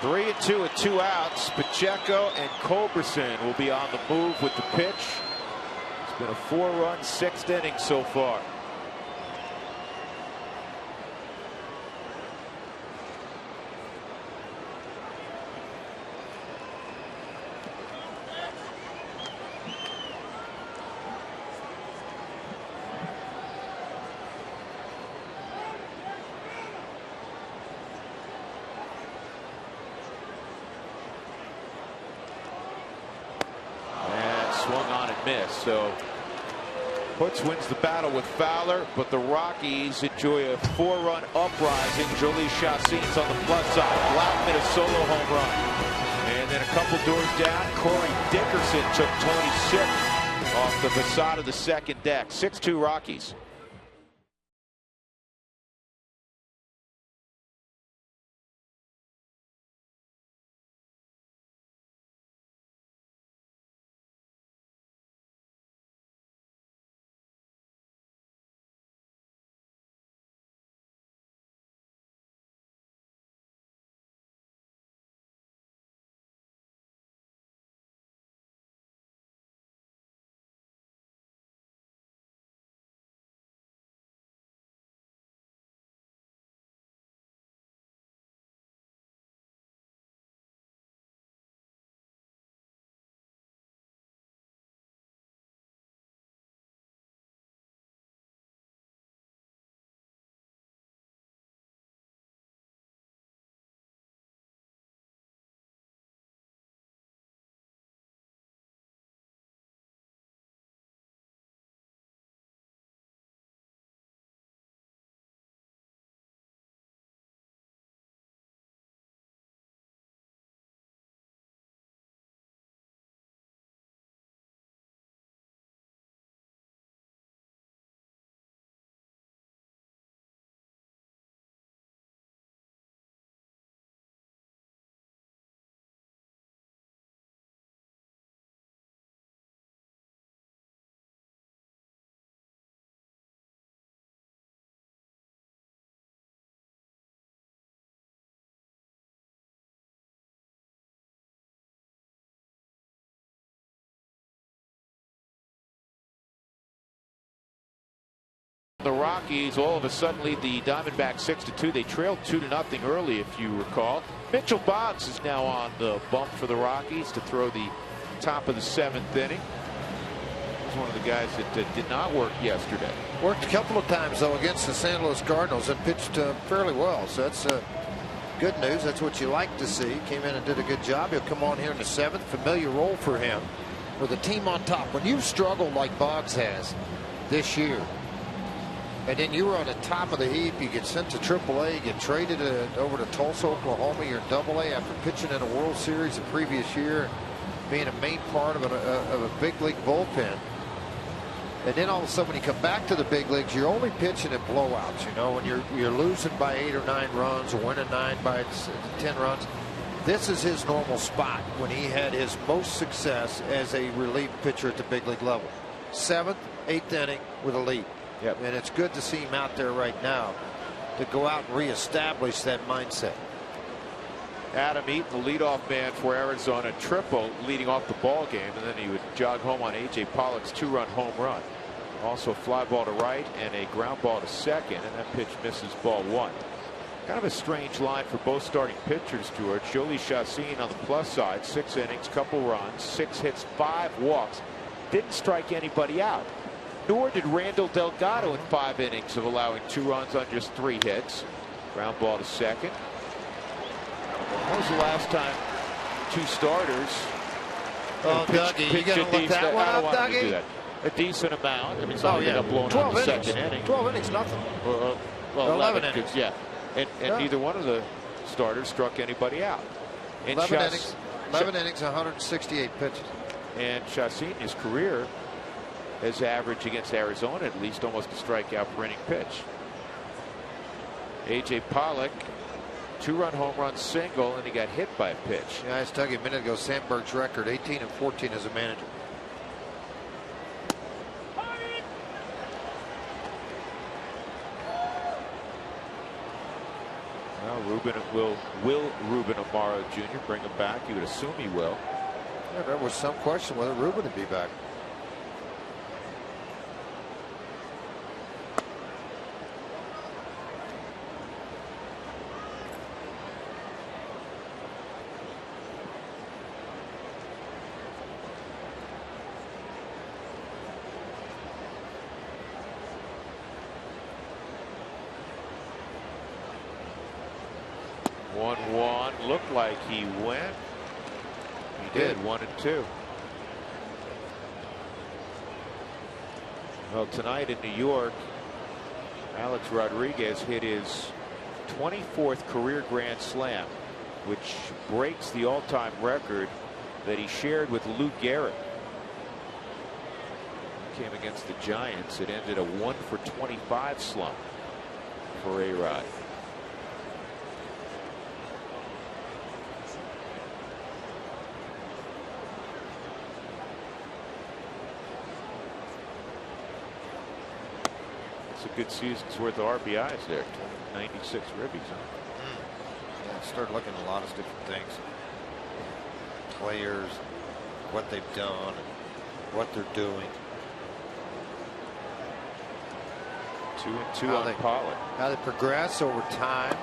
E: Three and two with 2 outs. Pacheco and Culberson will be on the move with the pitch. It's been a 4-run 6th inning so far. Swung on and missed. So Hoots wins the battle with Fowler, but the Rockies enjoy a 4-run uprising. Jolie Chacin's on the plus side. Blackman a solo home run. And then a couple doors down, Corey Dickerson took Tony Sick off the facade of the second deck. 6-2 Rockies. The Rockies all of a sudden lead the Diamondbacks 6-2. They trailed 2-0 early, if you recall. Mitchell Boggs is now on the bump for the Rockies to throw the top of the 7th inning. He was one of the guys that did not work yesterday.
B: Worked a couple of times, though, against the St. Louis Cardinals and pitched fairly well. So that's good news. That's what you like to see. Came in and did a good job. He'll come on here in the 7th. Familiar role for him with a team on top. When you've struggled like Boggs has this year, and then you were on the top of the heap, you get sent to AAA, you get traded over to Tulsa, Oklahoma, you're in AA after pitching in a World Series the previous year, being a main part of a big league bullpen. And then all of a sudden, when you come back to the big leagues, you're only pitching in blowouts. You know, when you're losing by 8 or 9 runs, or winning 9 by 10 runs. This is his normal spot when he had his most success as a relief pitcher at the big league level. 7th, 8th inning with a lead.
E: Yep.
B: And it's good to see him out there right now to go out and reestablish that mindset.
E: Adam Eaton, the leadoff man for Arizona, triple leading off the ball game, and then he would jog home on A.J. Pollock's 2-run home run. Also fly ball to right and a ground ball to second, and that pitch misses ball 1. Kind of a strange line for both starting pitchers, George. Jolie Chacin on the plus side, 6 innings, couple runs, 6 hits, 5 walks. Didn't strike anybody out. Nor did Randall Delgado in 5 innings of allowing 2 runs on just 3 hits. Ground ball to second. When was the last time 2 starters?
B: Oh, Dougie, you got to look that one up, Dougie.
E: A decent amount. I mean, it's not ended up blowing out the second inning.
B: 12 innings, nothing.
E: Well, 11 innings. Yeah. And neither one of the starters struck anybody out. And
B: 11 innings, 168 pitches.
E: And Chacin, his career, has averaged against Arizona at least almost a strikeout per inning pitch. A.J. Pollock, 2-run home run single, and he got hit by a pitch.
B: Yeah, I was telling you a minute ago, Sandberg's record, 18-14 as a manager.
E: Well, will Ruben Amaro Jr. bring him back? You would assume he will.
B: Yeah, there was some question whether Ruben would be back.
E: Looked like he went. He did. 1-2. Well, tonight in New York, Alex Rodriguez hit his 24th career grand slam, which breaks the all-time record that he shared with Lou Gehrig. Came against the Giants. It ended a 1-for-25 slump for A-Rod. It's a good season's worth of RBIs there. 96 ribbies.
B: Yeah, I started looking at a lot of different things. Players, what they've done, and what they're doing.
E: 2-2 on Pollock.
B: How they progress over time.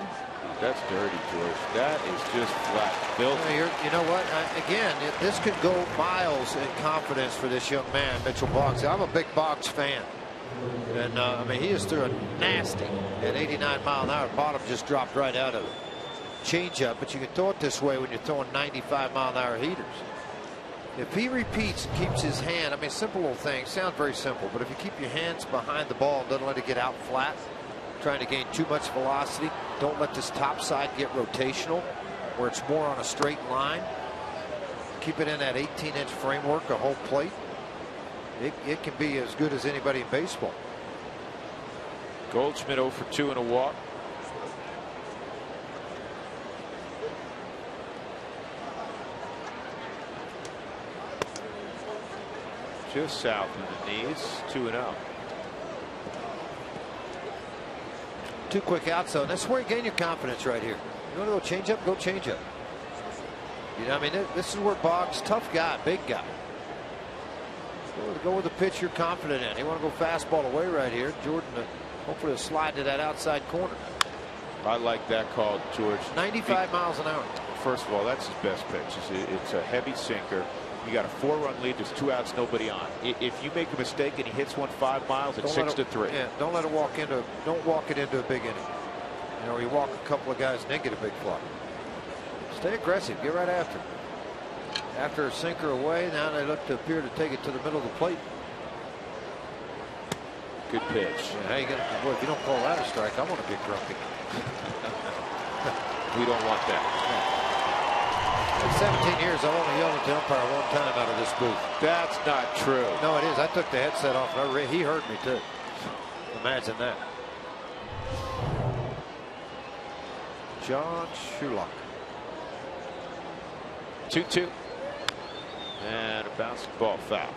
E: That's dirty, George. That is just flat filthy.
B: You know what? Again, this could go miles in confidence for this young man, Mitchell Boggs. I'm a big Boggs fan. And I mean, he just threw a nasty at 89 mile an hour. Bottom just dropped right out of it. Changeup, but you can throw it this way when you're throwing 95 mile an hour heaters. If he repeats and keeps his hand, I mean, simple little thing, sounds very simple, but if you keep your hands behind the ball and don't let it get out flat, trying to gain too much velocity, don't let this top side get rotational where it's more on a straight line. Keep it in that 18-inch framework, a whole plate. It can be as good as anybody in baseball.
E: Goldschmidt 0 for 2 and a walk. Just south of the knees, 2-0.
B: 2 quick outs, though. That's where you gain your confidence right here. You want to go change up? Go change up. You know, I mean, this is where Boggs, tough guy, big guy. Go with the pitch you're confident in. You want to go fastball away right here. Jordan, Hopefully he'll slide to that outside corner.
E: I like that call, George.
B: 95 miles an hour.
E: First of all, that's his best pitch. It's a heavy sinker. You got a 4-run lead. There's 2 outs, nobody on. If you make a mistake and he hits one 5 miles, it's 6-3.
B: Yeah, don't let it walk into. Don't walk it into a big inning. You know, you walk a couple of guys and then get a big fly. Stay aggressive. Get right after it. After a sinker away, now they look to appear to take it to the middle of the plate.
E: Good pitch.
B: Yeah, how you gonna? Boy, if you don't call that a strike, I'm gonna get grumpy.
E: We don't want that.
B: In 17 years, I've only yelled at the umpire one time out of this booth.
E: That's not true.
B: No, it is. I took the headset off. And he heard me too. Imagine that. John Shulock.
E: 2-2. And a bouncing ball foul.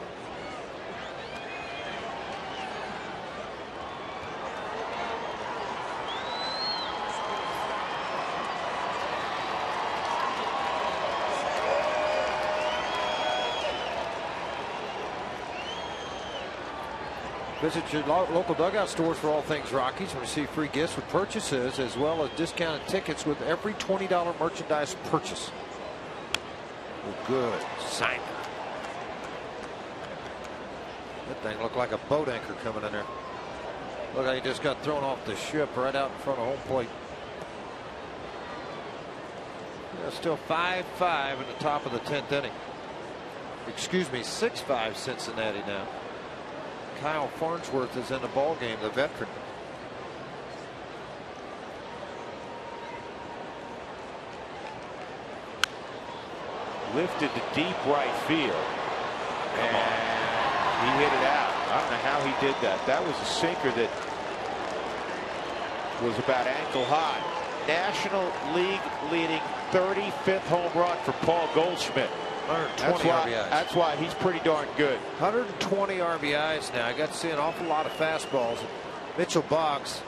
B: Visit your local dugout stores for all things Rockies and receive free gifts with purchases as well as discounted tickets with every $20 merchandise purchase. Oh, good. Simon. That thing looked like a boat anchor coming in there. Look like he just got thrown off the ship right out in front of home plate. Yeah, still 5-5 in the top of the 10th inning. Excuse me, 6-5 Cincinnati now. Kyle Farnsworth is in the ball game, the veteran.
E: Lifted to deep right field. And he hit it out. I don't know how he did that. That was a sinker that was about ankle high. National League leading 35th home run for Paul Goldschmidt.
B: 120 RBIs.
E: That's why he's pretty darn good.
B: 120 RBIs now. I got to see an awful lot of fastballs. Mitchell Boggs,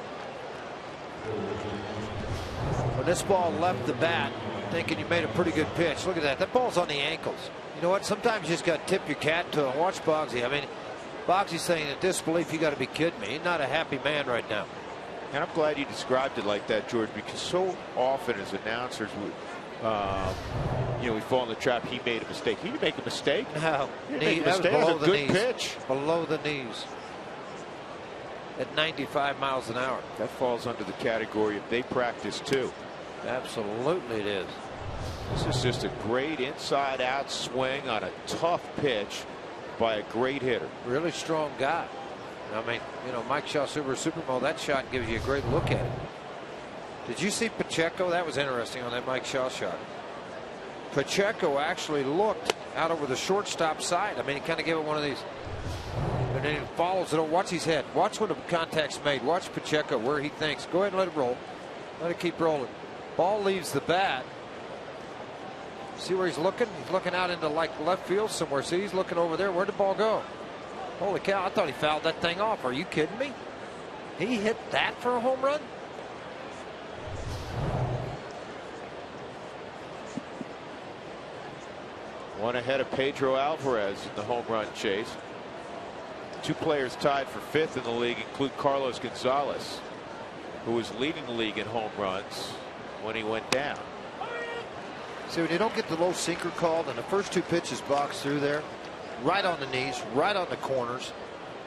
B: when this ball left the bat, thinking you made a pretty good pitch. Look at that. That ball's on the ankles. You know what? Sometimes you just got to tip your cat to him. Watch Boggsy. I mean, Boggsy's saying in disbelief, you got to be kidding me. He's not a happy man right now.
E: And I'm glad you described it like that, George, because so often as announcers, we fall in the trap. He made a mistake. He didn't make a mistake.
B: No,
E: he didn't make a mistake. That was a good pitch.
B: Below the knees. At 95 miles an hour.
E: That falls under the category of they practice too.
B: Absolutely it is.
E: This is just a great inside out swing on a tough pitch by a great hitter.
B: Really strong guy. I mean, Mike Shaw Super Bowl, that shot gives you a great look at it. Did you see Pacheco? That was interesting on that Mike Shaw shot. Pacheco actually looked out over the shortstop side. I mean, he kind of gave it one of these. And then he follows it. Watch his head. Watch when the contact's made. Watch Pacheco where he thinks. Go ahead and let it roll. Let it keep rolling. Ball leaves the bat. See where he's looking? He's looking out into like left field somewhere. See, he's looking over there. Where'd the ball go? Holy cow, I thought he fouled that thing off. Are you kidding me? He hit that for a home run?
E: One ahead of Pedro Alvarez in the home run chase. 2 players tied for 5th in the league include Carlos Gonzalez, who was leading the league in home runs when he went down.
B: See, when you don't get the low sinker called and the first 2 pitches boxed through there, right on the knees, right on the corners,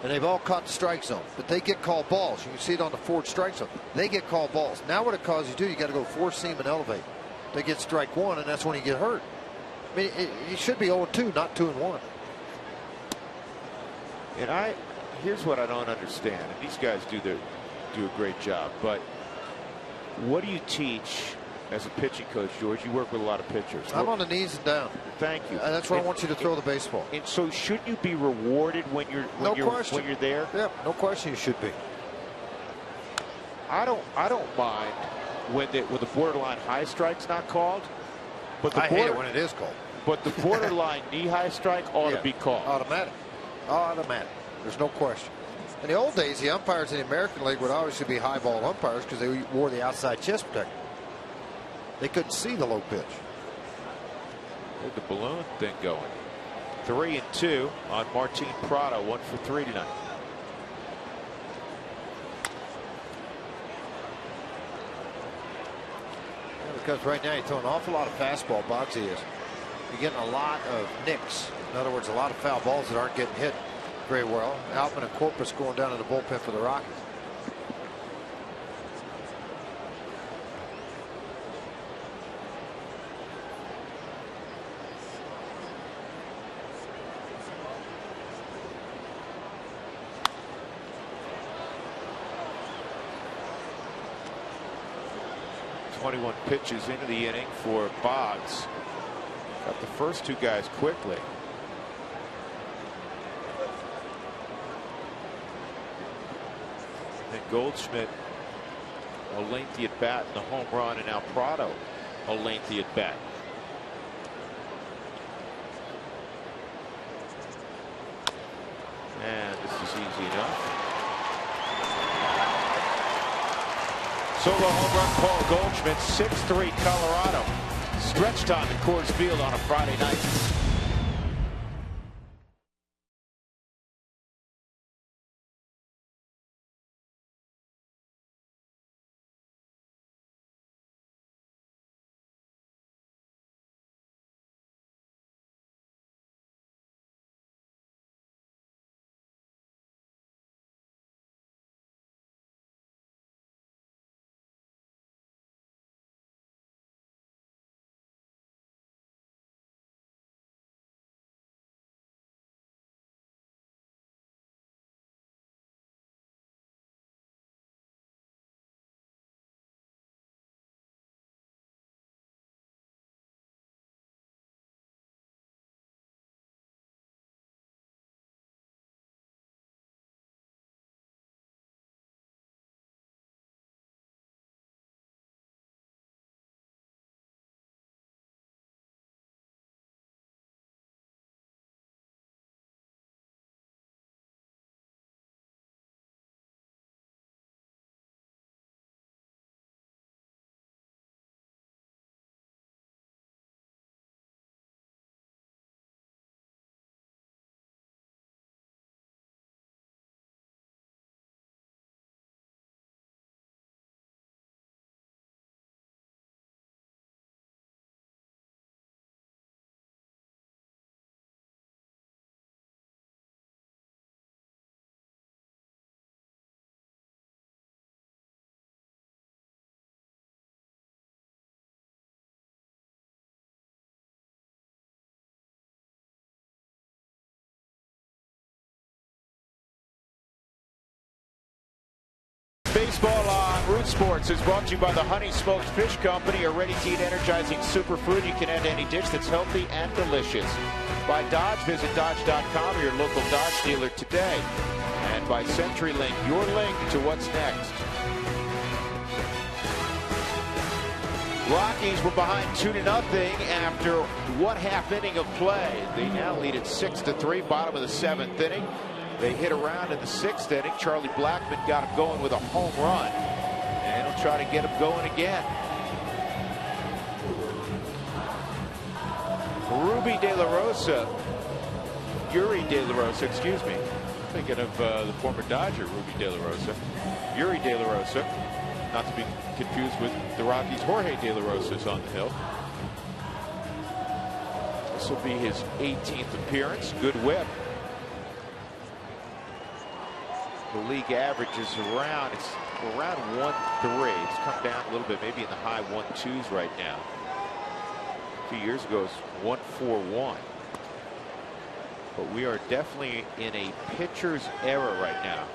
B: and they've all caught the strike zone, but they get called balls. You can see it on the forward strike zone. They get called balls. Now what it causes you to do, you got to go 4-seam and elevate. They get strike 1, and that's when you get hurt. I mean, it should be 0-2, not 2-1.
E: And here's what I don't understand. And these guys do a great job. But what do you teach as a pitching coach, George? You work with a lot of pitchers.
B: I'm on the knees and down.
E: Thank you.
B: That's where I want you to throw the baseball.
E: And so, shouldn't you be rewarded when you're there?
B: Yeah, no question. You should be.
E: I don't mind when the borderline high strike's not called. But
B: I hate it when it is called.
E: But the borderline knee-high strike ought to be called.
B: Automatic. Automatic. There's no question. In the old days, the umpires in the American League would obviously be high ball umpires because they wore the outside chest protector. They couldn't see the low pitch.
E: Look at the balloon thing going. 3-2 on Martin Prado. 1 for 3 tonight.
B: because right now you throw an awful lot of fastball. Bogsy is. You're getting a lot of nicks. In other words, a lot of foul balls that aren't getting hit very well. Altman and Corpus going down to the bullpen for the Rockies.
E: Pitches into the inning for Boggs. Got the first two guys quickly. And Goldschmidt, a lengthy at bat in the home run, and now Prado, a lengthy at bat. And this is easy enough. Solo home run, Paul Goldschmidt, 6-3 Colorado. Stretch time at Coors Field on a Friday night. Baseball on Root Sports is brought to you by the Honey Smoked Fish Company, a ready-to-eat energizing superfood you can add to any dish that's healthy and delicious. By Dodge, visit Dodge.com or your local Dodge dealer today. And by CenturyLink, your link to what's next. Rockies were behind 2-0 after one half inning of play. They now lead at 6-3, bottom of the seventh inning. They hit around in the sixth inning. Charlie Blackmon got him going with a home run, and he'll try to get him going again. Yuri De La Rosa, excuse me. Thinking of the former Dodger, Ruby De La Rosa. Yuri De La Rosa, not to be confused with the Rockies' Jorge De La Rosa is on the hill. This will be his 18th appearance. Good whip. The league average is around 1.3. It's come down a little bit, maybe in the high 1.2s right now. A few years ago, it was 1.41. But we are definitely in a pitcher's era right now.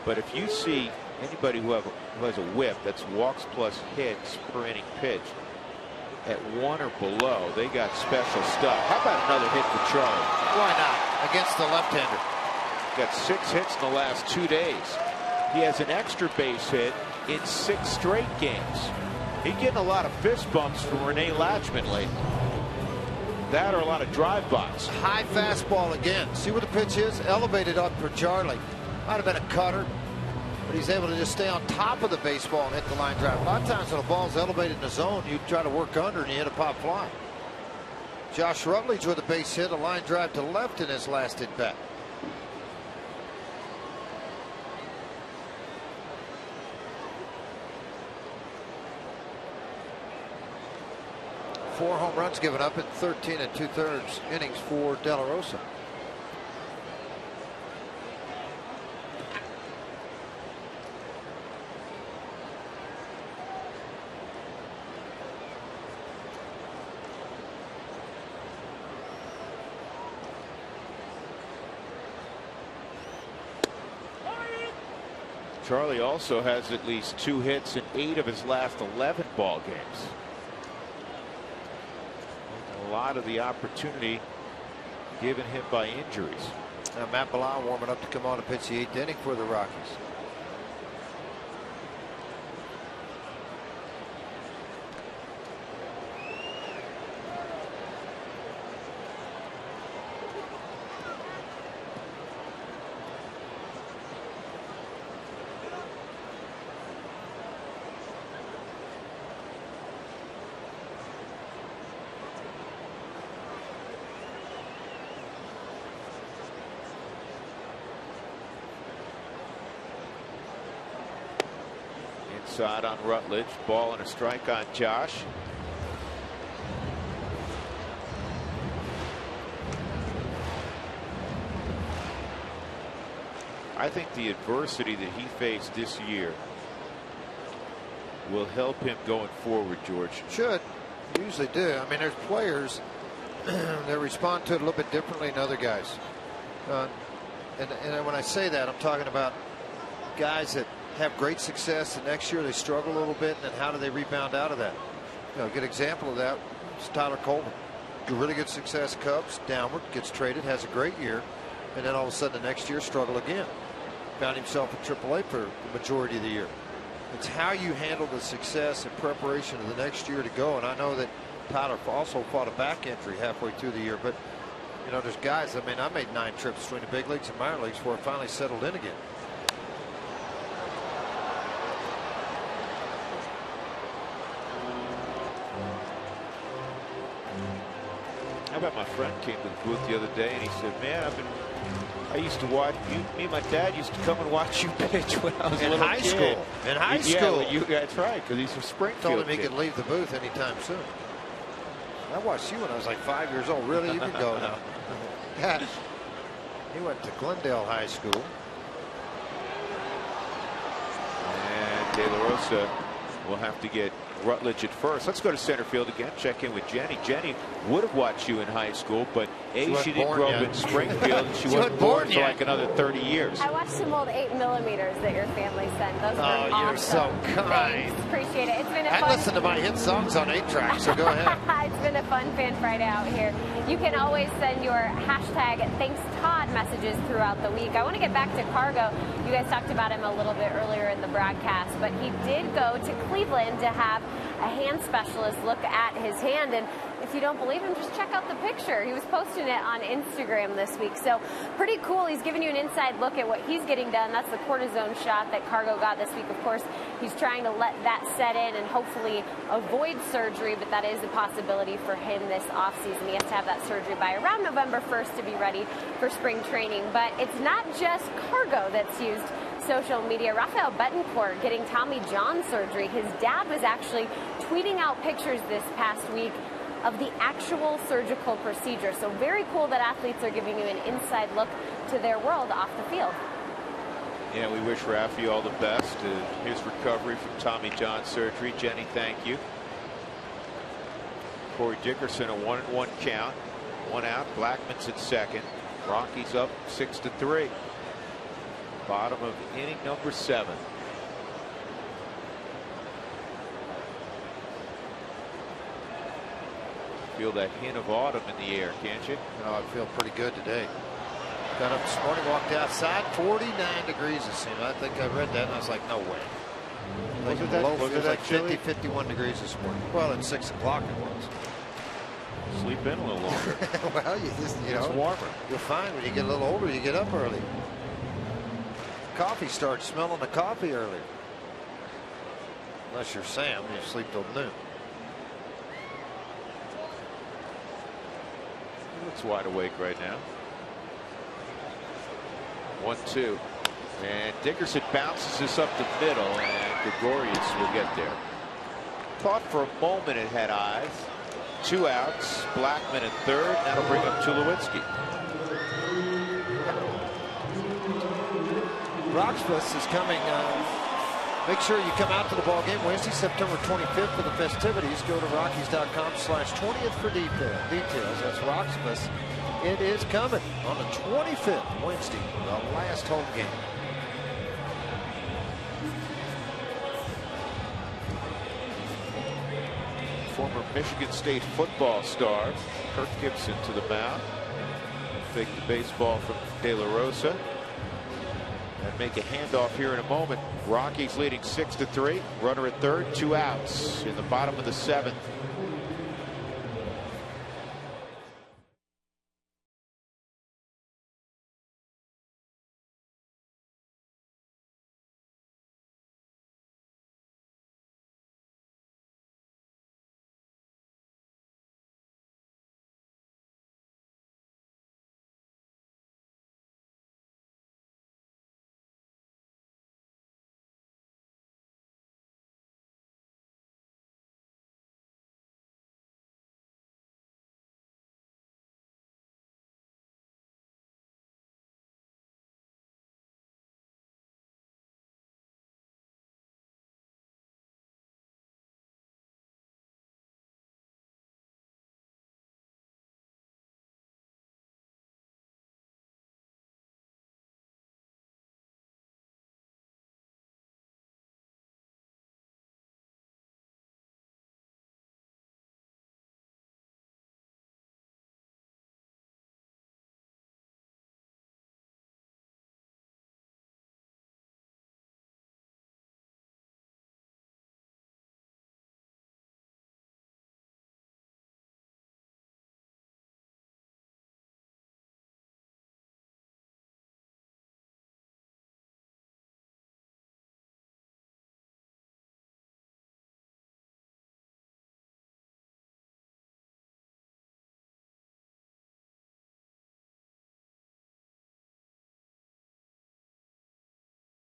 E: But if you see anybody who has a whip that's walks plus hits per inning pitch at 1 or below, they got special stuff. How about another hit for Charlie?
B: Why not? Against the left-hander.
E: Got 6 hits in the last 2 days. He has an extra base hit in 6 straight games. He's getting a lot of fist bumps from Rene Latchman lately. That or a lot of drive-bys.
B: High fastball again. See what the pitch is? Elevated up for Charlie. Might have been a cutter, but he's able to just stay on top of the baseball and hit the line drive. A lot of times when a ball's elevated in the zone, you try to work under and you hit a pop fly. Josh Rutledge with a base hit, a line drive to left in his last at bat. 4 home runs given up in 13 2/3 innings for De La Rosa.
E: Charlie also has at least 2 hits in 8 of his last 11 ball games. A lot of the opportunity given him by injuries.
B: Now Matt Bilal warming up to come on and pitch the 8th inning for the Rockies.
E: Inside on Rutledge, ball and a strike on Josh. I think the adversity that he faced this year will help him going forward, George.
B: Should. Usually do. I mean, there's players that respond to it a little bit differently than other guys. And when I say that, I'm talking about guys that have great success, the next year they struggle a little bit, and then how do they rebound out of that? You know, a good example of that is Tyler Coleman. Really good success, Cubs, downward, gets traded, has a great year, and then all of a sudden the next year struggle again. Found himself in AAA for the majority of the year. It's how you handle the success and preparation of the next year to go. And I know that Tyler also fought a back injury halfway through the year, but you know, there's guys. I mean, I made 9 trips between the big leagues and minor leagues before it finally settled in again.
E: How about my friend came to the booth the other day and he said, man, I used to watch you. Me and my dad used to come and watch you pitch when I was a little kid.
B: School. In high school.
E: Yeah, that's right, because he's from Springfield.
B: Told him he could leave the booth anytime soon. I watched you when I was like 5 years old. Really, you can go now. Gosh. He went to Glendale High School.
E: And De La Rosa will have to get Rutledge at first. Let's go to center field again. Check in with Jenny. Jenny would have watched you in high school, but she didn't grow up in Springfield, and she wasn't born for like another 30 years.
D: I watched some old 8mm that your family sent. Those were awesome.
B: You're so kind.
D: Thanks. Appreciate it. It's been a
B: I
D: fun.
B: listen to my hit songs on 8-track, so go ahead.
D: It's been a fun Fan Friday out here. You can always send your hashtag Thanks Todd messages throughout the week. I want to get back to Cargo. You guys talked about him a little bit earlier in the broadcast, but he did go to Cleveland to have a hand specialist look at his hand. And if you don't believe him, just check out the picture. He was posting it on Instagram this week. So pretty cool. He's giving you an inside look at what he's getting done. That's the cortisone shot that Cargo got this week. Of course, he's trying to let that set in and hopefully avoid surgery, but that is a possibility for him this offseason. He has to have that surgery by around November 1st to be ready for spring training. But it's not just Cargo that's used social media. Rafael Betancourt getting Tommy John surgery. His dad was actually tweeting out pictures this past week of the actual surgical procedure. So very cool that athletes are giving you an inside look to their world off the field.
E: Yeah, we wish Rafi all the best in his recovery from Tommy John surgery. Jenny, thank you. Corey Dickerson, a 1-1 count. 1 out. Blackman's at second. Rockies up 6-3. Bottom of inning number 7. Feel that hint of autumn in the air, can't you?
B: Oh, I feel pretty good today. Got up this morning, walked outside, 49 degrees it seemed. I think I read that and I was like, no way. Like
E: Was it
B: like
E: chilly?
B: 50, 51 degrees this morning. Well, at 6 o'clock it was.
E: Sleep in a little longer.
B: Well, you just,
E: It's warmer.
B: You'll find when you get a little older, you get up early. Coffee starts smelling the coffee earlier. Unless you're Sam, you sleep till noon.
E: He looks wide awake right now. 1-2. And Dickerson bounces this up the middle, and Gregorius will get there. Thought for a moment it had eyes. 2 outs. Blackman at third. That'll bring up Tulowitzki.
B: Roxbus is coming. Make sure you come out to the ball game Wednesday, September 25th for the festivities. Go to Rockies.com/20th for details. That's Roxbus. It is coming on the 25th, Wednesday, the last home game.
E: Former Michigan State football star Kirk Gibson to the mound. Take the baseball from De La Rosa and make a handoff here in a moment. Rockies leading 6-3. Runner at third, 2 outs in the bottom of the 7th.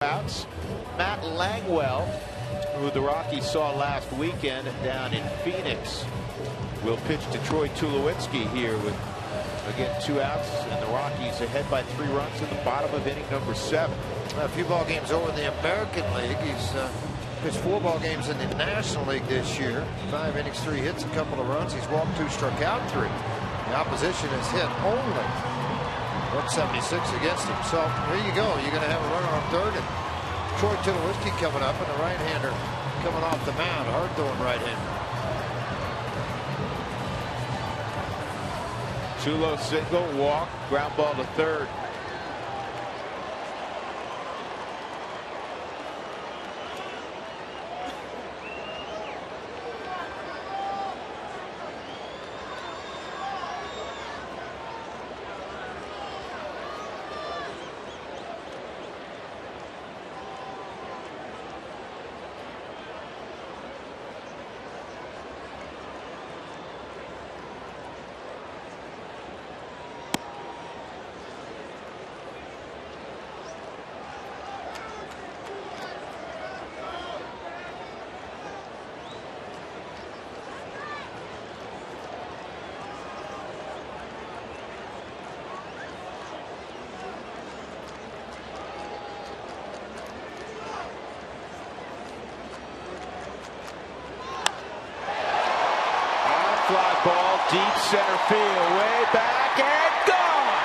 E: Outs. Matt Langwell, who the Rockies saw last weekend down in Phoenix, will pitch to Troy Tulowitzki here with, again, 2 outs, and the Rockies ahead by 3 runs in the bottom of inning number 7.
B: A few ball games over in the American League. He's pitched 4 ball games in the National League this year. 5 innings, 3 hits, a couple of runs. He's walked 2, struck out 3. The opposition has hit only 176 against him. So here you go. You're going to have a runner on third, and Troy Tulowitzki coming up, and the right-hander coming off the mound, hard throwing right-hander.
E: Tulo single, walk, ground ball to third. Fly ball, deep center field, way back and gone.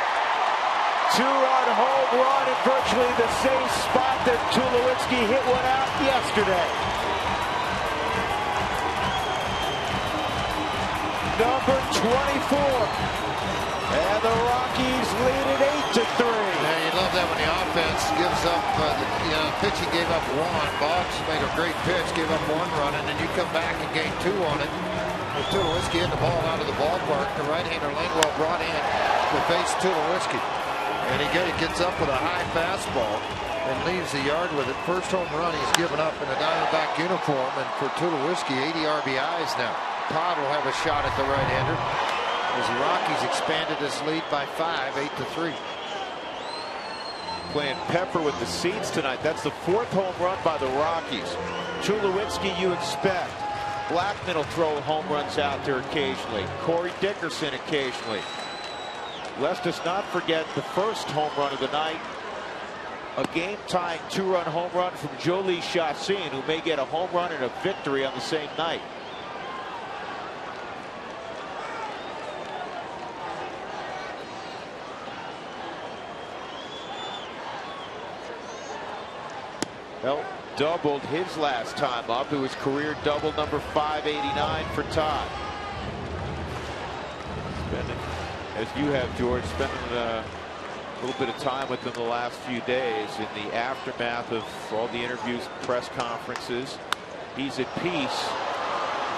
E: 2-run home run in virtually the same spot that Tulowitzki hit one out yesterday. Number 24. And the Rockies lead it 8-3.
B: Yeah, you love that when the offense gives up, pitching gave up 1. Boggs made a great pitch, gave up 1 run, and then you come back and gain 2 on it. With Tulowitzki hit the ball out of the ballpark, the right-hander Langwell brought in to face Tulowitzki. And he gets up with a high fastball and leaves the yard with it. First home run he's given up in a Diamondback uniform, and for Tulowitzki, 80 RBIs now. Todd will have a shot at the right-hander as the Rockies expanded this lead by 5, 8-3.
E: Playing Pepper with the seeds tonight. That's the 4th home run by the Rockies. Tulowitzki, you expect. Blackman will throw home runs out there occasionally. Corey Dickerson occasionally. Lest us not forget the first home run of the night. A game-tying 2-run home run from Jolie Chassin, who may get a home run and a victory on the same night. Well, doubled his last time up. It was career double number 589 for Todd. Spending, as you have, George, spending a little bit of time with him the last few days in the aftermath of all the interviews, press conferences. He's at peace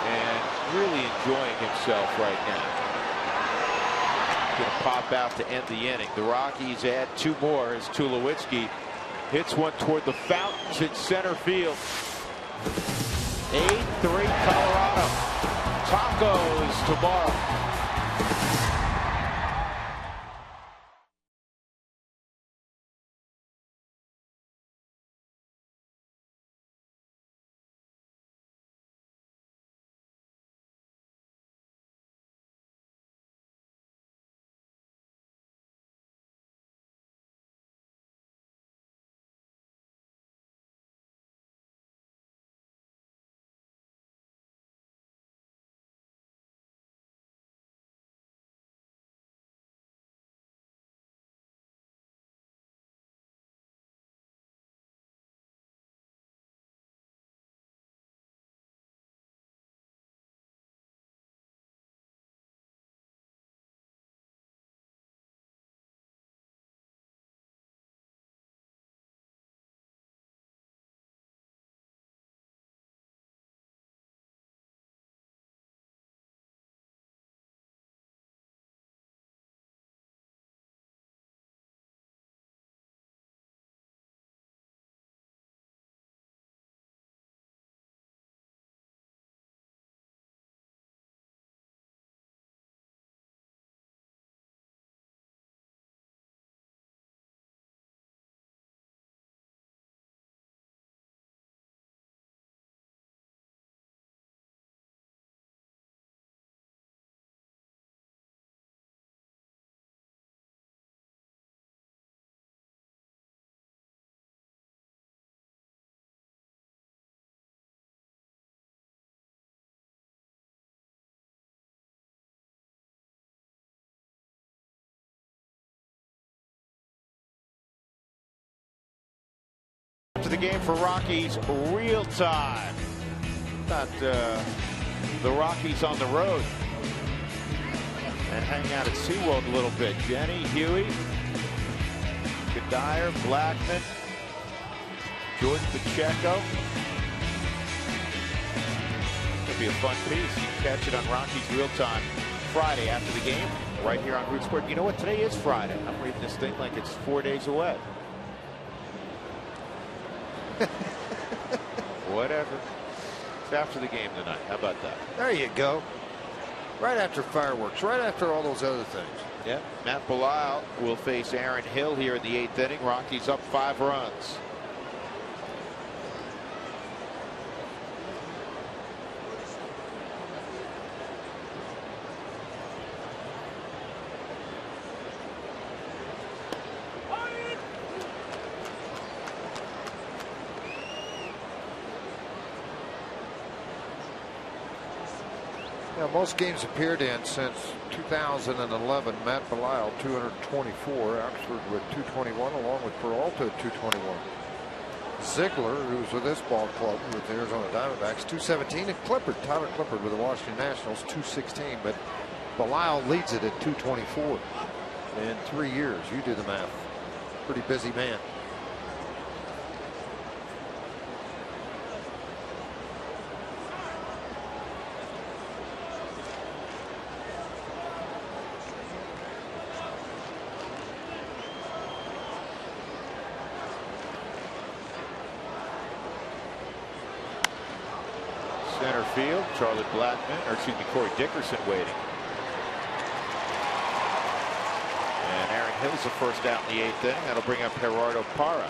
E: and really enjoying himself right now. Going to pop out to end the inning. The Rockies add 2 more as Tulowitzki hits one toward the fountains in center field. 8-3 Colorado. Tacos tomorrow. To the game for Rockies real time. Got the Rockies on the road and hang out at SeaWorld a little bit. Jenny, Huey, Kadire, Blackman, George Pacheco. It'll be a fun piece. You can catch it on Rockies real time Friday after the game right here on Root Sport. You know what? Today is Friday. I'm reading this thing like it's 4 days away. Whatever. It's after the game tonight. How about that?
B: There you go. Right after fireworks. Right after all those other things.
E: Yeah. Matt Belisle will face Aaron Hill here in the 8th inning. Rockies up 5 runs.
B: Now, most games appeared in since 2011. Matt Belisle 224, Oxford with 221, along with Peralta at 221. Ziegler, who's with this ball club with the Arizona Diamondbacks, 217, and Tyler Clippard with the Washington Nationals, 216. But Belisle leads it at 224 in 3 years. You do the math. Pretty busy man.
E: Center field, Charlie Blackman, or excuse me, Corey Dickerson waiting. And Aaron Hill's the first out in the 8th inning. That'll bring up Gerardo Parra.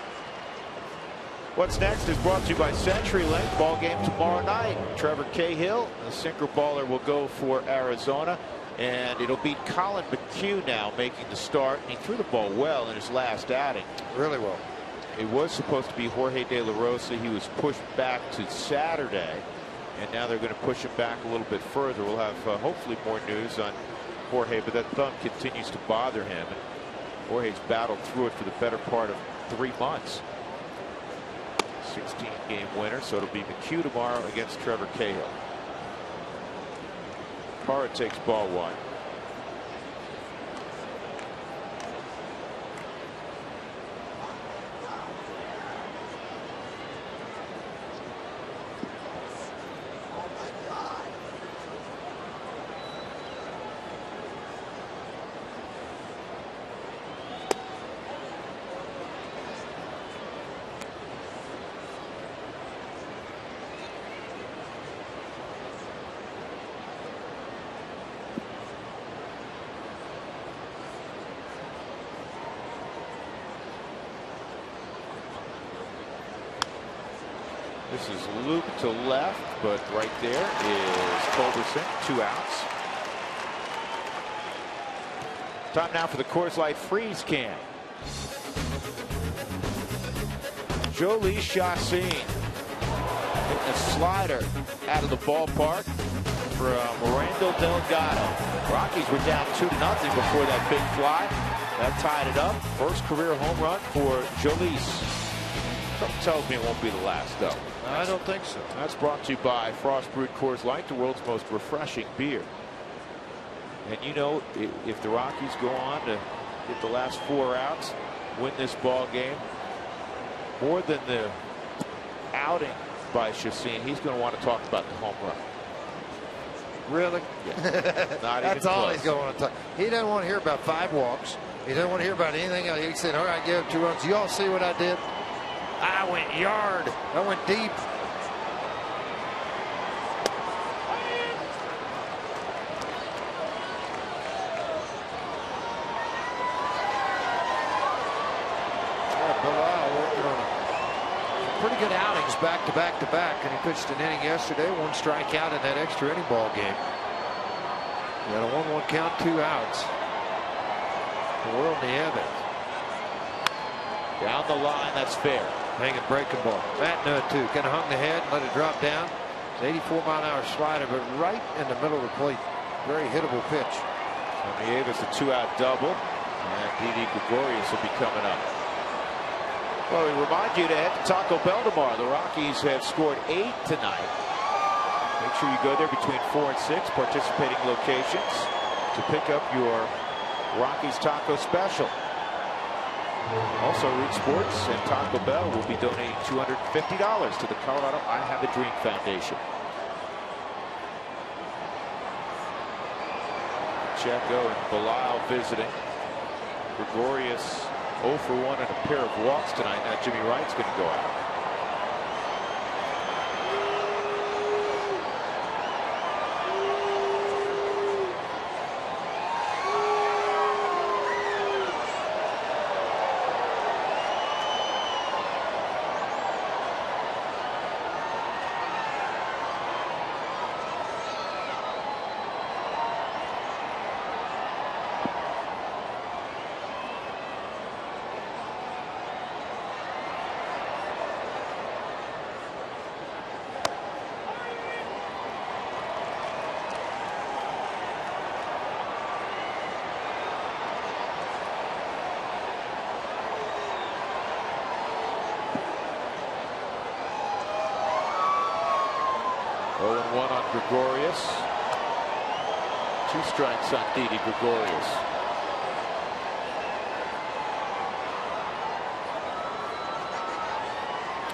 E: What's next is brought to you by CenturyLink. Ball game tomorrow night. Trevor Cahill, the sinker baller, will go for Arizona. And it'll be Colin McHugh now making the start. He threw the ball well in his last outing.
B: Really well.
E: It was supposed to be Jorge De La Rosa. He was pushed back to Saturday. And now they're going to push him back a little bit further. We'll have hopefully more news on Jorge, but that thumb continues to bother him. And Jorge's battled through it for the better part of 3 months. 16-game winner, so it'll be McHugh tomorrow against Trevor Cahill. Parra takes ball 1. This is loop to left, but right there is Culberson. 2 outs. Time now for the Coors Light Freeze Can. Jolie Chassin hitting a slider out of the ballpark from Randall Delgado. Rockies were down 2-0 before that big fly. That tied it up. First career home run for Jolie. Something tells me it won't be the last, though.
B: I don't think so.
E: That's brought to you by Frost Brewed Coors Light, the world's most refreshing beer. And you know, if the Rockies go on to get the last 4 outs, win this ball game, more than the outing by Chassin, he's going to want to talk about the home run.
B: Really?
E: Yeah. Not
B: That's
E: even
B: all
E: close.
B: he's going to want to talk. He doesn't want to hear about 5 walks. He doesn't want to hear about anything else. He said, all right, give him 2 runs. You all see what I did? I went yard. I went deep. Bilal working on pretty good outings back to back to back, and he pitched an inning yesterday, 1 strikeout in that extra inning ball game. He had a 1-1 count, 2 outs. The world in the heavens.
E: Down the line, that's fair.
B: Hanging breaking ball. Matt knew it too. Kind of hung the head and let it drop down. It's an 84-mile-an-hour slider, but right in the middle of the plate. Very hittable pitch.
E: And Nieves a 2-out double. And Didi Gregorius will be coming up. Well, we remind you to head to Taco Bell tomorrow. The Rockies have scored 8 tonight. Make sure you go there between 4 and 6 participating locations to pick up your Rockies taco special. Also, Root Sports and Taco Bell will be donating $250 to the Colorado I Have a Dream Foundation. Checo and Bilal visiting. Gregorius 0 for 1 and a pair of walks tonight. Now Jimmy Wright's going to go out. Gregorius. 2 strikes on Didi Gregorius.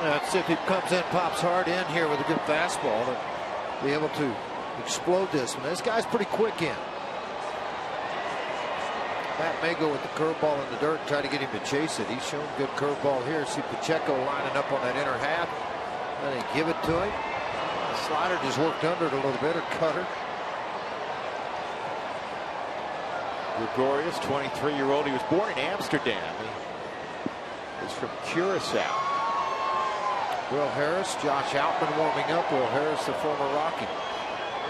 B: Let's see if he comes in, pops hard in here with a good fastball to be able to explode this one. This guy's pretty quick in. Matt may go with the curveball in the dirt and try to get him to chase it. He's shown good curveball here. See Pacheco lining up on that inner half. And they give it to him. The slider just worked under it a little bit, or cutter.
E: Gregorius, 23-year-old. He was born in Amsterdam. He is from Curaçao.
B: Will Harris, Josh Outman warming up. Will Harris, the former Rocky.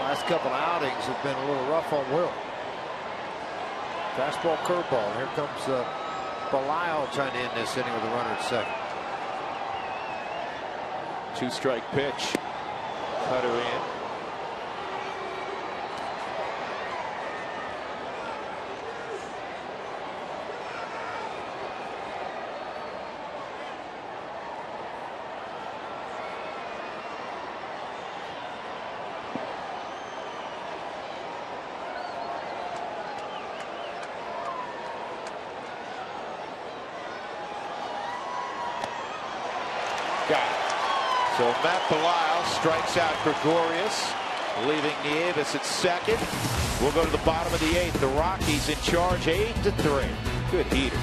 B: Last couple outings have been a little rough on Will. Fastball, curveball. Here comes Belisle trying to end this inning with a runner at second.
E: 2-strike pitch. Cutter in. Got it. So Matt Belisle strikes out Gregorius, leaving Nieves at second. We'll go to the bottom of the 8th. The Rockies in charge 8-3. Good heater.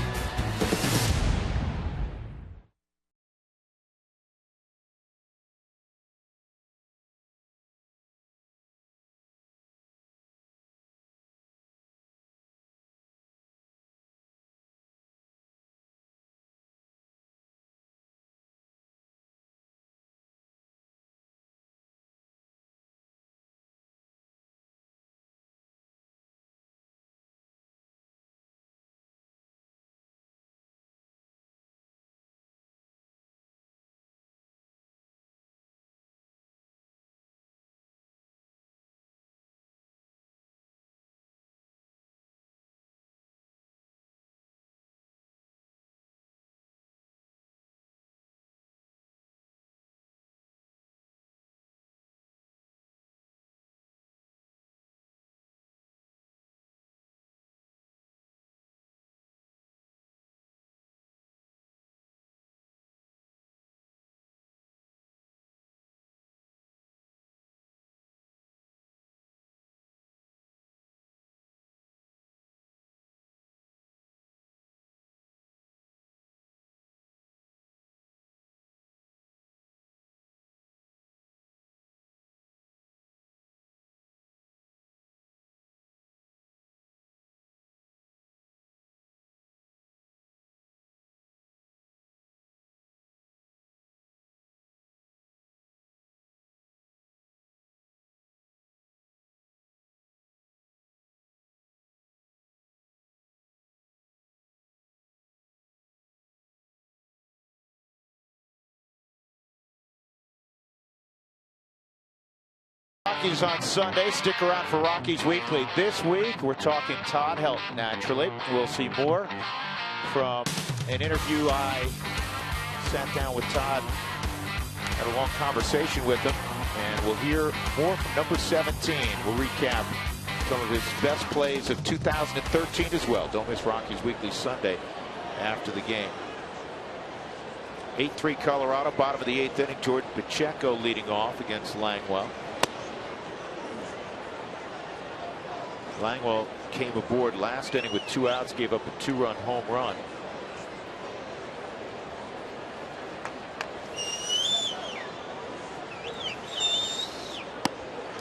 E: Rockies on Sunday. Stick around for Rockies Weekly. This week, we're talking Todd Helton, naturally. We'll see more from an interview I sat down with Todd, had a long conversation with him, and we'll hear more from number 17. We'll recap some of his best plays of 2013 as well. Don't miss Rockies Weekly Sunday after the game. 8-3 Colorado, bottom of the 8th inning. Jordan Pacheco leading off against Langwell. Langwell came aboard last inning with 2 outs, gave up a 2-run home run.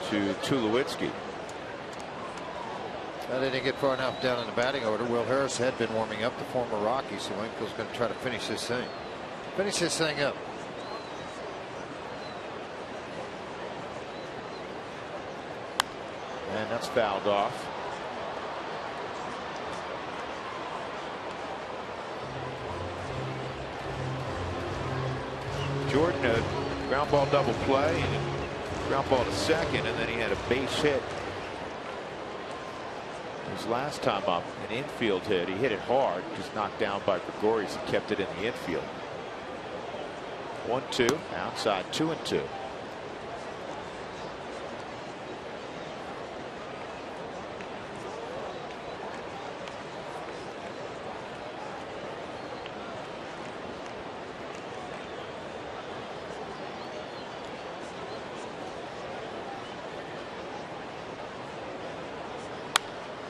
E: To Tulowitzki.
B: They didn't get far enough down in the batting order. Will Harris had been warming up, the former Rocky, so Winkle's going to try to finish this thing. Finish this thing up.
E: And that's fouled off. Jordan, a ground ball double play, and ground ball to second, and then he had a base hit. His last time up, an infield hit. He hit it hard, just knocked down by Gregorius and kept it in the infield. 1-2, outside 2-2.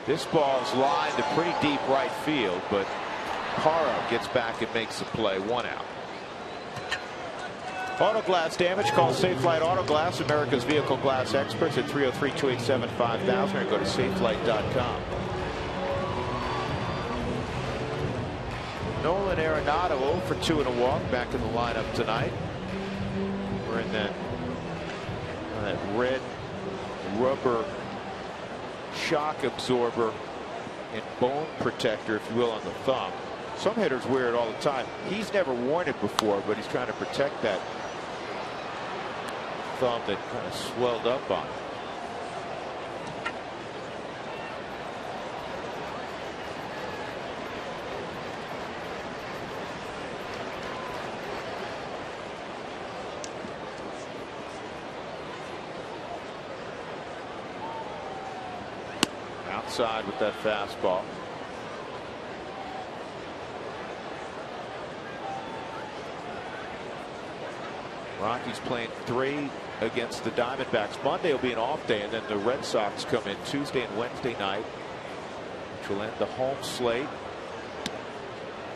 E: This ball's lined to pretty deep right field, but Hara gets back and makes the play. 1 out. Auto glass damage, call Safelite Auto Glass, America's vehicle glass experts, at 303-287-5000, or go to safelite.com. Nolan Arenado 0 for 2 and a walk, back in the lineup tonight. wearing that red rubber shock absorber and bone protector, if you will, on the thumb. Some hitters wear it all the time. He's never worn it before, but he's trying to protect that thumb that kind of swelled up on him. Outside with that fastball. Rockies playing 3 against the Diamondbacks. Monday will be an off day, and then the Red Sox come in Tuesday and Wednesday night, which will end the home slate.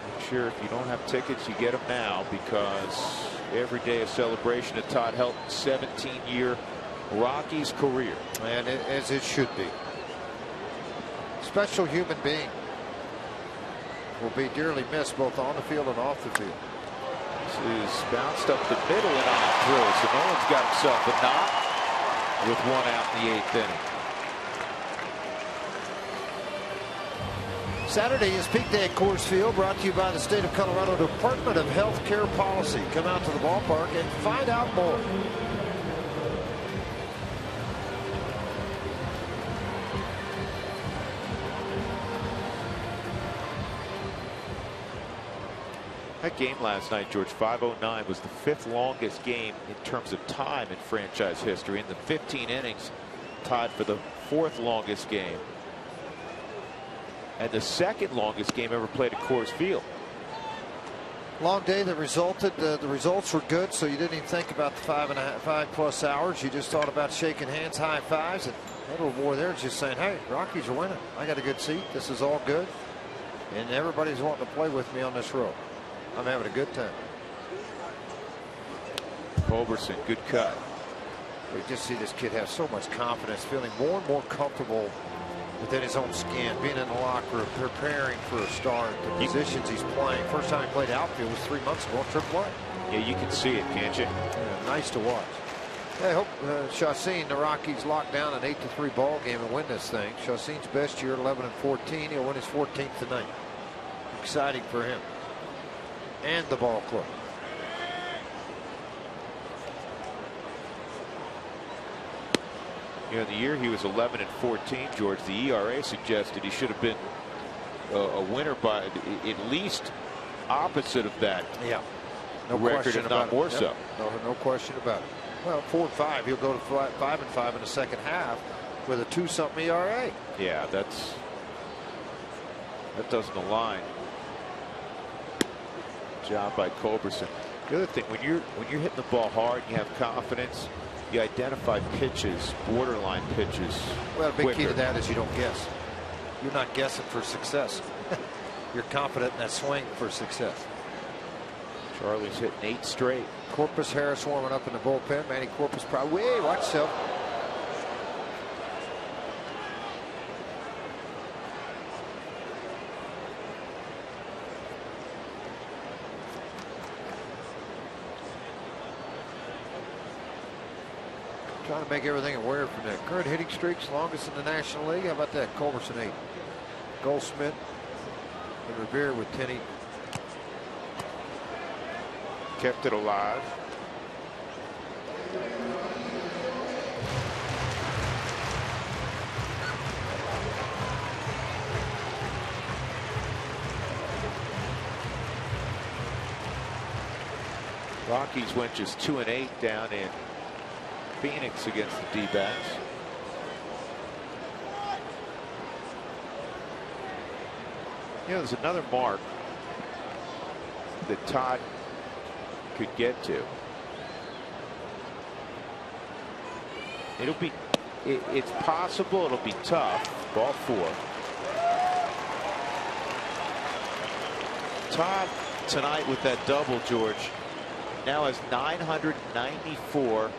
E: Make sure if you don't have tickets, you get them now, because every day a celebration of Todd Helton's 17-year Rockies career.
B: And as it should be. Special human being. Will be dearly missed both on the field and off the field.
E: This is bounced up the middle and on through. So Nolan's got himself a knock with 1 out in the 8th inning.
B: Saturday is Peak Day at Coors Field, brought to you by the State of Colorado Department of Health Care Policy. Come out to the ballpark and find out more.
E: That game last night, George, 5:09, was the 5th longest game in terms of time in franchise history. In the 15 innings, tied for the 4th longest game. And the 2nd longest game ever played at Coors Field.
B: Long day that resulted. The results were good, so you didn't even think about the 5+ hours. You just thought about shaking hands, high fives, and that little boy there is just saying, "Hey, Rockies are winning. I got a good seat. This is all good, and everybody's wanting to play with me on this road. I'm having a good time."
E: Culberson, good cut.
B: We just see this kid have so much confidence, feeling more and more comfortable within his own skin, being in the locker room, preparing for a start, the positions he's playing. First time he played outfield was 3 months ago, AAA.
E: Yeah, you can see it, can't you?
B: Yeah, nice to watch. I hope Chacin, the Rockies lock down an 8-3 ball game and win this thing. Chacin's best year, 11-14. He'll win his 14th tonight. Exciting for him and the ball club.
E: You know, the year he was 11-14, George, the ERA suggested he should have been a winner by at least opposite of that.
B: Yeah, no
E: record,
B: question
E: if
B: about
E: not more
B: it.
E: so.
B: No question about it. Well, 4-5, he'll go to 5-5 in the second half with a 2-something ERA.
E: Yeah, that doesn't align. Job by Culberson. The other thing, when you're hitting the ball hard and you have confidence, you identify pitches, borderline pitches.
B: Well, a big key to
E: quicker.
B: that is you don't guess. You're not guessing for success. You're confident in that swing for success.
E: Charlie's hitting 8 straight.
B: Corpus Harris warming up in the bullpen. Manny Corpus probably. Wait, watch yourself. Trying to make everything aware from that. Current hitting streaks, longest in the National League. How about that? Culberson 8. Goldsmith and Revere with 10 each.
E: Kept it alive. Rockies went just 2-8 down in Phoenix against the D-backs. You know, there's another mark that Todd could get to. It's possible, it'll be tough. Ball 4. Todd tonight with that double, George, now has 994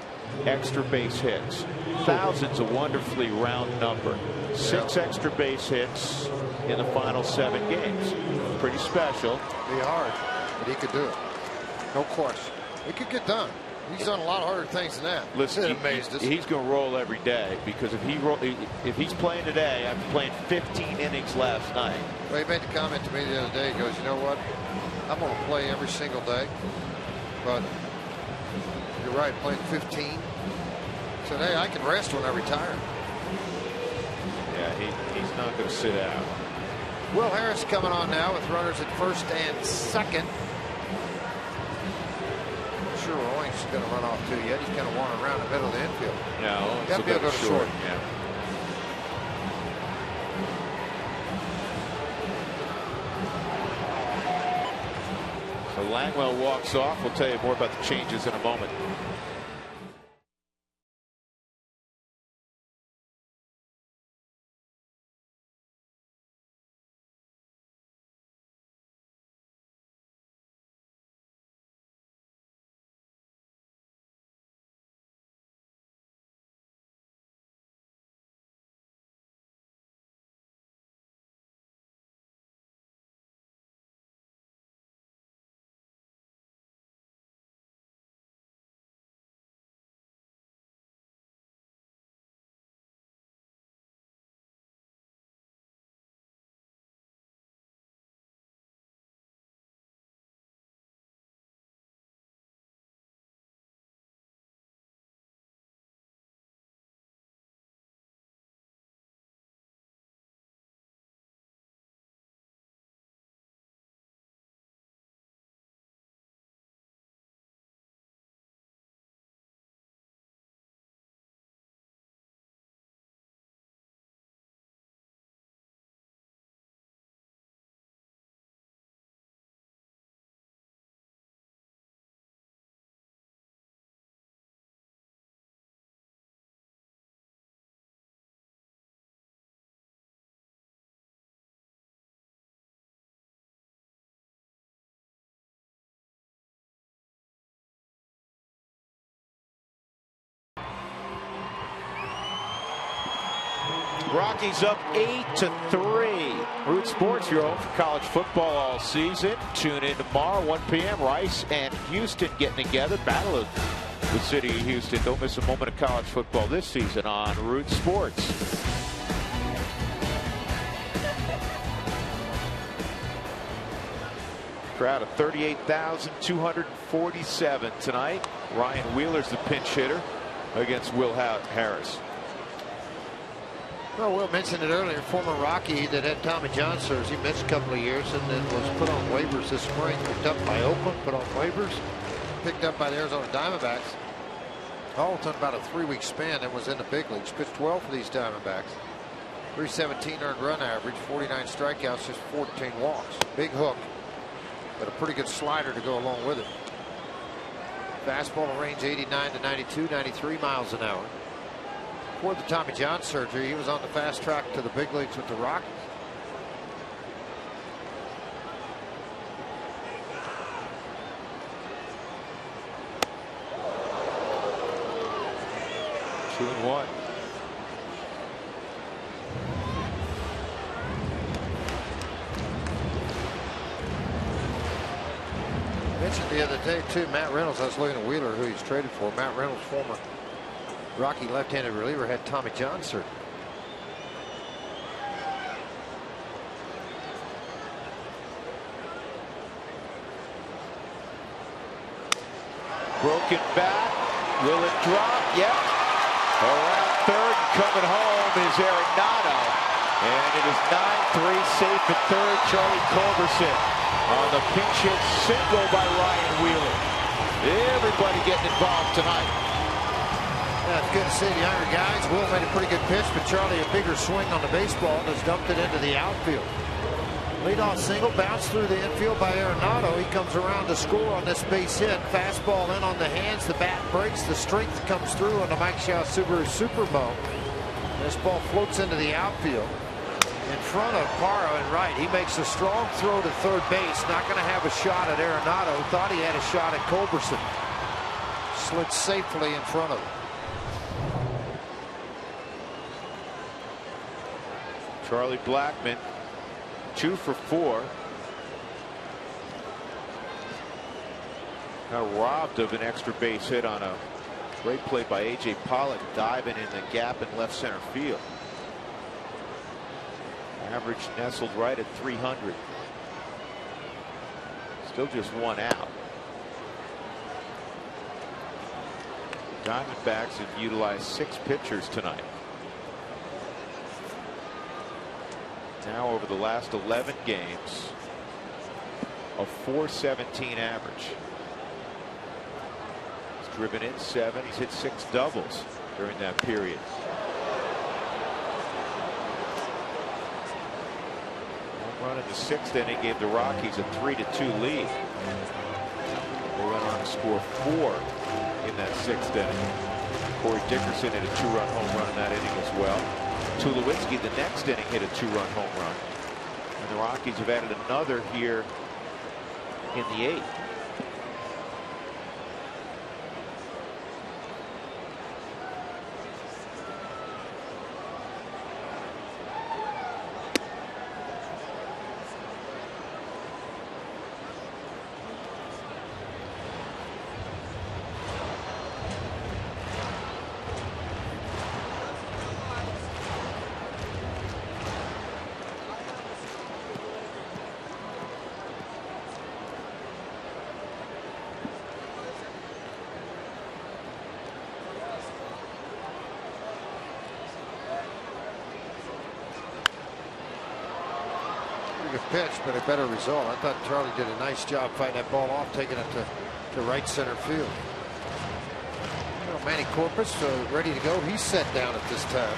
E: extra base hits. Thousands, a wonderfully round number. 6 extra base hits in the final 7 games. Pretty special.
B: Be hard, but he could do it. No question. It could get done. He's done a lot harder things than that.
E: Listen,
B: amazed us.
E: he's going to roll every day, because if he's playing today, after playing 15 innings last night.
B: Well, he made the comment to me the other day. He goes, you know what? I'm going to play every single day, but you're right, playing 15. So, hey, I can rest when I retire.
E: Yeah, he's not going to sit out.
B: Will Harris coming on now with runners at first and second. Sure, Owings going to run off too yet. He's kind of wandering around the middle of the infield.
E: No,
B: got to be able to go to short.
E: Yeah. So Langwell walks off. We'll tell you more about the changes in a moment. Rockies up 8-3. Root Sports, your home for college football all season. Tune in tomorrow, 1 p.m. Rice and Houston getting together. Battle of the city of Houston. Don't miss a moment of college football this season on Root Sports. Crowd of 38,247 tonight. Ryan Wheeler's the pinch hitter against Will Harris.
B: Well, Will mentioned it earlier. Former Rocky that had Tommy John surgery. He missed a couple of years and then was put on waivers this spring. Picked up by Oakland, put on waivers. Picked up by the Arizona Diamondbacks. All within about a 3-week span and was in the big leagues. Pitched well for these Diamondbacks. 317 earned run average, 49 strikeouts, just 14 walks. Big hook, but a pretty good slider to go along with it. Fastball will range 89 to 92, 93 miles an hour. Before the Tommy John surgery, he was on the fast track to the big leagues with the Rockies.
E: Two and one.
B: Mentioned the other day too, Matt Reynolds. I was looking at Wheeler, who he's traded for. Matt Reynolds, former Rocky left-handed reliever, had Tommy John surgery.
E: Broken bat. Will it drop? Yep. Around third, coming home is Arenado. And it is 9-3, safe at third. Charlie Culberson on the pinch hit single by Ryan Wheeler. Everybody getting involved tonight.
B: Yeah, it's good to see the Iron guys. Will made a pretty good pitch, but Charlie a bigger swing on the baseball and has dumped it into the outfield. Leadoff single, bounced through the infield by Arenado. He comes around to score on this base hit. Fastball in on the hands. The bat breaks. The strength comes through on the Mike Shaw Subaru Supermo. This ball floats into the outfield in front of Parra and right. He makes a strong throw to third base. Not going to have a shot at Arenado. Thought he had a shot at Culberson. Slid safely in front of him.
E: Charlie Blackmon, 2 for 4. Got robbed of an extra base hit on a great play by A.J. Pollock, diving in the gap in left center field. Average nestled right at 300. Still just one out. Diamondbacks have utilized 6 pitchers tonight. Now over the last 11 games, a .417 average. He's driven in 7. He's hit 6 doubles during that period. Home run in the 6th inning gave the Rockies a 3-2 lead. They went on to score 4 in that 6th inning. Corey Dickerson hit a 2-run home run in that inning as well. Tulowitzki the next inning hit a 2-run home run. And the Rockies have added another here in the 8th.
B: Pitch, but a better result. I thought Charlie did a nice job fighting that ball off, taking it to right center field. You know, Manny Corpus ready to go. He's set down at this time.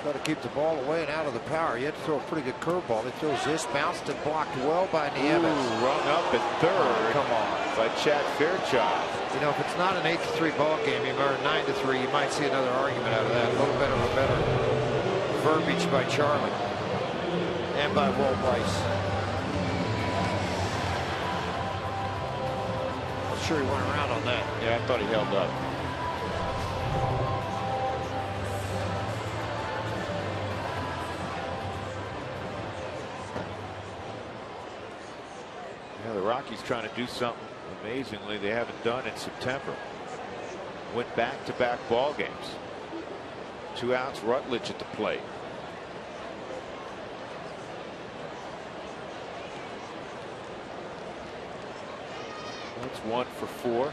B: Got to keep the ball away and out of the power. You have to throw a pretty good curveball. He throws this, bounced and blocked well by Nieves.
E: Rung up at 3rd.
B: Oh, come on.
E: By Chad Fairchild.
B: You know, if it's not an 8-3 ball game, or 9-3, you might see another argument out of that. A little bit of a better verbiage by Charlie and by Walt Weiss. I'm sure he went around on that.
E: Yeah, I thought he held up. The Rockies trying to do something amazingly they haven't done in September. Went back-to-back ball games. 2 outs, Rutledge at the plate. That's 1 for 4.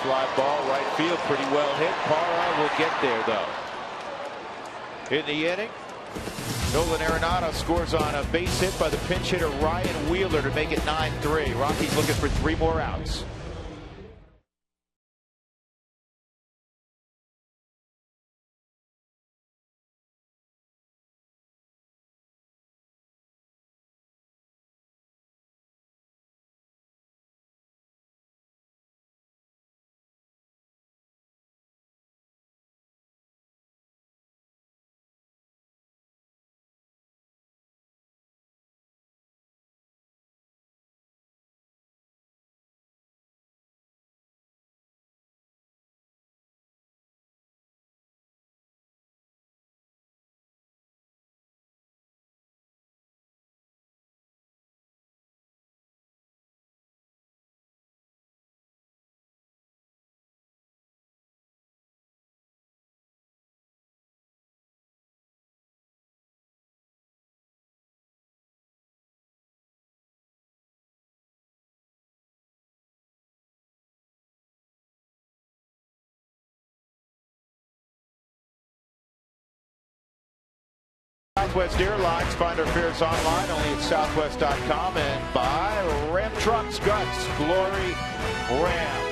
E: Fly ball right field, pretty well hit. Parra will get there though. In the inning, Nolan Arenado scores on a base hit by the pinch hitter Ryan Wheeler to make it 9-3. Rockies looking for 3 more outs. Southwest Airlines. Find our fares online only at southwest.com, and by Ram Trucks Guts Glory Ram.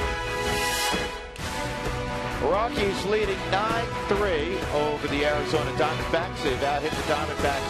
E: Rockies leading 9-3 over the Arizona Diamondbacks. They've out-hit the Diamondbacks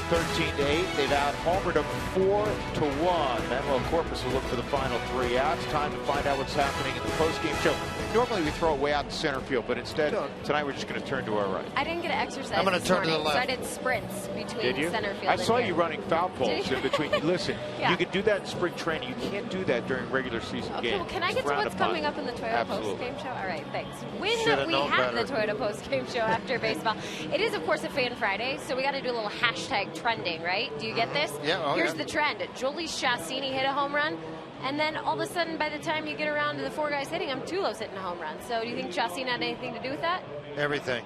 E: 13-8. They've out-homered them 4-1. Manuel Corpus will look for the final 3 outs. Time to find out what's happening in the postgame show. Normally we throw it way out to center field, but instead tonight we're just going to turn to our right.
D: I didn't get an exercise.
B: I'm going to turn to the left.
D: So I did sprints between
E: Did you?
D: center field.
E: I saw
D: and
E: you running foul poles in between. Listen,
D: Yeah.
E: you can do that in spring training. You can't do that during regular season
D: Okay,
E: games.
D: well, can I get to what's coming up in the Toyota Post-Game Show? All right, thanks. When
B: Should've
D: we
B: known
D: have
B: better.
D: the Toyota Post-Game Show after baseball, it is, of course, a Fan Friday, so we got to do a little hashtag trending, right? Do you get this?
B: Yeah, oh,
D: Here's
B: yeah.
D: the trend. Jolie Chasini hit a home run, and then all of a sudden, by the time you get around to the 4 guys hitting, Tulo's hitting a home run. So do you think Chasini had anything to do with that?
B: Everything.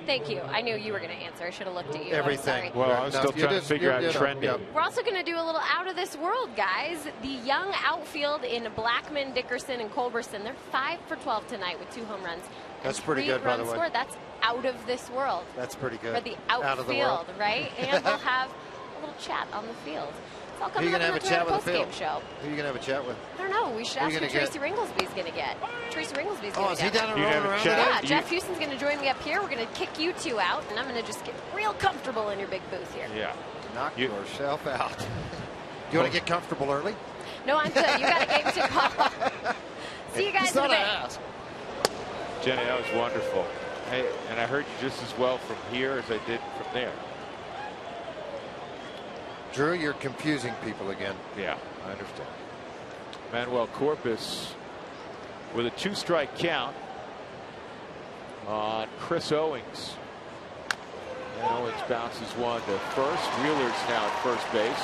D: Thank you. I knew you were going to answer. I should have looked at you.
B: Everything.
D: I'm sorry.
E: Well, I was still trying to figure out trending.
D: We're also going to do a little out of this world, guys. The young outfield in Blackman, Dickerson, and Culberson. They're 5 for 12 tonight with 2 home runs.
B: That's pretty good, by the way.
D: Scored. That's out of this world.
B: That's pretty good.
D: For the
B: Out of the world.
D: outfield, right? And we'll have a little chat on the field. It's all
B: Who are you
D: coming
B: going
D: up
B: to
D: in
B: have
D: the
B: a chat with the
D: Toyota
B: field?
D: Post-Game Show.
B: Who are you going to have a chat with?
D: I don't know. We should
B: Who
D: ask
B: you
D: who
B: gonna
D: Tracy Ringlesby's going to get. Tracy Ringlesby's
B: Oh,
D: going
B: is
D: to
B: he
D: get.
B: down and
E: You
B: rolling
E: gonna
B: around
E: chat?
B: today?
D: Yeah,
E: You-
D: Jeff Houston's going to join me up here. We're going to kick you 2 out, and I'm going to just get real comfortable in your big booth here.
E: Yeah.
B: Knock
E: You-
B: yourself out. Do you want to get comfortable early?
D: No, I'm good. You got a game to call. See you guys
B: It's
D: in a
B: not
D: bit.
B: an ask.
E: Jenny, that was wonderful. Hey, and I heard you just as well from here as I did from there.
B: Drew, you're confusing people again.
E: Yeah, I understand. Manuel Corpus with a 2-strike count on Chris Owings. And Owings bounces one to first. Wheeler's now at first base.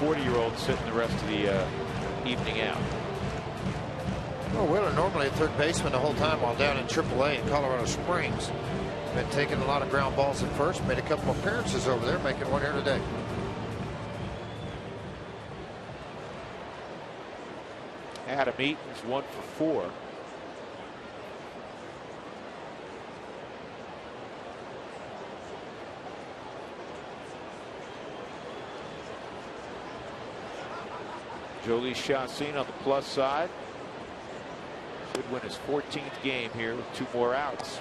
E: 40-year-old sitting the rest of the evening out.
B: Well, Wheeler normally a third baseman the whole time while down in AAA in Colorado Springs. Been taking a lot of ground balls at first. Made a couple appearances over there, making one here today.
E: Adam Eaton's 1 for 4. Jolie Chassin on the plus side. Should win his 14th game here with 2 more outs.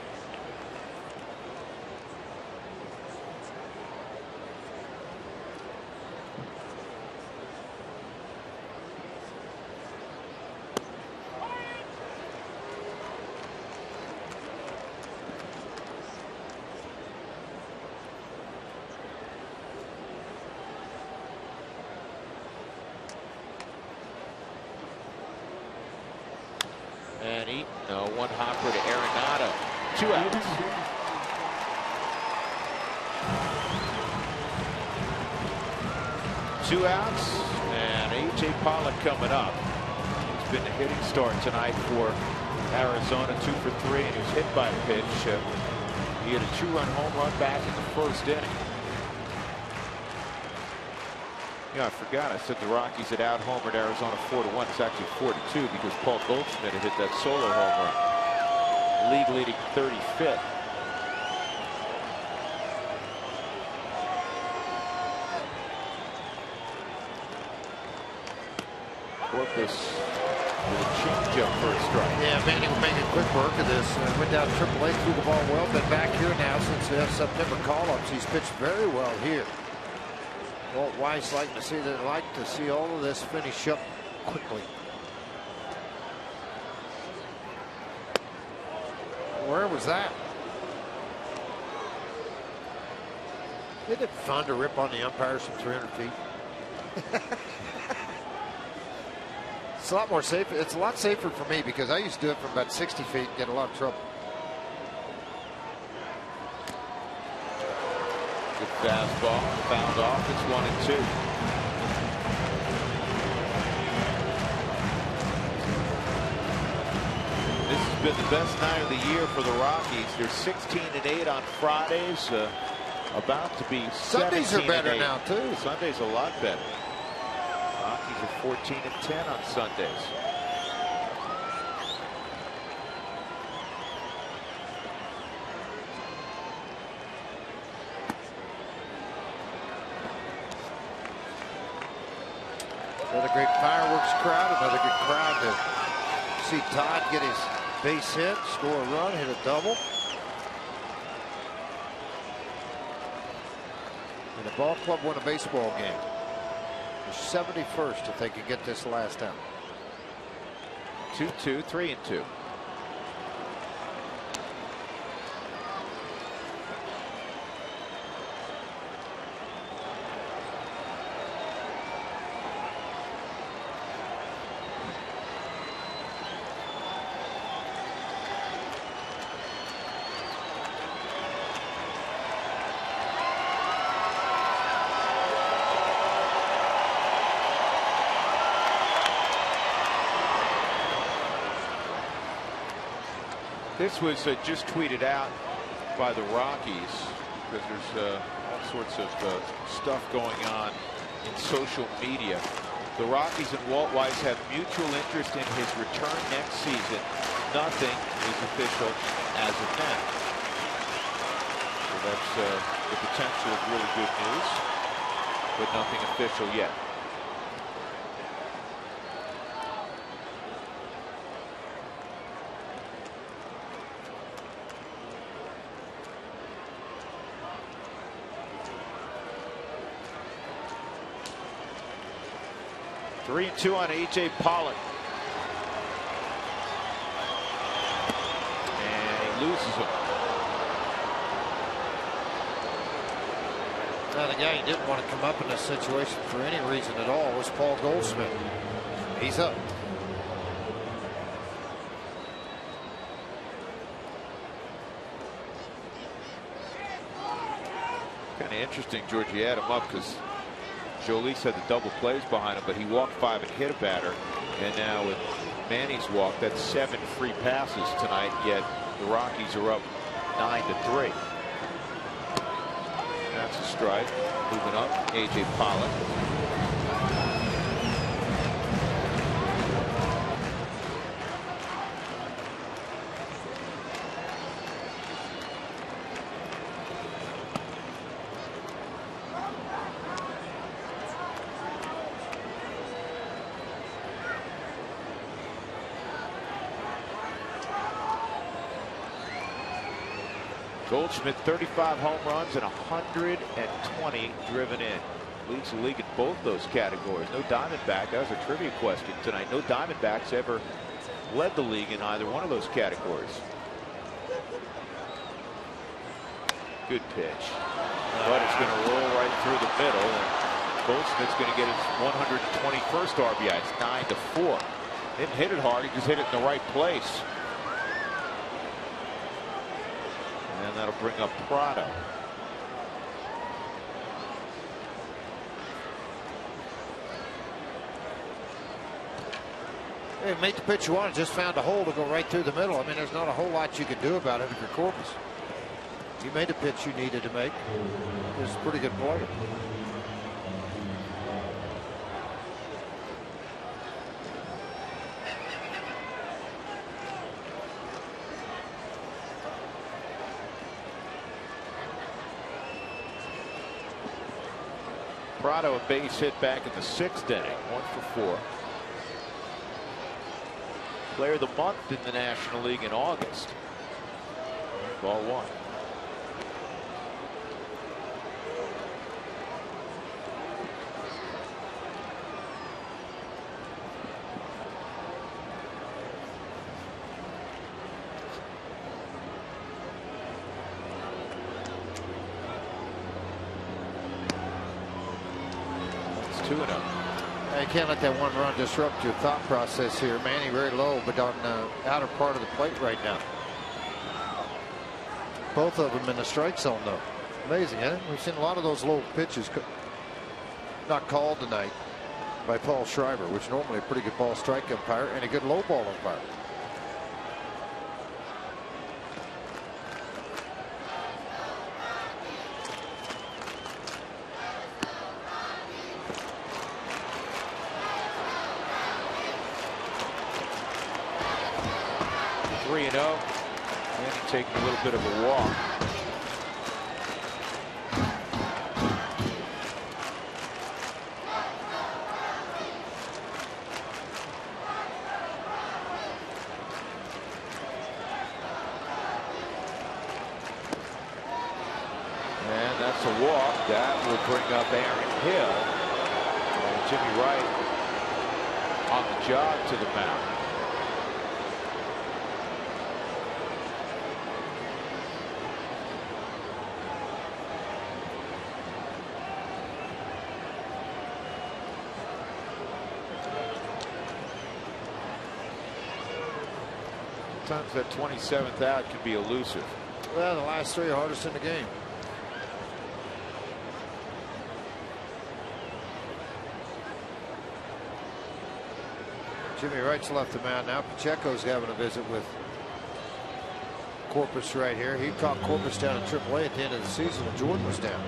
E: And Eaton, one hopper to Arenado. 2 outs. Two outs, and A.J. Pollock coming up. He's been a hitting start tonight for Arizona, 2 for 3, and he was hit by a pitch. He had a 2-run home run back in the 1st inning. Yeah, I forgot. I said the Rockies had out-homered Arizona 4-1. It's actually 4-2 because Paul Goldschmidt had hit that solo home run. League-leading 35th. Corpus with a changeup for a strike.
B: Yeah, Manny will make a quick work of this. Went down AAA, threw the ball well. Been back here now since the September call-ups. He's pitched very well here. Walt Weiss like to see all of this finish up quickly. Where was that? Isn't it fun to rip on the umpires from 300 feet? It's a lot more safe. It's a lot safer for me because I used to do it from about 60 feet and get a lot of trouble.
E: Good fastball, fouled off. It's 1-2. This has been the best night of the year for the Rockies. They're 16-8 on Fridays. About to be 17-8.
B: Sundays are better now too.
E: Sundays a lot better. Rockies are 14-10 on Sundays.
B: Another great fireworks crowd, another good crowd to see Todd get his base hit, score a run, hit a double. And the ball club won a baseball game. The 71st if they could get this last out.
E: 2-2, 3-2. This was just tweeted out by the Rockies because there's all sorts of stuff going on in social media. The Rockies and Walt Weiss have mutual interest in his return next season. Nothing is official as of now. So that's the potential of really good news, but nothing official yet. Three and two on A.J. Pollock. And he loses him.
B: Now, the guy who didn't want to come up in this situation for any reason at all was Paul Goldschmidt. He's up.
E: Kind of interesting, Georgie had him up because Jolie said the double plays behind him, but he walked 5 and hit a batter. And now with Manny's walk, that's 7 free passes tonight, yet the Rockies are up 9-3. That's a strike. Moving up, A.J. Pollock. Goldschmidt, 35 home runs and 120 driven in. Leads the league in both those categories. No Diamondback. That was a trivia question tonight. No Diamondbacks ever led the league in either one of those categories. Good pitch. But it's going to roll right through the middle. And Goldschmidt's going to get his 121st RBI. It's 9-4. Didn't hit it hard. He just hit it in the right place. And that'll bring up Prado.
B: Hey, made the pitch you wanted, just found a hole to go right through the middle. I mean, there's not a whole lot you can do about it if you're Corpus. You made the pitch you needed to make. He was a pretty good player.
E: Prado a base hit back in the 6th inning, 1 for 4. Player of the month in the National League in August. Ball 1.
B: You can't let that one run disrupt your thought process here. Manny very low, but on the outer part of the plate right now. Both of them in the strike zone, though. Amazing, huh? We've seen a lot of those low pitches not called tonight by Paul Schreiber, which normally a pretty good ball strike umpire and a good low ball umpire.
E: Taking a little bit of a walk. That's a walk. That will bring up Aaron Hill. And Jimmy Wright on the jog to the mound. Sometimes that 27th out can be elusive.
B: Well, the last 3 hardest in the game. Jimmy Wright's left the mound now. Pacheco's having a visit with Corpus right here. He caught Corpus down in AAA at the end of the season when Jordan was down.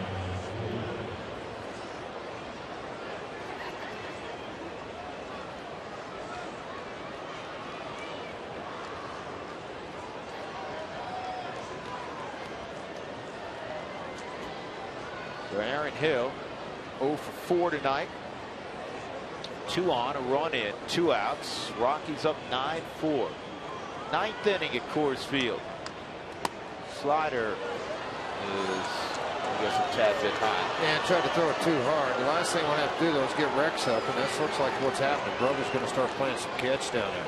E: So Aaron Hill 0 for 4 tonight. 2 on, a run in, 2 outs. Rockies up 9-4. 9th inning at Coors Field. Slider is, I guess, a tad bit high.
B: And tried to throw it too hard. The last thing we'll have to do though is get Rex up, and this looks like what's happening. Brother's going to start playing some catch down there.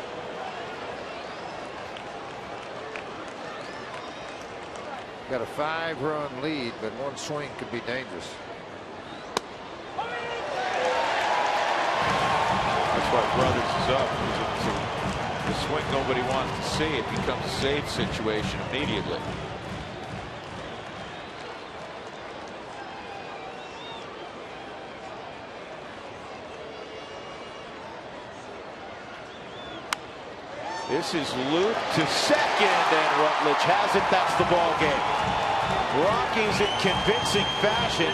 B: Got a 5-run lead, but one swing could be dangerous.
E: That's why Brothers is up. The swing nobody wants to see. It becomes a save situation immediately. This is Luke to second, and Rutledge has it. That's the ball game. Rockies in convincing fashion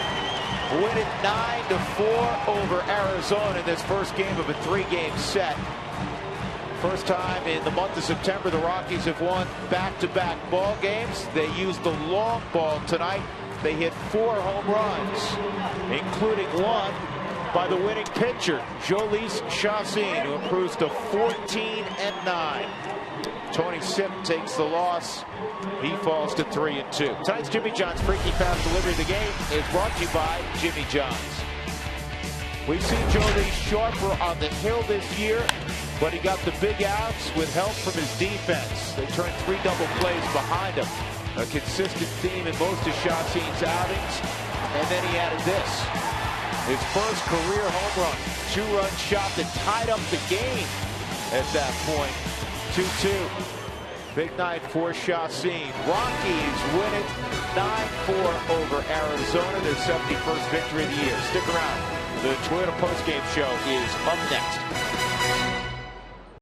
E: win it 9-4 over Arizona in this first game of a 3-game set. First time in the month of September the Rockies have won back-to-back ball games. They used the long ball tonight. They hit 4 home runs, including one by the winning pitcher, Jhoulys Chacín, who improves to 14-9. Tony Sipp takes the loss. He falls to 3-2. Tonight's Jimmy John's Freaky Fast delivery of the game is brought to you by Jimmy John's. We've seen Jhoulys sharper on the hill this year, but he got the big outs with help from his defense. They turned 3 double plays behind him. A consistent theme in most of Chacín's outings. And then he added this. His first career home run. 2-run shot that tied up the game at that point. 2-2. Big night for Chacín. Rockies win it 9-4 over Arizona. Their 71st victory of the year. Stick around. The Toyota postgame show is up next.